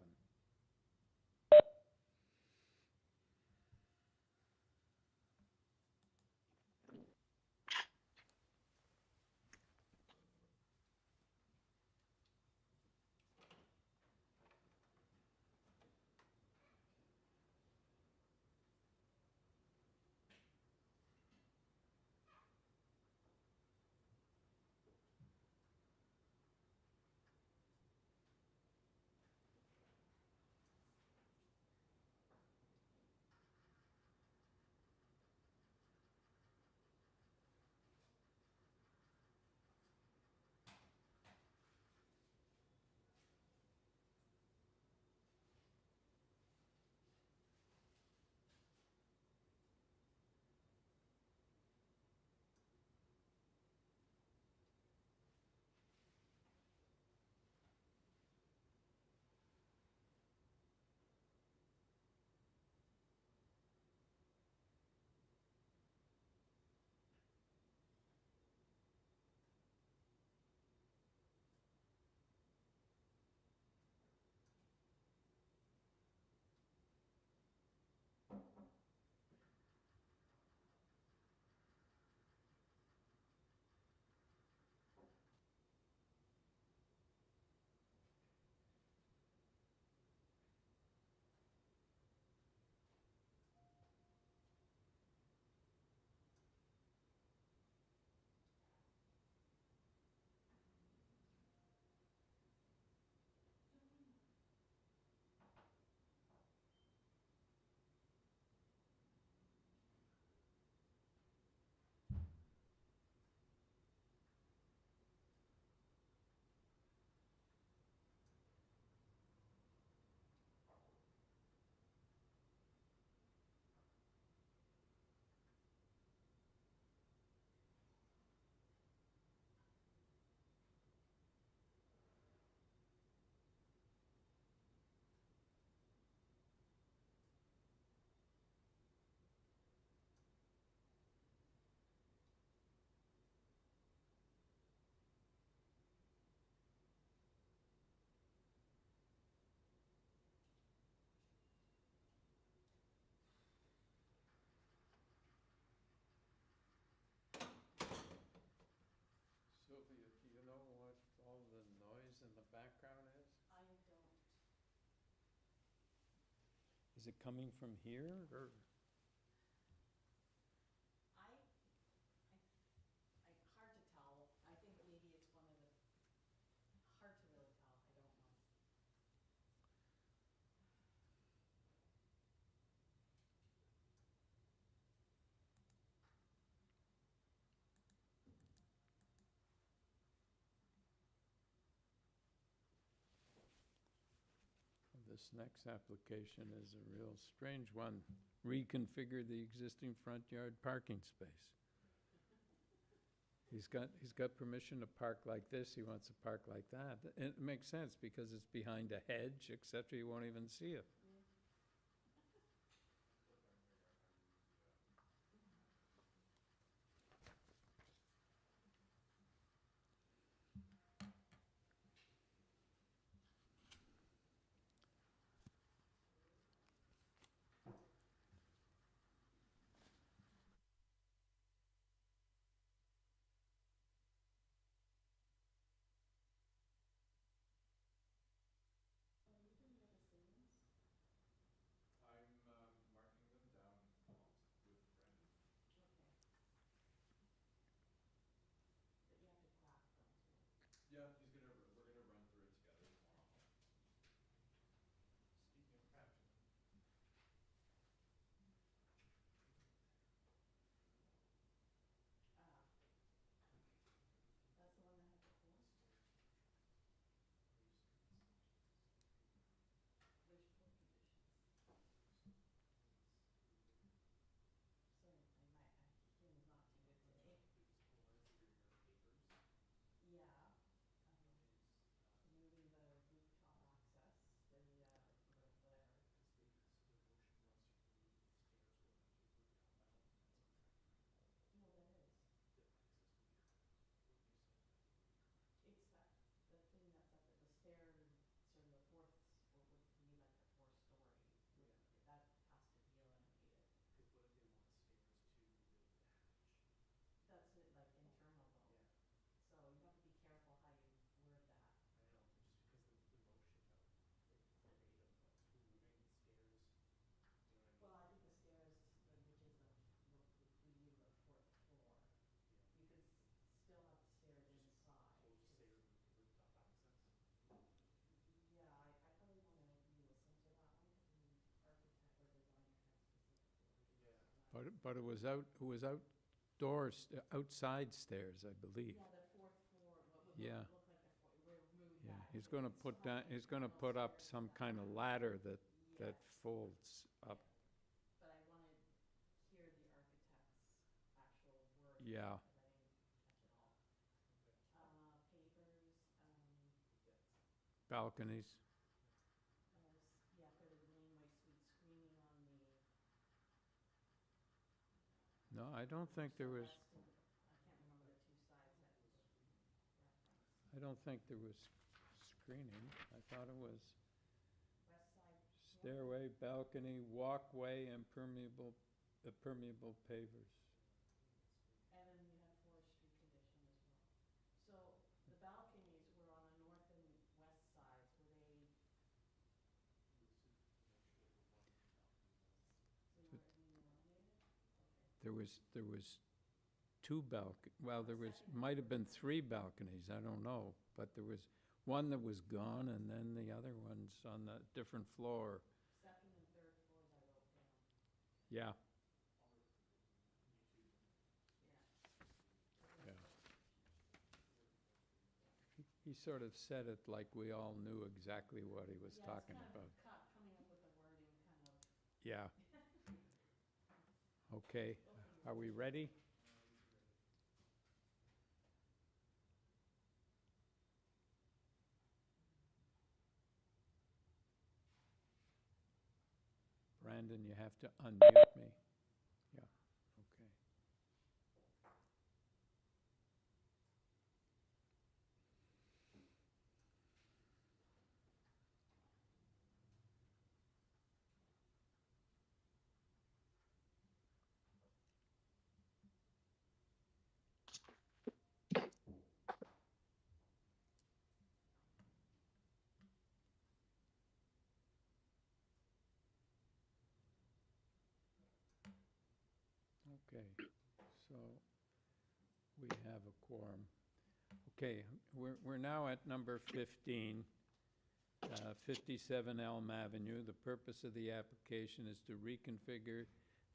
B: Is it coming from here or?
D: Hard to tell. I think maybe it's one of the, hard to really tell. I don't know.
B: This next application is a real strange one. Reconfigure the existing front yard parking space. He's got permission to park like this, he wants to park like that. And it makes sense because it's behind a hedge, et cetera, you won't even see it. I'm marking them down with Brendan.
D: Okay. But you have to craft them too.
B: Yeah, we're gonna run through it together tomorrow. Speaking of crafting.
D: That's the one that had the four? Which four conditions? Sorry, my hearing's not too good today. Yeah. Removing the rooftop access, the whatever. No, that is. Except the thing that's up at the stair, sort of the fourth, what would be like the 4-story. That has to be eliminated.
I: Because what if they want stairs to the hatch?
D: That's it, like internal though.
I: Yeah.
D: So you have to be careful how you word that.
I: I know, but just because the motion that it create of removing the stairs, you know what I mean?
D: Well, I think the stairs, which is what would be the 4th floor.
I: Yeah.
D: You could still have stairs inside.
I: So we'll just say remove the rooftop access?
D: Yeah, I probably want to re-listen to that one because the architect or designer had specific wording.
I: Yeah.
B: But it was outdoors, outside stairs, I believe.
D: Yeah, the 4th floor, what would
B: Yeah.
D: look like remove
B: Yeah,
D: that.
B: he's gonna put down, he's gonna put up some kind of ladder that folds up.
D: But I want to hear the architect's actual word.
B: Yeah.
D: Because I didn't catch it all. Papers,
B: Balconies.
D: yeah, for the laneway suite screening on the.
B: No, I don't think there was,
D: I can't remember the 2 sides that was referenced.
B: I don't think there was screening. I thought it was
D: West side.
B: stairway, balcony, walkway, and permeable pavers.
D: And then you had forestry condition as well. So the balconies were on the north and west sides, were they? So you want it eliminated? Okay.
B: There was 2 well, might have been 3 balconies, I don't know. But there was one that was gone and then the other ones on the different floor.
D: 2nd and 3rd floors I wrote down.
B: Yeah.
D: Yeah.
B: Yeah. He sort of said it like we all knew exactly what he was talking about.
D: Coming up with the wording kind of.
B: Yeah. Okay, are we ready? Brandon, you have to unmute me. Yeah, okay. Okay, so we have a quorum. Okay, we're now at number 15, 57 Elm Avenue. The purpose of the application is to reconfigure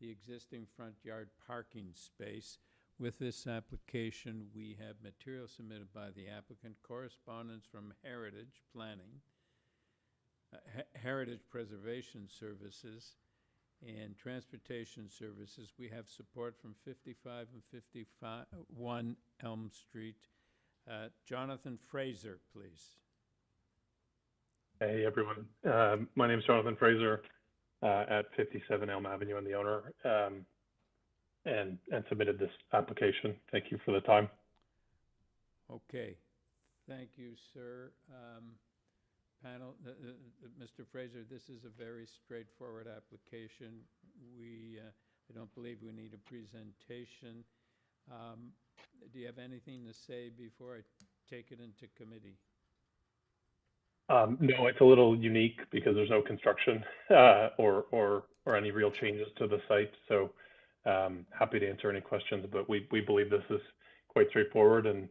B: the existing front yard parking space. With this application, we have material submitted by the applicant, correspondence from Heritage Planning, Heritage Preservation Services, and Transportation Services. We have support from 55 and 51 Elm Street. Jonathan Fraser, please.
K: Hey, everyone. My name is Jonathan Fraser at 57 Elm Avenue. I'm the owner and submitted this application. Thank you for the time.
B: Okay. Thank you, sir. Panel, Mr. Fraser, this is a very straightforward application. I don't believe we need a presentation. Do you have anything to say before I take it into committee?
K: No, it's a little unique because there's no construction or any real changes to the site. So happy to answer any questions, but we believe this is quite straightforward, and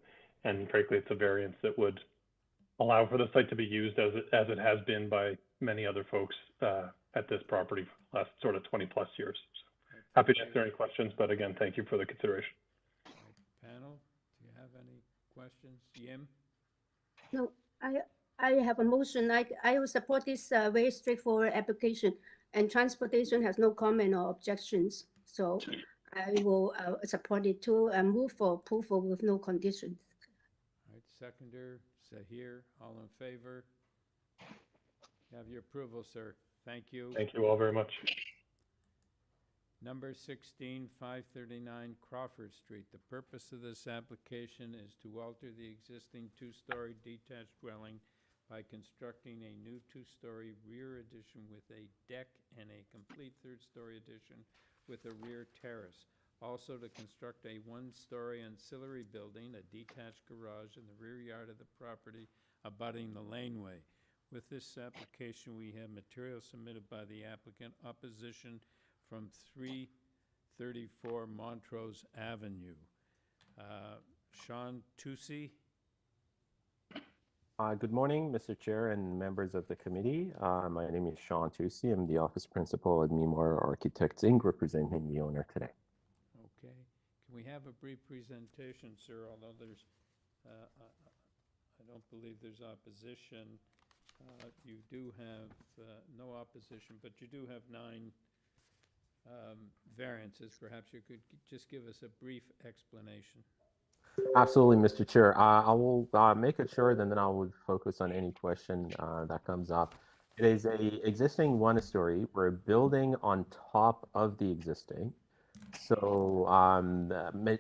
K: frankly, it's a variance that would allow for the site to be used as it has been by many other folks at this property for the last sort of 20 plus years. So happy to answer any questions, but again, thank you for the consideration.
B: Panel, do you have any questions? Yim?
H: No, I have a motion. I will support this very straightforward application, and transportation has no comment or objections. So I will support it too and move for approval with no conditions.
B: All right, seconder, Zahir, all in favor? You have your approval, sir. Thank you.
K: Thank you all very much.
B: Number 16, 539 Crawford Street. The purpose of this application is to alter the existing two-story detached dwelling by constructing a new two-story rear addition with a deck and a complete third-story addition with a rear terrace. Also to construct a one-story ancillary building, a detached garage in the rear yard of the property abutting the laneway. With this application, we have material submitted by the applicant, opposition from 334 Montrose Avenue. Sean Tusi.
L: Good morning, Mr. Chair and members of the committee. My name is Sean Tusi. I'm the office principal at MUNRO Architects Inc., representing the owner today.
B: Okay. Can we have a brief presentation, sir? Although there's, I don't believe there's opposition. You do have no opposition, but you do have 9 variances. Perhaps you could just give us a brief explanation.
L: Absolutely, Mr. Chair. I will make it short, and then I will focus on any question that comes up. It is a existing one-story. We're building on top of the existing. So,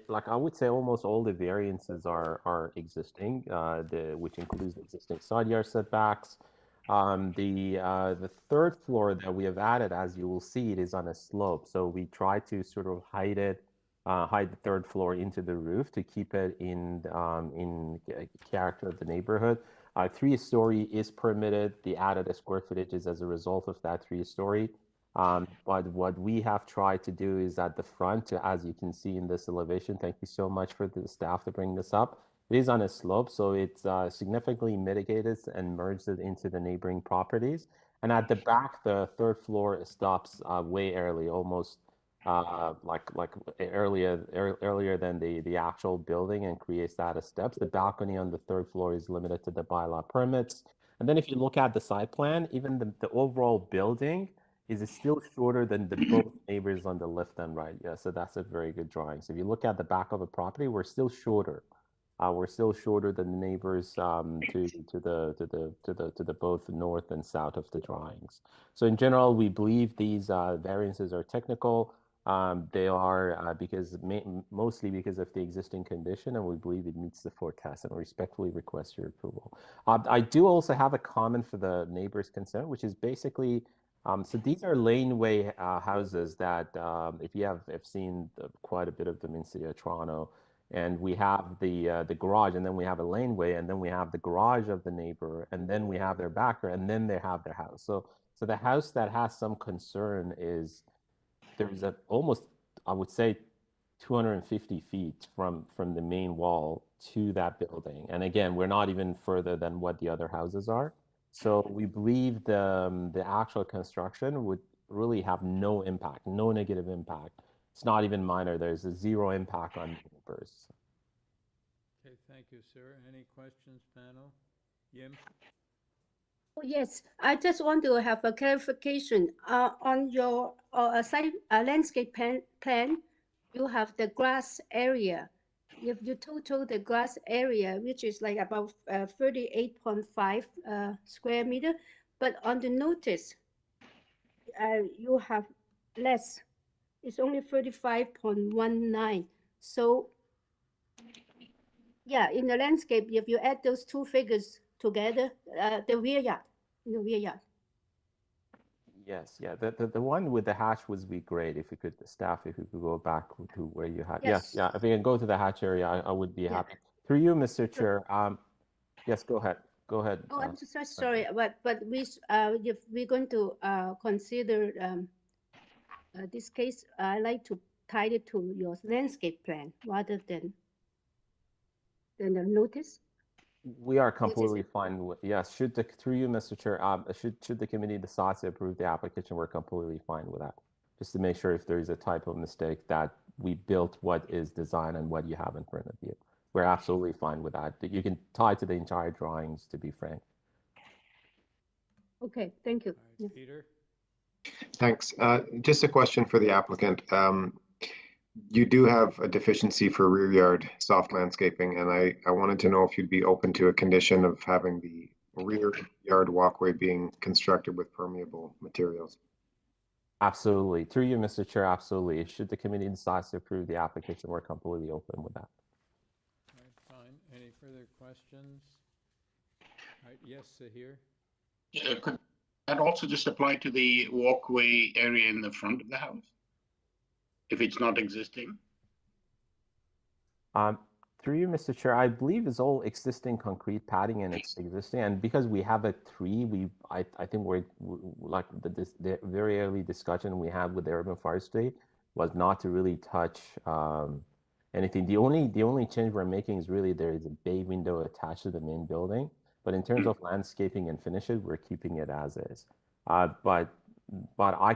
L: like I would say, almost all the variances are existing, which includes the existing side yard setbacks. The third floor that we have added, as you will see, it is on a slope. So we try to sort of hide the third floor into the roof to keep it in character of the neighborhood. 3-story is permitted. The added square footage is as a result of that 3-story. But what we have tried to do is at the front, as you can see in this elevation, thank you so much for the staff to bring this up. It is on a slope, so it's significantly mitigated and merged it into the neighboring properties. And at the back, the third floor stops way early, almost like earlier than the actual building, and creates that as steps. The balcony on the third floor is limited to the bylaw permits. And then if you look at the site plan, even the overall building is still shorter than the both neighbors on the left and right. Yeah, so that's a very good drawing. So if you look at the back of a property, we're still shorter. We're still shorter than the neighbors to the both north and south of the drawings. So in general, we believe these variances are technical. They are mostly because of the existing condition, and we believe it meets the forecast, and respectfully request your approval. I do also have a comment for the neighbor's consent, which is basically, so these are laneway houses that if you have seen quite a bit of them in City of Toronto, and we have the garage, and then we have a laneway, and then we have the garage of the neighbor, and then we have their backyard, and then they have their house. So the house that has some concern is there's almost, I would say, 250 feet from the main wall to that building. And again, we're not even further than what the other houses are. So we believe the actual construction would really have no impact, no negative impact. It's not even minor. There's a zero impact on neighbors.
B: Okay, thank you, sir. Any questions, panel? Yim?
H: Oh, yes, I just want to have a clarification. On your site landscape plan, you have the grass area. If you total the grass area, which is like about 38.5 square meter, but on the notice, you have less. It's only 35.19. So yeah, in the landscape, if you add those two figures together, the rear yard, in the rear yard.
L: Yes, yeah. The one with the hatch would be great if you could, staff, if you could go back to where you had. Yes,
H: Yes.
L: yeah. If you can go to the hatch area, I would be happy. Through you, Mr. Chair. Yes, go ahead. Go ahead.
H: Oh, I'm so sorry, but we if we're going to consider this case, I like to tie it to your landscape plan rather than the notice.
L: We are completely fine with, yes, through you, Mr. Chair, should the committee decide to approve the application, we're completely fine with that. Just to make sure if there is a typo mistake that we built what is designed and what you have in front of you. We're absolutely fine with that. You can tie to the entire drawings, to be frank.
H: Okay, thank you.
B: All right, Peter?
G: Thanks. Just a question for the applicant. You do have a deficiency for rear yard soft landscaping, and I wanted to know if you'd be open to a condition of having the rear yard walkway being constructed with permeable materials.
L: Absolutely. Through you, Mr. Chair, absolutely. Should the committee decide to approve the application, we're completely open with that.
B: All right, fine. Any further questions? All right, yes, Sahir?
E: Could that also just apply to the walkway area in the front of the house? If it's not existing?
L: Through you, Mr. Chair, I believe it's all existing concrete padding and it's existing. And because we have a tree, I think we're like the very early discussion we had with the urban forestry was not to really touch anything. The only change we're making is really there is a bay window attached to the main building. But in terms of landscaping and finishes, we're keeping it as is. But I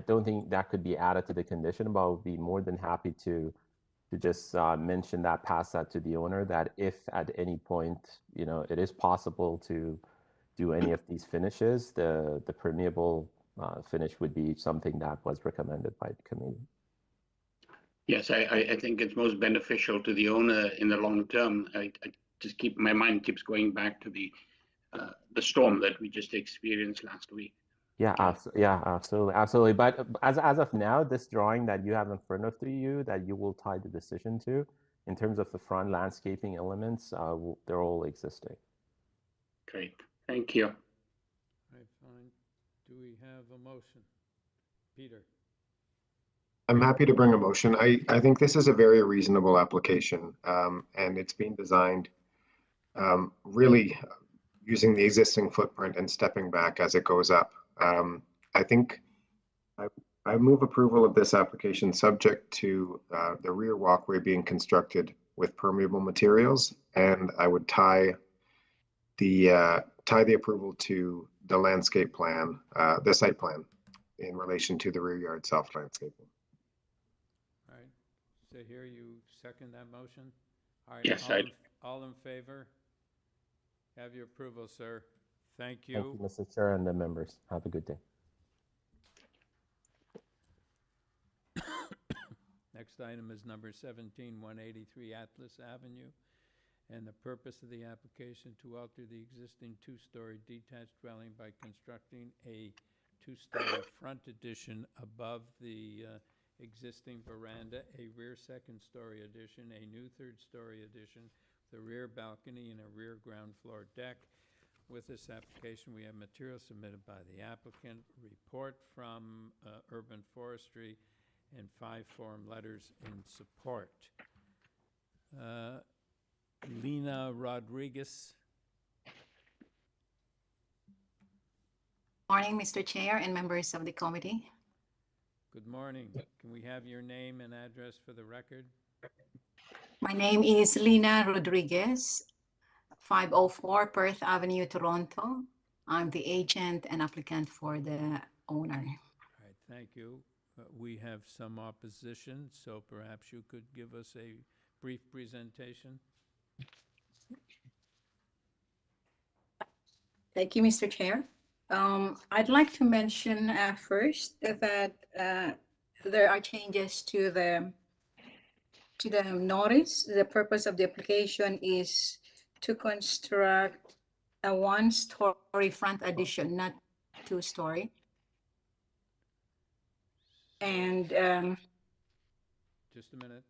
L: don't think that could be added to the condition, but I would be more than happy to just mention that, pass that to the owner, that if at any point, it is possible to do any of these finishes, the permeable finish would be something that was recommended by the committee.
E: Yes, I think it's most beneficial to the owner in the long term. I just my mind keeps going back to the storm that we just experienced last week.
L: Yeah, absolutely. But as of now, this drawing that you have in front of you, that you will tie the decision to, in terms of the front landscaping elements, they're all existing.
E: Great, thank you.
B: All right, fine. Do we have a motion? Peter?
G: I'm happy to bring a motion. I think this is a very reasonable application, and it's been designed really using the existing footprint and stepping back as it goes up. I think I move approval of this application subject to the rear walkway being constructed with permeable materials, and I would tie the approval to the landscape plan, the site plan, in relation to the rear yard soft landscaping.
B: All right, so here you second that motion? All right,
E: yes,
B: all in favor? Have your approval, sir. Thank you.
L: Thank you, Mr. Chair, and the members. Have a good day.
B: Next item is number 17, 183 Atlas Avenue, and the purpose of the application to alter the existing two-story detached dwelling by constructing a two-story front addition above the existing veranda, a rear second-story addition, a new third-story addition, the rear balcony, and a rear ground floor deck. With this application, we have material submitted by the applicant, report from Urban Forestry, and 5 form letters in support. Lena Rodriguez.
M: Morning, Mr. Chair and members of the committee.
B: Good morning. Can we have your name and address for the record?
M: My name is Lina Rodriguez, 504 Perth Avenue, Toronto. I'm the agent and applicant for the owner.
B: All right, thank you. We have some opposition, so perhaps you could give us a brief presentation.
M: Thank you, Mr. Chair. I'd like to mention first that there are changes to the notice. The purpose of the application is to construct a one-story front addition, not two-story. And
B: just a minute.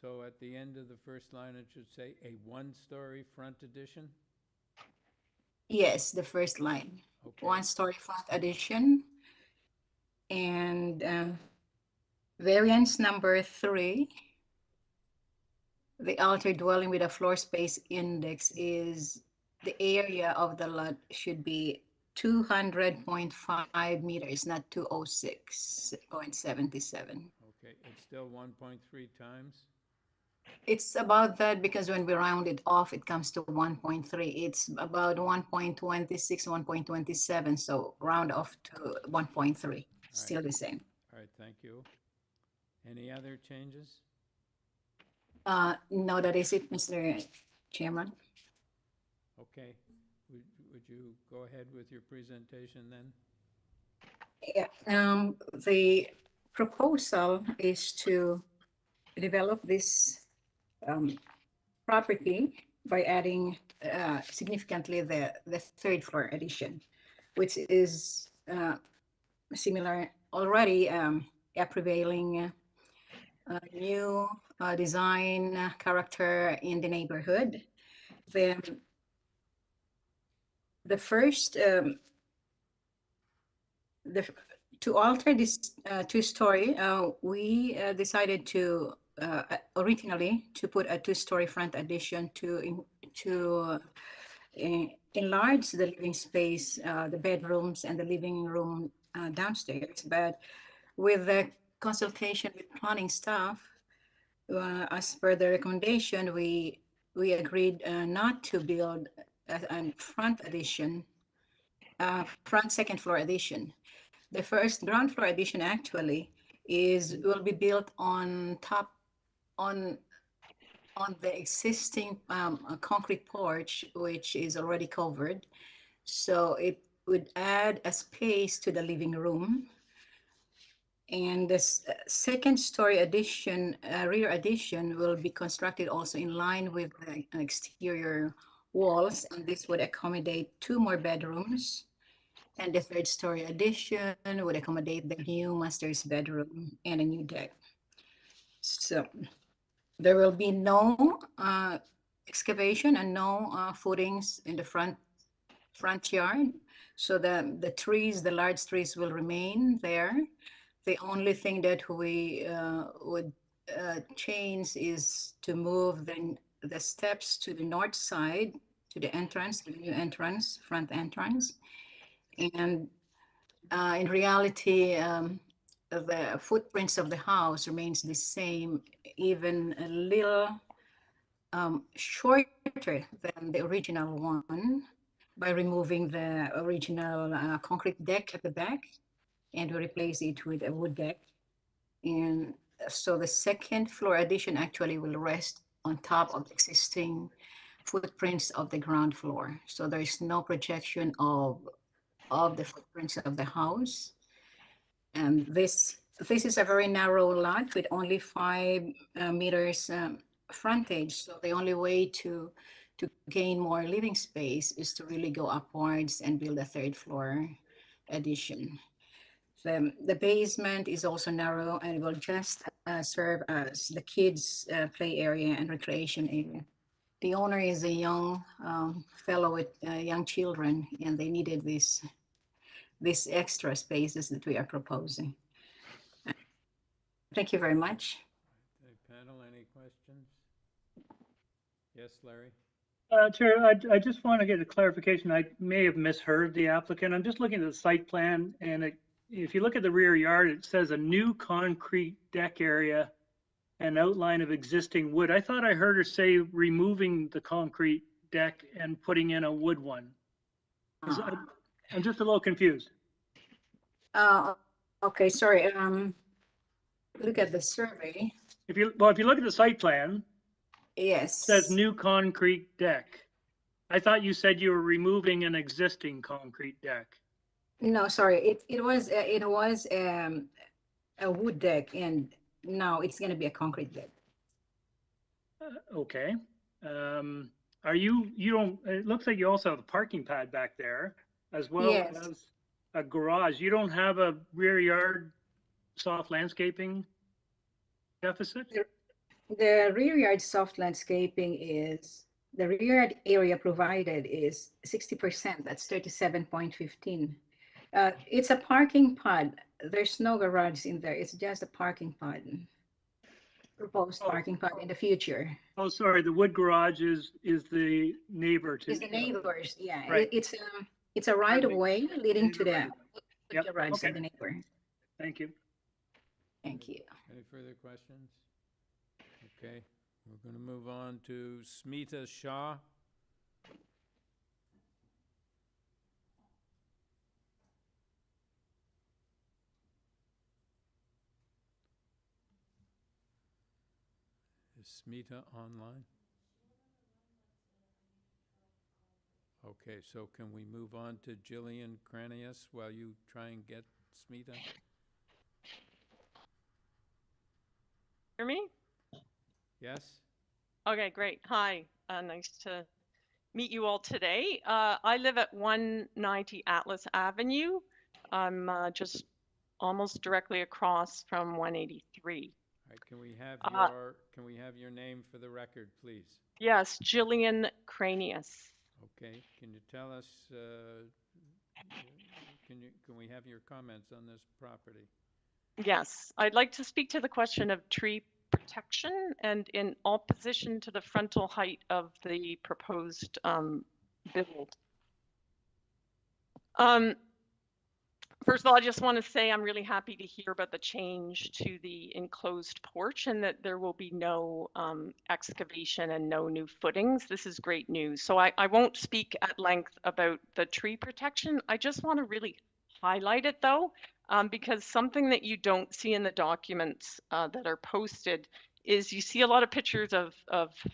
B: So at the end of the first line, it should say a one-story front addition?
M: Yes, the first line.
B: Okay.
M: One-story front addition. And variance number 3, the altered dwelling with a floor space index is the area of the lot should be 200.5 meters, not 206.77.
B: Okay, it's still 1.3 times?
M: It's about that because when we round it off, it comes to 1.3. It's about 1.26, 1.27. So round off to 1.3, still the same.
B: All right, thank you. Any other changes?
M: No, that is it, Mr. Chairman.
B: Okay, would you go ahead with your presentation then?
M: Yeah, the proposal is to develop this property by adding significantly the third floor addition, which is similar already a prevailing new design character in the neighborhood. The first to alter this two-story, we decided to originally to put a two-story front addition to enlarge the living space, the bedrooms and the living room downstairs. But with the consultation with planning staff, as per the recommendation, we agreed not to build a front addition, front second floor addition. The first ground floor addition actually will be built on top on the existing concrete porch, which is already covered. So it would add a space to the living room. And the second story addition, rear addition, will be constructed also in line with the exterior walls, and this would accommodate 2 more bedrooms. And the third story addition would accommodate the new master's bedroom and a new deck. So there will be no excavation and no footings in the front yard. So the trees, the large trees, will remain there. The only thing that we would change is to move the steps to the north side, to the entrance, the new entrance, front entrance. And in reality, the footprints of the house remains the same, even a little shorter than the original one, by removing the original concrete deck at the back, and we replace it with a wood deck. And so the second floor addition actually will rest on top of the existing footprints of the ground floor. So there is no projection of the footprints of the house. And this is a very narrow lot with only 5 meters frontage. So the only way to gain more living space is to really go upwards and build a third floor addition. The basement is also narrow and will just serve as the kids' play area and recreation area. The owner is a young fellow with young children, and they needed these extra spaces that we are proposing. Thank you very much.
B: Okay, panel, any questions? Yes, Larry?
A: Chair, I just want to get a clarification. I may have misheard the applicant. I'm just looking at the site plan, and if you look at the rear yard, it says a new concrete deck area and outline of existing wood. I thought I heard her say removing the concrete deck and putting in a wood one. I'm just a little confused.
M: Okay, sorry. Look at the survey.
A: If you look at the site plan,
M: Yes.
A: it says new concrete deck. I thought you said you were removing an existing concrete deck.
M: No, sorry. It was a wood deck, and now it's going to be a concrete deck.
A: Okay. Are you don't, it looks like you also have a parking pad back there as well
M: Yes.
A: as a garage. You don't have a rear yard soft landscaping deficit?
M: The rear yard soft landscaping is, the rear yard area provided is 60%. That's 37.15. It's a parking pod. There's no garage in there. It's just a parking pod. Proposed parking pod in the future.
A: Oh, sorry. The wood garage is the neighbor to.
M: Is the neighbors? Yeah.
A: Right.
M: It's a right of way leading to the
A: Yep.
M: garage
A: Okay.
M: of the neighbor.
A: Thank you.
M: Thank you.
B: Any further questions? Okay, we're going to move on to Smita Shah. Is Smita online? Okay, so can we move on to Jillian Cranius while you try and get Smita?
N: Hear me?
B: Yes?
N: Okay, great. Hi, nice to meet you all today. I live at 190 Atlas Avenue. I'm just almost directly across from 183.
B: All right, can we have your name for the record, please?
N: Yes, Jillian Cranius.
B: Okay, can you tell us, can we have your comments on this property?
N: Yes, I'd like to speak to the question of tree protection and in opposition to the frontal height of the proposed build. First of all, I just want to say I'm really happy to hear about the change to the enclosed porch and that there will be no excavation and no new footings. This is great news. So I won't speak at length about the tree protection. I just want to really highlight it though, because something that you don't see in the documents that are posted is you see a lot of pictures of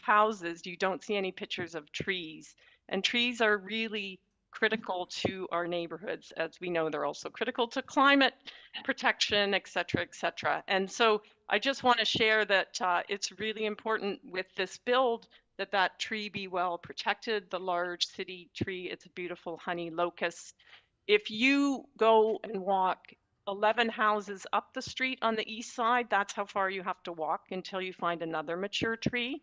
N: houses. You don't see any pictures of trees, and trees are really critical to our neighborhoods. As we know, they're also critical to climate protection, et cetera, et cetera. And so I just want to share that it's really important with this build that that tree be well protected, the large city tree. It's a beautiful honey locust. If you go and walk 11 houses up the street on the east side, that's how far you have to walk until you find another mature tree.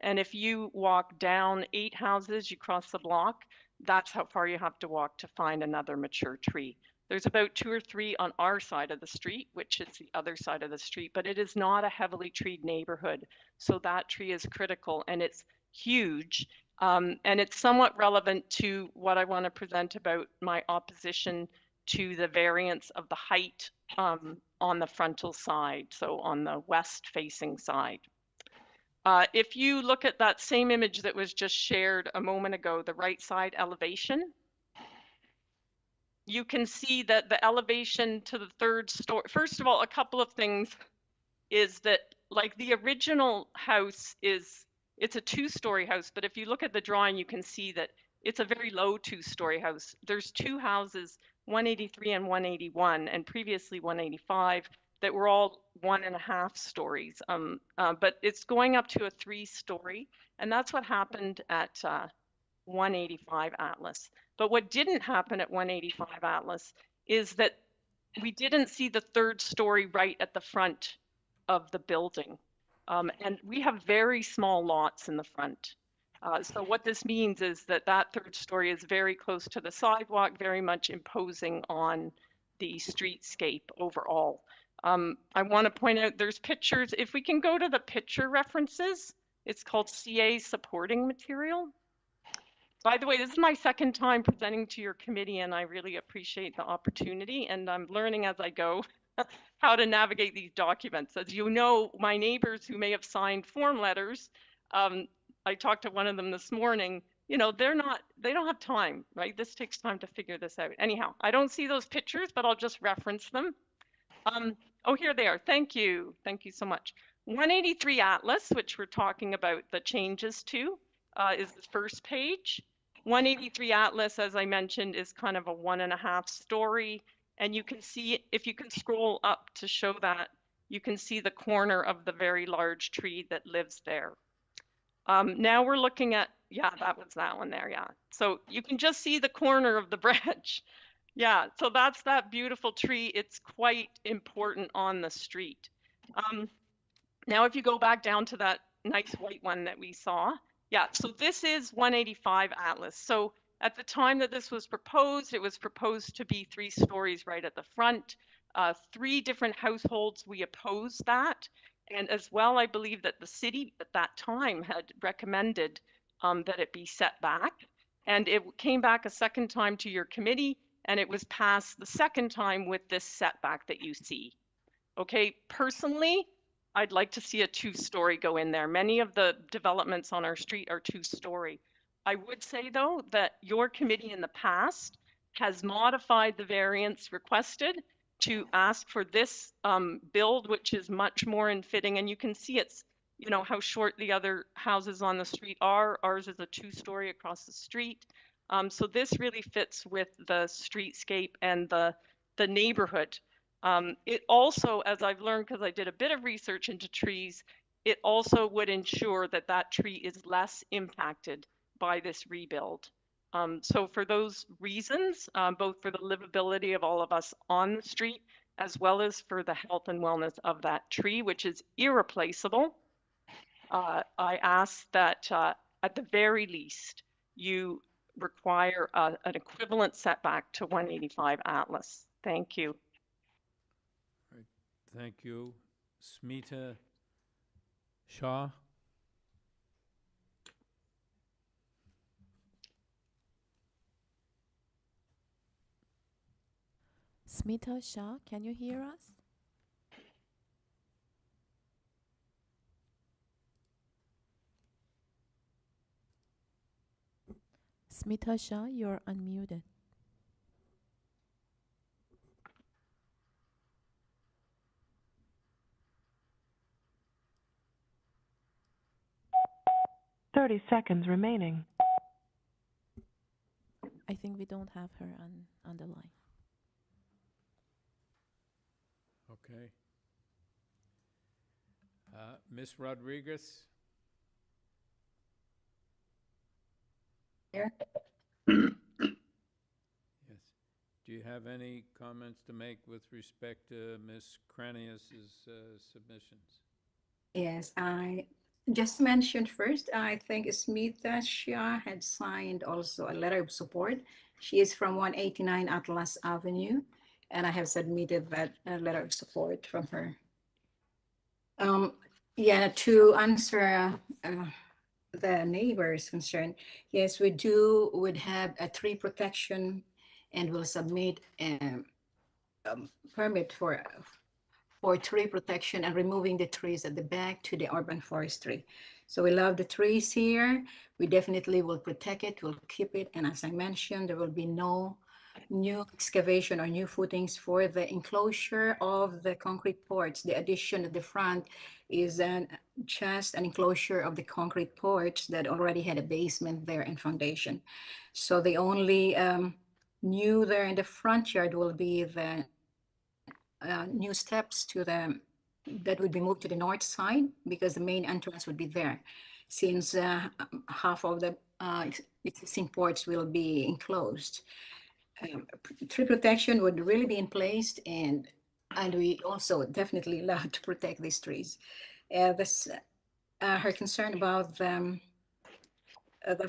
N: And if you walk down 8 houses, you cross the block, that's how far you have to walk to find another mature tree. There's about 2 or 3 on our side of the street, which is the other side of the street, but it is not a heavily treed neighborhood. So that tree is critical and it's huge. And it's somewhat relevant to what I want to present about my opposition to the variance of the height on the frontal side, so on the west facing side. If you look at that same image that was just shared a moment ago, the right side elevation, you can see that the elevation to the 3rd story, first of all, a couple of things is that like the original house it's a 2-story house, but if you look at the drawing, you can see that it's a very low 2-story house. There's 2 houses, 183 and 181, and previously 185, that were all 1.5 stories. But it's going up to a 3-story, and that's what happened at 185 Atlas. But what didn't happen at 185 Atlas is that we didn't see the 3rd story right at the front of the building. And we have very small lots in the front. So what this means is that that 3rd story is very close to the sidewalk, very much imposing on the streetscape overall. I want to point out there's pictures. If we can go to the picture references, it's called CA supporting material. By the way, this is my second time presenting to your committee, and I really appreciate the opportunity, and I'm learning as I go how to navigate these documents. As you know, my neighbors who may have signed form letters, I talked to one of them this morning, you know, they don't have time, right? This takes time to figure this out. Anyhow, I don't see those pictures, but I'll just reference them. Oh, here they are. Thank you. Thank you so much. 183 Atlas, which we're talking about the changes to, is the first page. 183 Atlas, as I mentioned, is kind of a 1.5 story. And you can see, if you can scroll up to show that, you can see the corner of the very large tree that lives there. Now we're looking at, yeah, that was that one there, yeah. So you can just see the corner of the branch. Yeah, so that's that beautiful tree. It's quite important on the street. Now, if you go back down to that nice white one that we saw, yeah, so this is 185 Atlas. So at the time that this was proposed, it was proposed to be 3 stories right at the front. 3 different households, we opposed that. And as well, I believe that the city at that time had recommended that it be set back. And it came back a second time to your committee, and it was passed the second time with this setback that you see. Okay, personally, I'd like to see a 2-story go in there. Many of the developments on our street are 2-story. I would say, though, that your committee in the past has modified the variance requested to ask for this build, which is much more in fitting. And you can see it's, you know, how short the other houses on the street are. Ours is a 2-story across the street. So this really fits with the streetscape and the neighborhood. It also, as I've learned, because I did a bit of research into trees, it also would ensure that that tree is less impacted by this rebuild. So for those reasons, both for the livability of all of us on the street, as well as for the health and wellness of that tree, which is irreplaceable, I ask that at the very least, you require an equivalent setback to 185 Atlas. Thank you.
B: Right. Thank you. Smita Shah.
J: Smita Shah, can you hear us? Smita Shah, you're unmuted.
O: Thirty seconds remaining.
J: I think we don't have her on the line.
B: Okay. Ms. Rodriguez.
M: Here.
B: Yes. Do you have any comments to make with respect to Ms. Kranius's submissions?
M: Yes, I just mentioned first, I think Smita Shah had signed also a letter of support. She is from 189 Atlas Avenue, and I have submitted that letter of support from her. Yeah, to answer the neighbor's concern, yes, would have a tree protection and will submit a permit for tree protection and removing the trees at the back to the urban forestry. So we love the trees here. We definitely will protect it, we'll keep it. And as I mentioned, there will be no new excavation or new footings for the enclosure of the concrete porch. The addition at the front is just an enclosure of the concrete porch that already had a basement there and foundation. So the only new there in the front yard will be the new steps to the that would be moved to the north side because the main entrance would be there, since half of the existing porch will be enclosed. Tree protection would really be in place, and we also definitely love to protect these trees. Her concern about the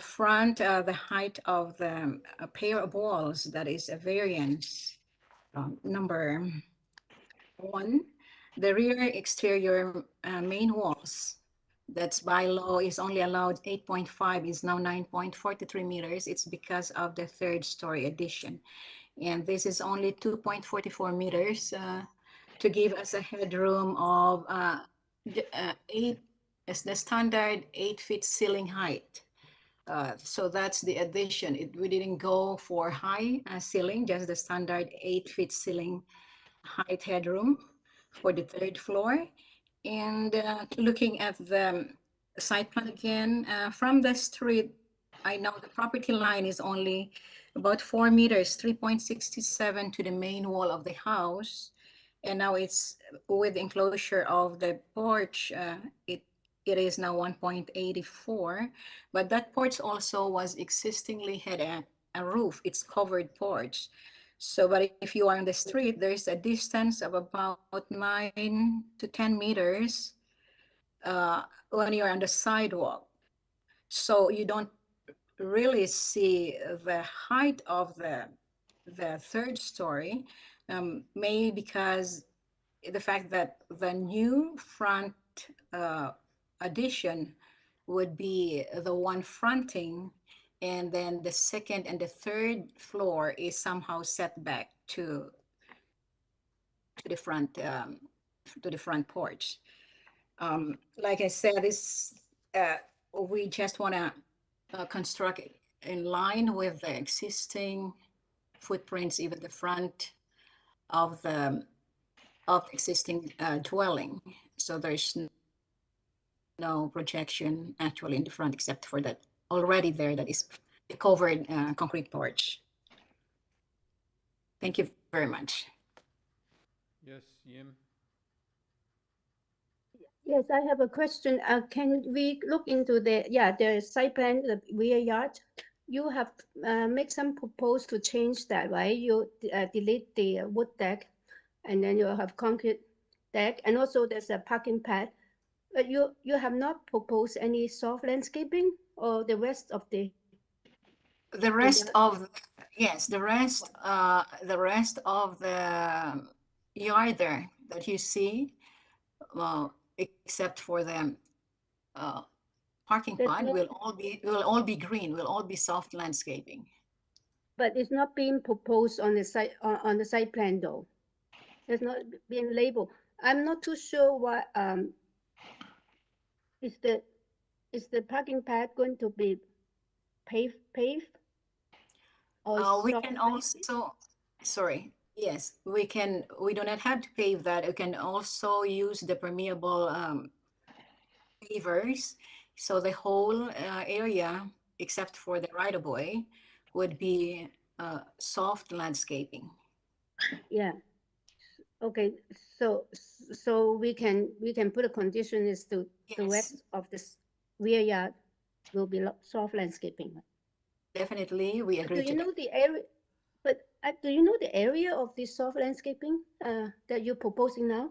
M: front, the height of the pair of walls, that is a variance number 1. The rear exterior main walls that's by law is only allowed 8.5 is now 9.43 meters. It's because of the third story addition. And this is only 2.44 meters to give us a headroom of 8, as the standard 8 feet ceiling height. So that's the addition. We didn't go for high ceiling, just the standard 8 feet ceiling height headroom for the third floor. And looking at the site plan again, from the street, I know the property line is only about 4 meters, 3.67 to the main wall of the house. And now it's with enclosure of the porch, it is now 1.84, but that porch also was existingly had a roof, it's covered porch. So, but if you are on the street, there's a distance of about 9 to 10 meters when you're on the sidewalk. So you don't really see the height of the third story, maybe because the fact that the new front addition would be the one fronting, and then the second and the third floor is somehow set back to the front porch. Like I said, this we just want to construct it in line with the existing footprints, even the front of the existing dwelling. So there's no projection actually in the front except for that already there that is a covered concrete porch. Thank you very much.
B: Yes, Yim?
H: Yes, I have a question. Can we look into the site plan, the rear yard? You have make some propose to change that, right? You delete the wood deck, and then you have concrete deck, and also there's a parking pad. But you have not proposed any soft landscaping or the rest of the.
M: The rest of yes, the rest of the yard there that you see, well, except for the parking pad, will all be green, will all be soft landscaping.
H: But it's not being proposed on the site plan though. It's not being labeled. I'm not too sure what is the parking pad going to be paved? Or
M: we can also, sorry, yes, we do not have to pave that. We can also use the permeable pavers. So the whole area, except for the right of way, would be soft landscaping.
H: Yeah. Okay. So we can put a condition is to the rest of this rear yard will be soft landscaping.
M: Definitely, we agree.
H: Do you know the area? But do you know the area of the soft landscaping that you're proposing now?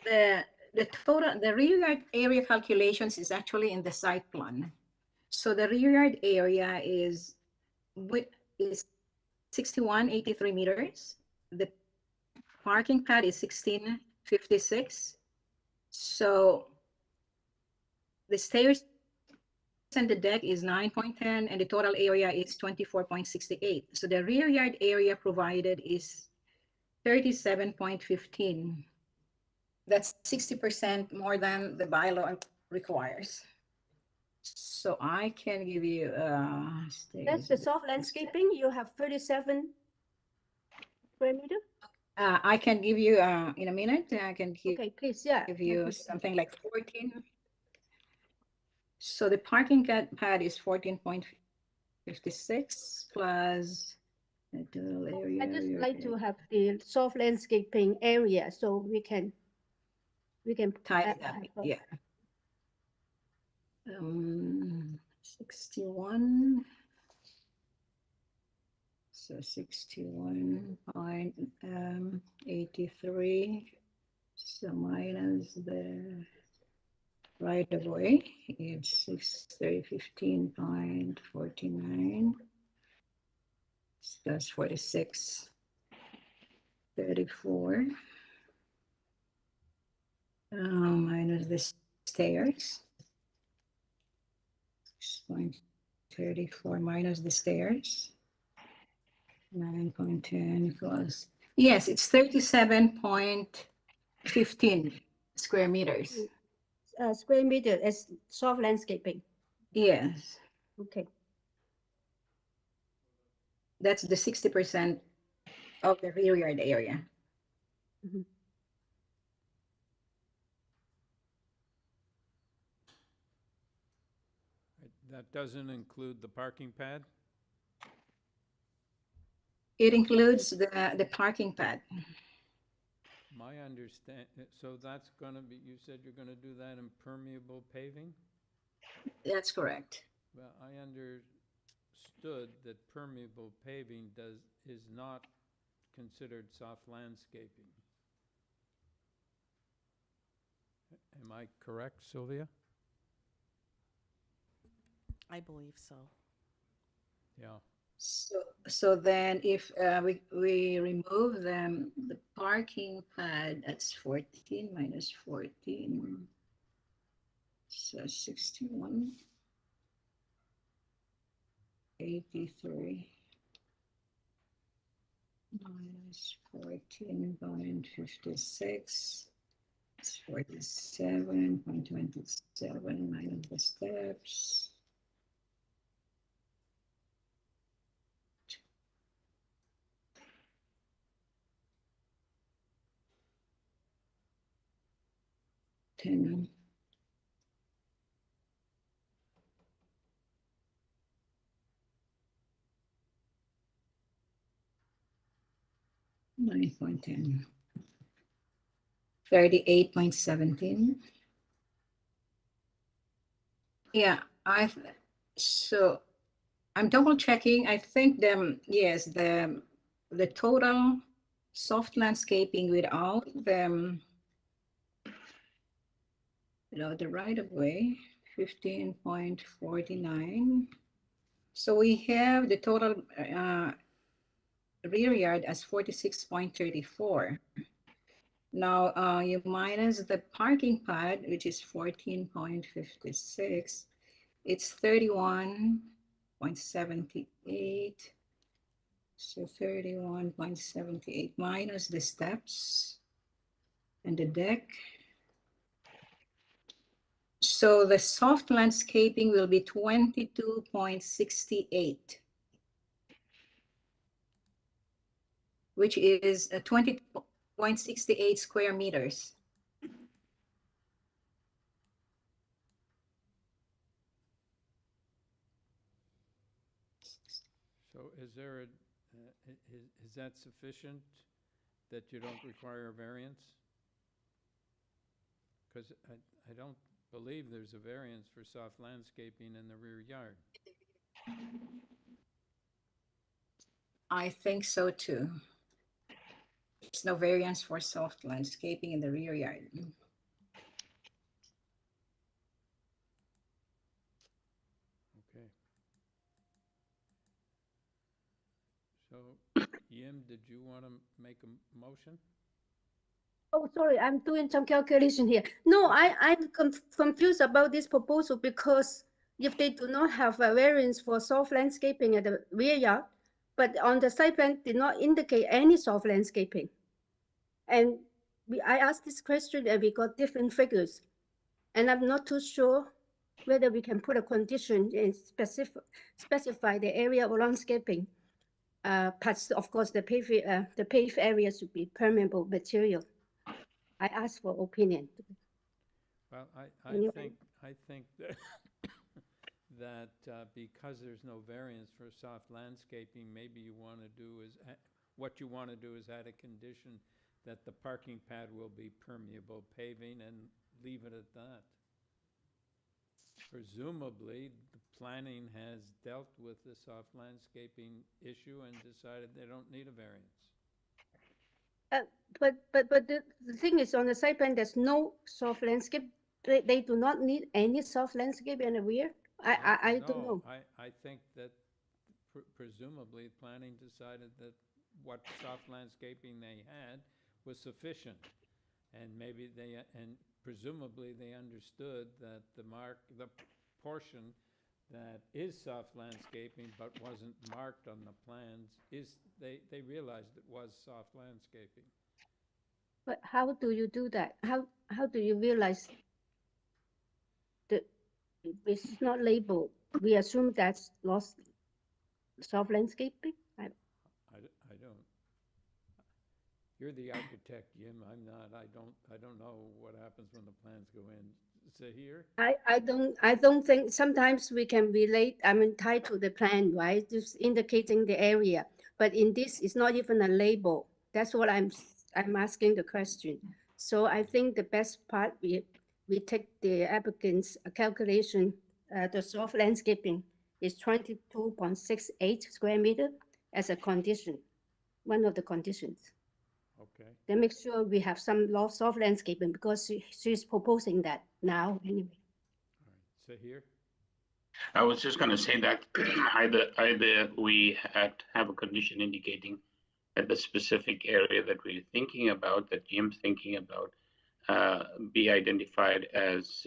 M: The total, the rear yard area calculations is actually in the site plan. So the rear yard area is 6183 meters. The parking pad is 1656. So the stairs and the deck is 9.10 and the total area is 24.68. So the rear yard area provided is 37.15. That's 60% more than the bylaw requires. So I can give you
H: that's the soft landscaping. You have 37 square meter.
M: I can give you in a minute. I can give,
H: okay, please, yeah,
M: give you something like 14. So the parking pad is 14.56 plus the total area.
H: I just like to have the soft landscaping area so we can
M: tie it up. Yeah. 61. So 61.83. So minus the right of way, it's 15.49. That's 46.34. Minus the stairs. 6.34 minus the stairs. 9.10 plus, yes, it's 37.15 square meters.
H: Square meter as soft landscaping.
M: Yes,
H: Okay.
M: that's the 60% of the rear yard area.
H: Mhm.
B: That doesn't include the parking pad?
M: It includes the parking pad.
B: My understand, so that's gonna be, you said you're gonna do that in permeable paving?
M: That's correct.
B: Well, I understood that permeable paving is not considered soft landscaping. Am I correct, Sylvia?
D: I believe so.
B: Yeah.
M: So then if we remove the parking pad, that's 14 minus 14. So 61. 83 minus 14.56. It's 47.27 minus the steps. Ten. $9.10. 38.17. Yeah, so I'm double checking. I think yes, the total soft landscaping without the the right of way, 15.49. So we have the total rear yard as 46.34. Now you minus the parking pad, which is 14.56. It's 31.78. So 31.78 minus the steps and the deck. So the soft landscaping will be 22.68, which is 20.68 square meters.
B: So is there is that sufficient that you don't require a variance? Because I don't believe there's a variance for soft landscaping in the rear yard.
M: I think so too. There's no variance for soft landscaping in the rear yard.
B: Okay. So, Yim, did you want to make a motion?
H: Oh, sorry, I'm doing some calculation here. No, I'm confused about this proposal because if they do not have a variance for soft landscaping at the rear yard, but on the site plan did not indicate any soft landscaping. And I asked this question and we got different figures. And I'm not too sure whether we can put a condition and specify the area of landscaping. But of course, the paved area should be permeable material. I asked for opinion.
B: Well, I think that that because there's no variance for soft landscaping, maybe you want to do is what you want to do is add a condition that the parking pad will be permeable paving and leave it at that. Presumably, the planning has dealt with the soft landscaping issue and decided they don't need a variance.
H: But the thing is, on the site plan, there's no soft landscape. They do not need any soft landscape in the rear. I don't know.
B: I think that presumably planning decided that what soft landscaping they had was sufficient, and maybe presumably they understood that the portion that is soft landscaping but wasn't marked on the plans, they realized it was soft landscaping.
H: But how do you do that? How do you realize that it's not labeled? We assume that's lost soft landscaping?
B: I don't. You're the architect, Jim. I'm not. I don't know what happens when the plans go in. Zahir?
H: I don't think sometimes we can relate, I mean, tied to the plan, right? Just indicating the area. But in this, it's not even a label. That's what I'm asking the question. So I think the best part, we take the applicant's calculation, the soft landscaping is 22.68 square meter as a condition, one of the conditions.
B: Okay.
H: Then make sure we have some soft landscaping because she's proposing that now anyway.
B: Zahir?
E: I was just going to say that either we have a condition indicating that the specific area that we're thinking about, that Jim's thinking about, be identified as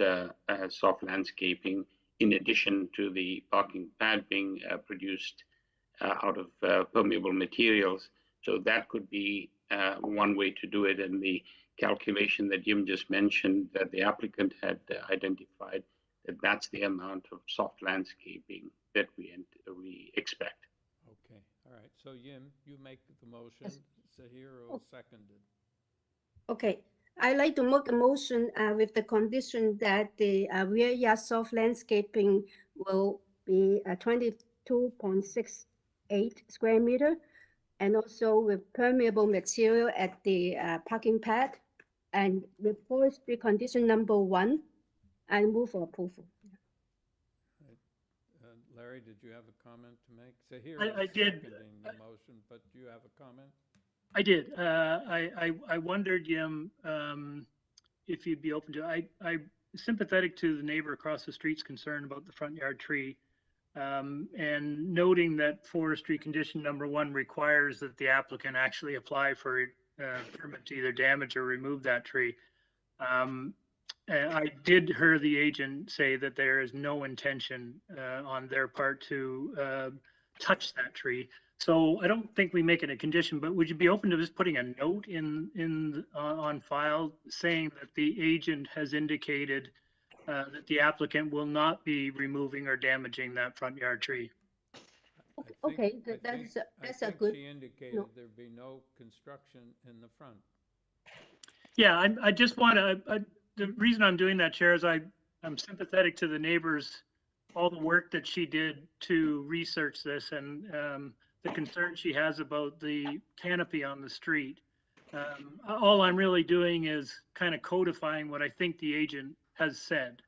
E: soft landscaping in addition to the parking pad being produced out of permeable materials. So that could be one way to do it. And the calculation that Jim just mentioned, that the applicant had identified, that's the amount of soft landscaping that we expect.
B: Okay, all right. So Jim, you make the motion.
H: Yes.
B: Zahir will second it.
H: Okay, I like to make a motion with the condition that the rear yard soft landscaping will be 22.68 square meter, and also with permeable material at the parking pad, and with forestry condition number 1, I move for approval.
B: Larry, did you have a comment to make? Zahir
A: I
B: is
A: did.
B: seconding the motion, but do you have a comment?
A: I did. I wondered, Jim, if you'd be open to. I'm sympathetic to the neighbor across the street's concern about the front yard tree, and noting that forestry condition number 1 requires that the applicant actually apply for permit to either damage or remove that tree. I did hear the agent say that there is no intention on their part to touch that tree. So I don't think we make it a condition, but would you be open to just putting a note on file saying that the agent has indicated that the applicant will not be removing or damaging that front yard tree?
H: Okay, that's a good.
B: She indicated there'd be no construction in the front.
A: Yeah, I just want to, the reason I'm doing that, Chair, is I'm sympathetic to the neighbors, all the work that she did to research this and the concern she has about the canopy on the street. All I'm really doing is kind of codifying what I think the agent has said.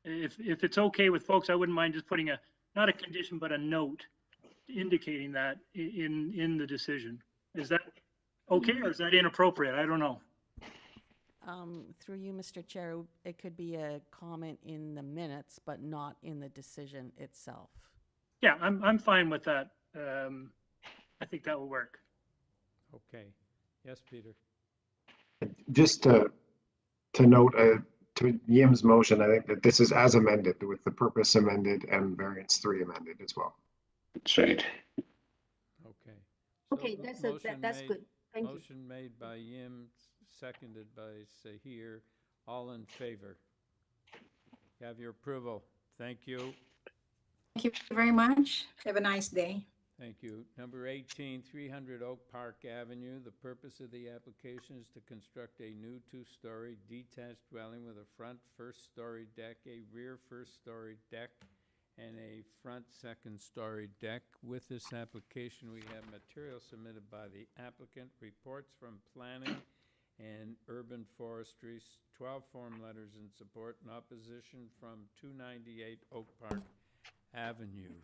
A: If it's okay with folks, I wouldn't mind just putting not a condition, but a note indicating that in the decision. Is that okay, or is that inappropriate? I don't know.
D: Through you, Mr. Chair, it could be a comment in the minutes, but not in the decision itself.
A: Yeah, I'm fine with that. I think that will work.
B: Okay. Yes, Peter.
G: Just to note, to Yim's motion, I think that this is as amended, with the purpose amended and variance 3 amended as well.
E: That's right.
B: Okay.
H: Okay, that's good. Thank you.
B: Motion made by Yim, seconded by Zahir. All in favor? You have your approval. Thank you.
M: Thank you very much. Have a nice day.
B: Thank you. Number 18, 300 Oak Park Avenue. The purpose of the application is to construct a new 2-story detached dwelling with a front first-story deck, a rear first-story deck, and a front second-story deck. With this application, we have material submitted by the applicant, reports from planning and urban forestry, 12 form letters in support and opposition from 298 Oak Park Avenue.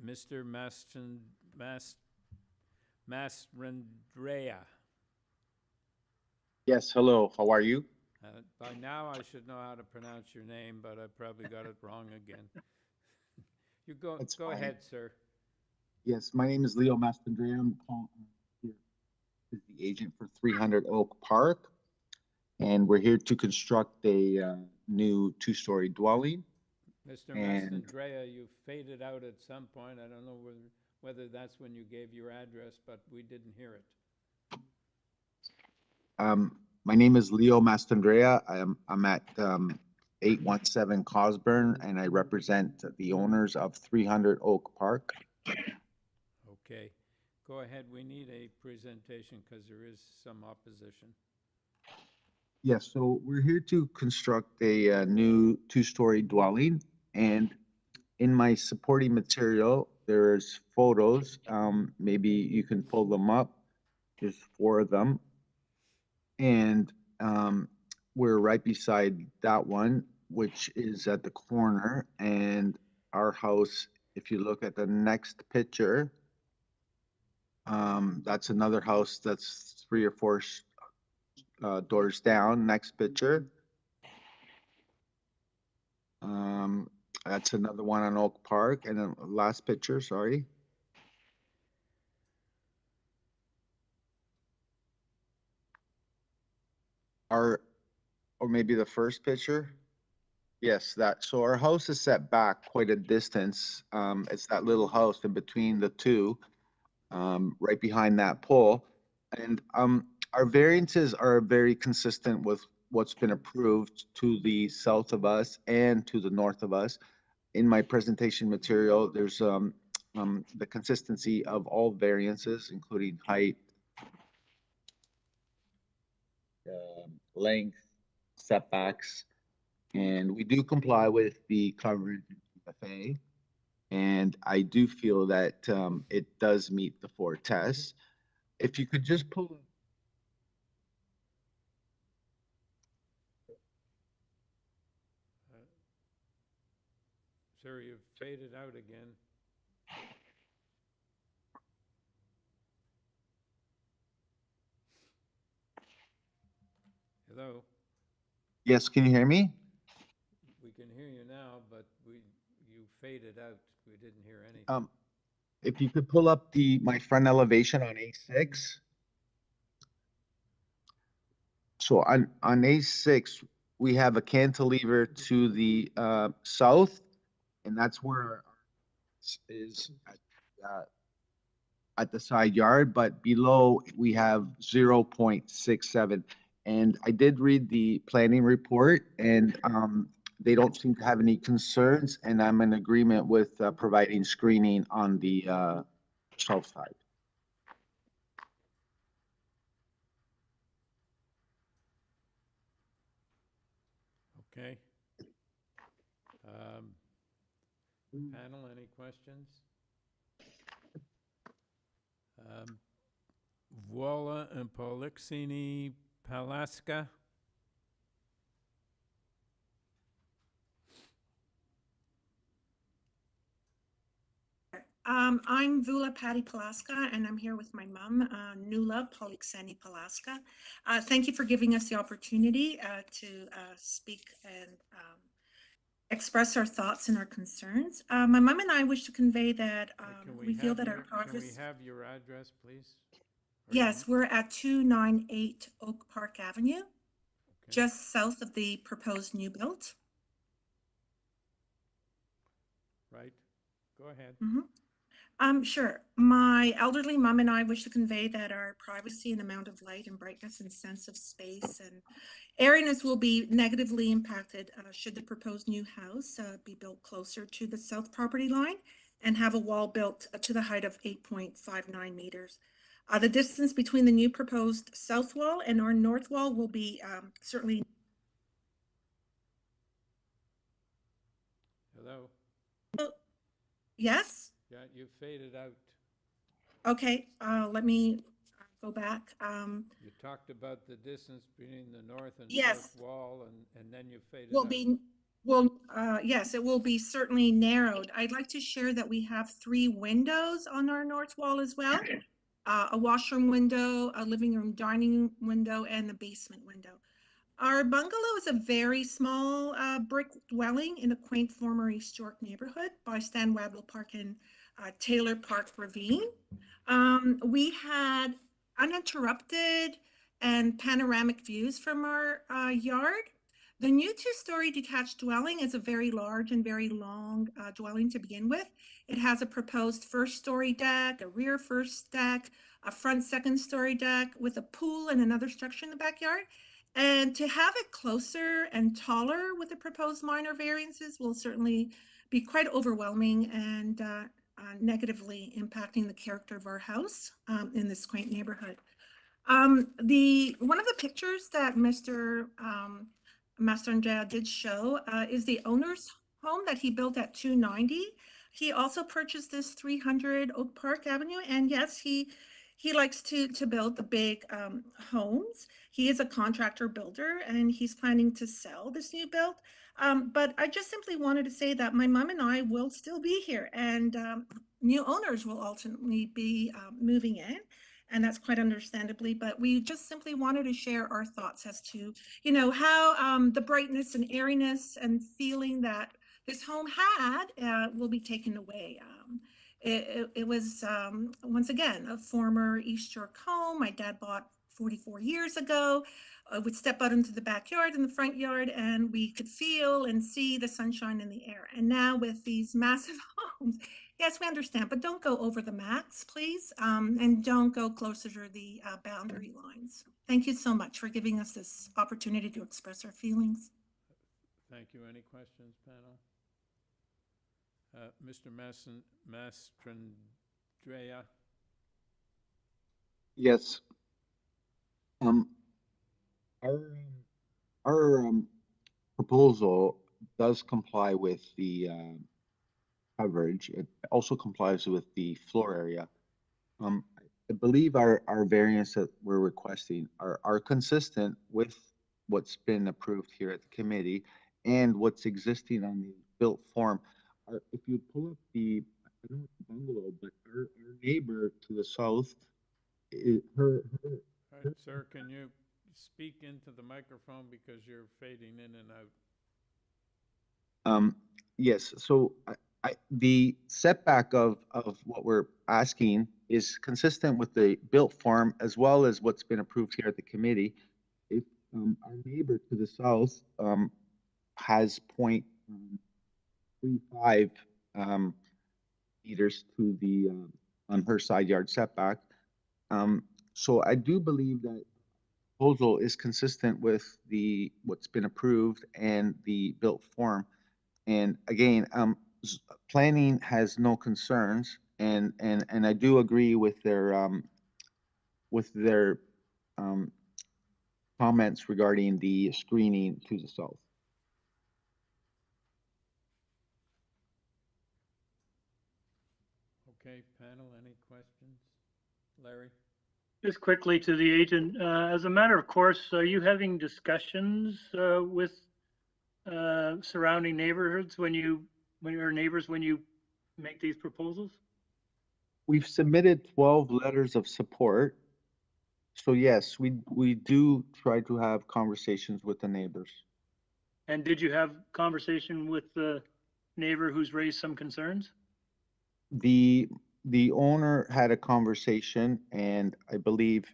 B: Mr. Masrandrea.
P: Yes, hello, how are you?
B: By now I should know how to pronounce your name, but I probably got it wrong again. You go ahead, sir.
P: Yes, my name is Leo Masrandrea. I'm calling here as the agent for 300 Oak Park, and we're here to construct a new 2-story dwelling.
B: Mr.
P: And
B: Mastandrea, you faded out at some point. I don't know whether that's when you gave your address, but we didn't hear it.
P: my name is Leo Mastandrea. I'm at 817 Cosburn, and I represent the owners of 300 Oak Park.
B: Okay, go ahead. We need a presentation because there is some opposition.
P: Yes, so we're here to construct a new two-story dwelling, and in my supporting material, there's photos. Maybe you can pull them up. There's 4 of them. And we're right beside that one, which is at the corner. And our house, if you look at the next picture, that's another house that's 3 or 4 doors down. Next picture. That's another one on Oak Park. And then last picture, sorry. Or maybe the first picture. Yes, so our house is set back quite a distance. It's that little house in between the two, right behind that pole. And our variances are very consistent with what's been approved to the south of us and to the north of us. In my presentation material, there's the consistency of all variances, including height, length, setbacks, and we do comply with the coverage FA. And I do feel that it does meet the 4 tests. If you could just pull.
B: Sir, you've faded out again. Hello?
P: Yes, can you hear me?
B: We can hear you now, but you faded out. We didn't hear anything.
P: If you could pull up my front elevation on A6. So on A6, we have a cantilever to the south, and that's where is at the side yard, but below we have 0.67. And I did read the planning report, and they don't seem to have any concerns, and I'm in agreement with providing screening on the south side.
B: Okay. Panel, any questions? Voila and Polixini Palaska.
Q: I'm Vula Patty Palaska, and I'm here with my mom, Nula Polixeni Palaska. Thank you for giving us the opportunity to speak and express our thoughts and our concerns. My mom and I wish to convey that we feel that our progress.
B: Can we have your address, please?
Q: Yes, we're at 298 Oak Park Avenue, just south of the proposed new build.
B: Right. Go ahead.
Q: Sure. My elderly mom and I wish to convey that our privacy and amount of light and brightness and sense of space and airiness will be negatively impacted should the proposed new house be built closer to the south property line and have a wall built to the height of 8.59 meters. The distance between the new proposed south wall and our north wall will be certainly.
B: Hello?
Q: Yes?
B: Yeah, you faded out.
Q: Okay, let me go back.
B: You talked about the distance between the north and
Q: Yes.
B: south wall, and then you faded
Q: Will
B: out.
Q: be, yes, it will be certainly narrowed. I'd like to share that we have 3 windows on our north wall as well. A washroom window, a living room dining window, and a basement window. Our bungalow is a very small brick dwelling in a quaint former East York neighborhood by Stan Wadlow Park and Taylor Park Ravine. We had uninterrupted and panoramic views from our yard. The new two-story detached dwelling is a very large and very long dwelling to begin with. It has a proposed first-story deck, a rear first deck, a front second-story deck with a pool and another structure in the backyard. And to have it closer and taller with the proposed minor variances will certainly be quite overwhelming and negatively impacting the character of our house in this quaint neighborhood. One of the pictures that Mr. Mastranjaya did show is the owner's home that he built at 290. He also purchased this 300 Oak Park Avenue, and yes, he likes to build the big homes. He is a contractor builder, and he's planning to sell this new build. But I just simply wanted to say that my mom and I will still be here, and new owners will ultimately be moving in. And that's quite understandably, but we just simply wanted to share our thoughts as to, you know, how the brightness and airiness and feeling that this home had will be taken away. It was, once again, a former East York home my dad bought 44 years ago. I would step out into the backyard and the front yard, and we could feel and see the sunshine in the air. And now with these massive homes, yes, we understand, but don't go over the max, please, and don't go closer to the boundary lines. Thank you so much for giving us this opportunity to express our feelings.
B: Thank you. Any questions, panel? Mr. Mastranjaya?
P: Yes. Our proposal does comply with the coverage. It also complies with the floor area. I believe our variants that we're requesting are consistent with what's been approved here at the committee and what's existing on the built form. If you pull up the, I don't know it's a bungalow, but our neighbor to the south,
B: Sir, can you speak into the microphone because you're fading in and out?
P: Yes, so the setback of what we're asking is consistent with the built form as well as what's been approved here at the committee. If our neighbor to the south has 0.35 meters to the on her side yard setback, so I do believe that proposal is consistent with what's been approved and the built form. And again, planning has no concerns, and I do agree with their comments regarding the screening to the south.
B: Okay, panel, any questions? Larry?
A: Just quickly to the agent, as a matter of course, are you having discussions with surrounding neighborhoods when you make these proposals?
P: We've submitted 12 letters of support. So yes, we do try to have conversations with the neighbors.
A: And did you have conversation with the neighbor who's raised some concerns?
P: The owner had a conversation, and I believe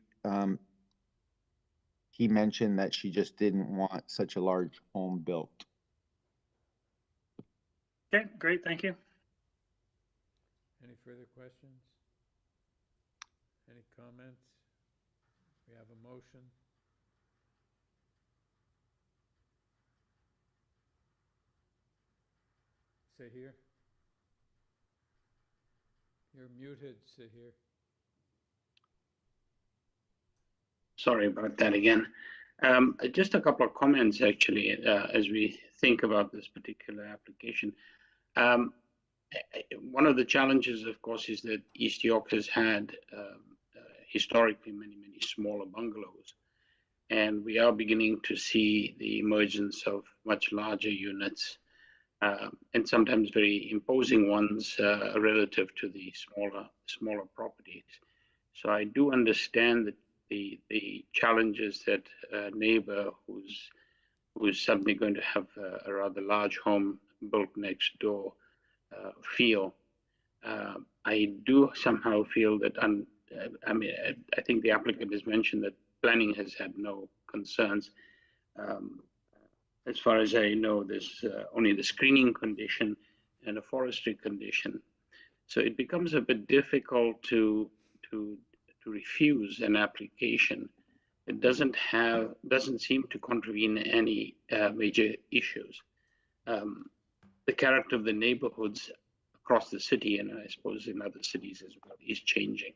P: he mentioned that she just didn't want such a large home built.
A: Okay, great, thank you.
B: Any further questions? Any comments? We have a motion. Sahir? You're muted, Sahir.
E: Sorry about that again. Just a couple of comments actually, as we think about this particular application. One of the challenges, of course, is that East York has had historically many smaller bungalows. And we are beginning to see the emergence of much larger units and sometimes very imposing ones relative to the smaller properties. So I do understand that the challenges that a neighbor who's suddenly going to have a rather large home built next door feel. I do somehow feel that, I think the applicant has mentioned that planning has had no concerns. As far as I know, there's only the screening condition and a forestry condition. So it becomes a bit difficult to refuse an application. It doesn't seem to contravene any major issues. The character of the neighborhoods across the city, and I suppose in other cities as well, is changing.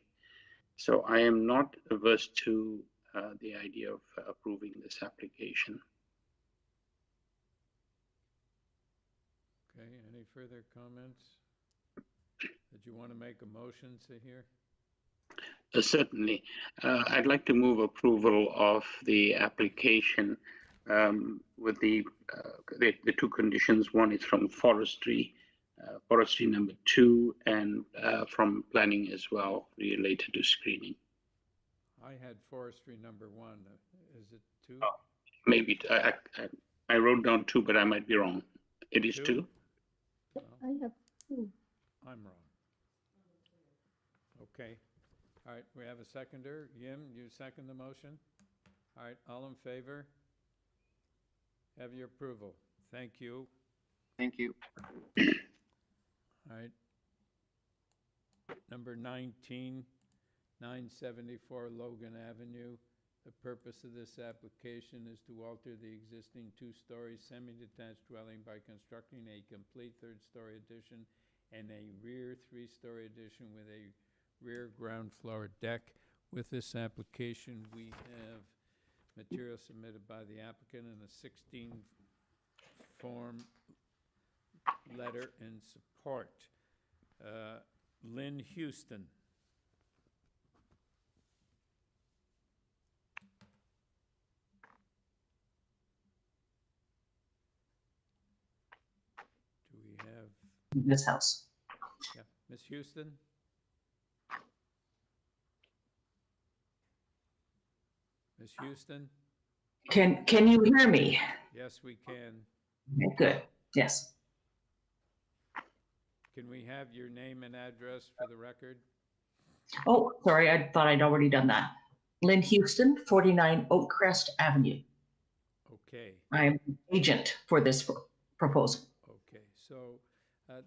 E: So I am not averse to the idea of approving this application.
B: Okay, any further comments? Did you want to make a motion, Sahir?
E: Certainly. I'd like to move approval of the application with the two conditions. One is from forestry number 2, and from planning as well, related to screening.
B: I had forestry number 1. Is it 2?
E: Oh, maybe. I wrote down 2, but I might be wrong. It is 2?
H: I have 2.
B: I'm wrong. Okay. All right, we have a seconder. Yim, you second the motion? All right, all in favor? Have your approval. Thank you.
P: Thank you.
B: All right. Number 19, 974 Logan Avenue. The purpose of this application is to alter the existing 2-story semi-detached dwelling by constructing a complete 3rd-story addition and a rear 3-story addition with a rear ground floor deck. With this application, we have material submitted by the applicant in a 16-form letter in support. Lynn Houston. Do we have?
R: This house.
B: Yeah, Ms. Houston? Ms. Houston?
R: Can you hear me?
B: Yes, we can.
R: Okay, good. Yes.
B: Can we have your name and address for the record?
R: Oh, sorry, I thought I'd already done that. Lynn Houston, 49 Oakcrest Avenue.
B: Okay.
R: I'm agent for this proposal.
B: Okay, so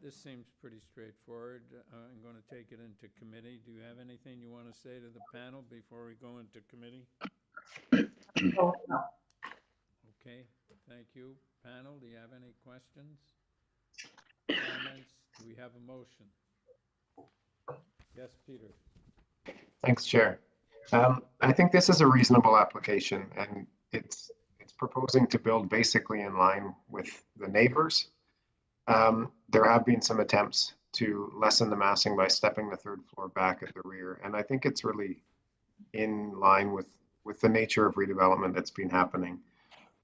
B: this seems pretty straightforward. I'm going to take it into committee. Do you have anything you want to say to the panel before we go into committee?
R: Oh, no.
B: Okay, thank you. Panel, do you have any questions? Comments? Do we have a motion? Yes, Peter.
G: Thanks, Chair. I think this is a reasonable application, and it's proposing to build basically in line with the neighbors. There have been some attempts to lessen the massing by stepping the 3rd floor back at the rear, and I think it's really in line with the nature of redevelopment that's been happening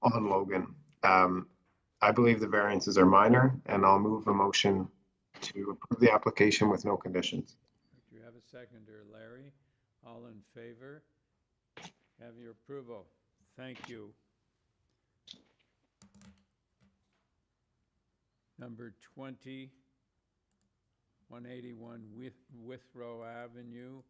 G: on Logan. I believe the variances are minor, and I'll move a motion to approve the application with no conditions.
B: Do you have a seconder, Larry? All in favor? Have your approval. Thank you. Number 20, 181 Withrow Avenue.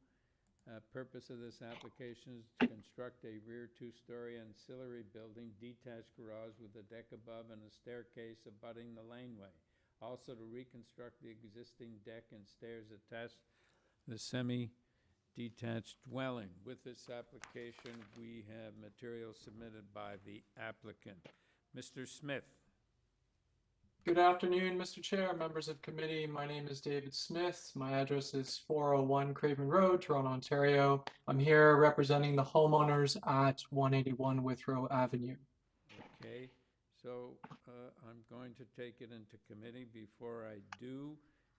B: Purpose of this application is to construct a rear 2-story ancillary building, detached garage with a deck above and a staircase abutting the laneway. Also to reconstruct the existing deck and stairs attached to the semi-detached dwelling. With this application, we have material submitted by the applicant. Mr. Smith.
I: Good afternoon, Mr. Chair, members of committee. My name is David Smith. My address is 401 Craven Road, Toronto, Ontario. I'm here representing the homeowners at 181 Withrow Avenue.
B: Okay, so I'm going to take it into committee. Before I do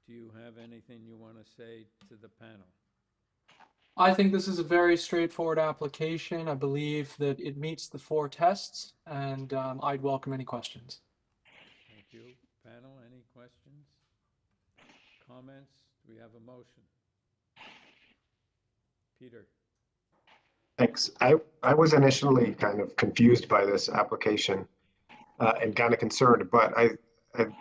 B: you have anything you want to say to the panel?
I: I think this is a very straightforward application. I believe that it meets the 4 tests, and I'd welcome any questions.
B: Thank you. Panel, any questions? Comments? Do we have a motion? Peter.
G: Thanks. I was initially kind of confused by this application and kind of concerned, but I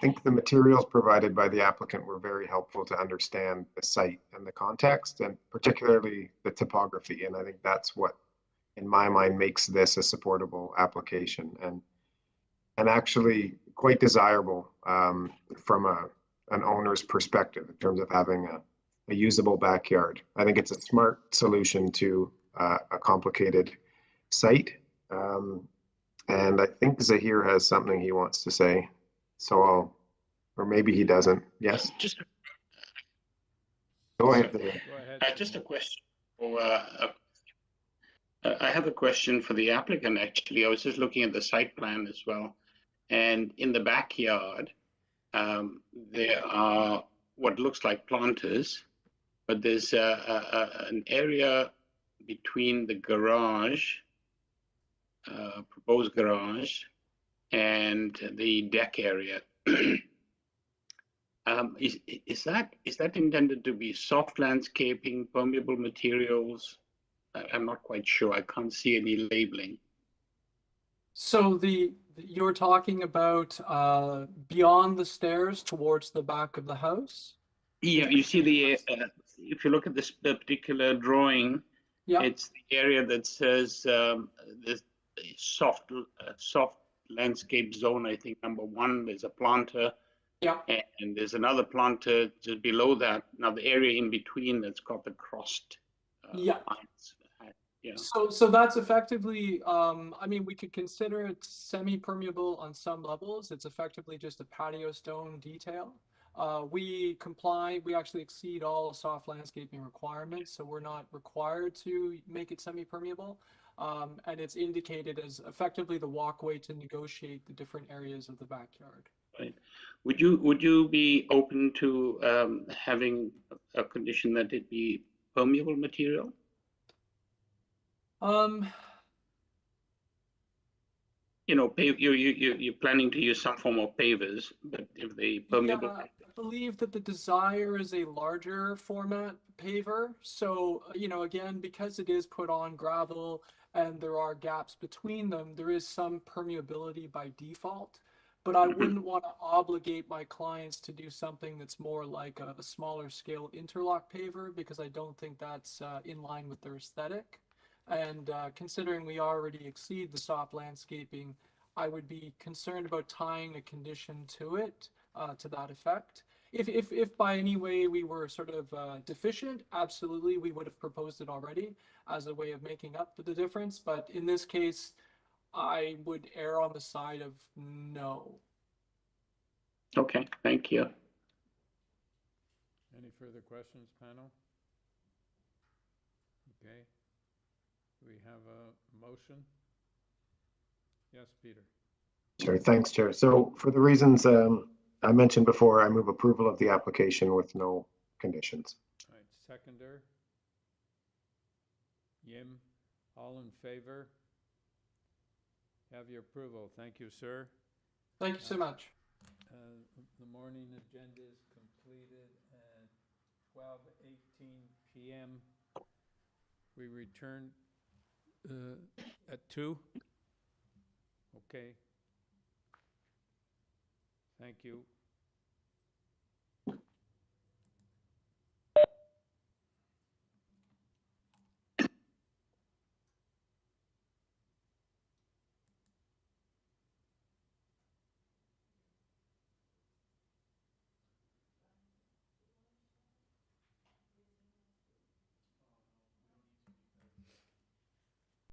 G: think the materials provided by the applicant were very helpful to understand the site and the context, and particularly the topography. And I think that's what, in my mind, makes this a supportable application. And and actually quite desirable from an owner's perspective in terms of having a usable backyard. I think it's a smart solution to a complicated site. And I think Zahir has something he wants to say. So or maybe he doesn't. Yes? Go ahead, Zahir.
E: Just a question. I have a question for the applicant, actually. I was just looking at the site plan as well. And in the backyard, there are what looks like planters, but there's an area between the garage, proposed garage, and the deck area. Is that intended to be soft landscaping, permeable materials? I'm not quite sure. I can't see any labeling.
I: So you're talking about beyond the stairs towards the back of the house?
E: Yeah, you see if you look at this particular drawing, it's the area that says the soft landscape zone. I think number 1, there's a planter.
I: Yeah.
E: And there's another planter just below that. Now the area in between that's got the crossed lines. Yeah.
I: So that's effectively, I mean, we could consider it semi-permeable on some levels. It's effectively just a patio stone detail. We comply, we actually exceed all soft landscaping requirements, so we're not required to make it semi-permeable. And it's indicated as effectively the walkway to negotiate the different areas of the backyard.
E: Right. Would you be open to having a condition that it be permeable material? You know, you're planning to use some form of pavers, but if they permeable.
I: Yeah, I believe that the desire is a larger format paver. So, you know, again, because it is put on gravel and there are gaps between them, there is some permeability by default. But I wouldn't want to obligate my clients to do something that's more like a smaller scale interlock paver, because I don't think that's in line with their aesthetic. And considering we already exceed the soft landscaping, I would be concerned about tying a condition to it to that effect. If by any way we were sort of deficient, absolutely, we would have proposed it already as a way of making up for the difference. But in this case, I would err on the side of no.
E: Okay, thank you.
B: Any further questions, panel? Okay. We have a motion. Yes, Peter.
G: Sure, thanks, Chair. So for the reasons I mentioned before, I move approval of the application with no conditions.
B: All right, seconder. Yim, all in favor? Have your approval. Thank you, sir.
I: Thank you so much.
B: The morning agenda is completed at 12:18 p.m. We return at 2. Okay. Thank you.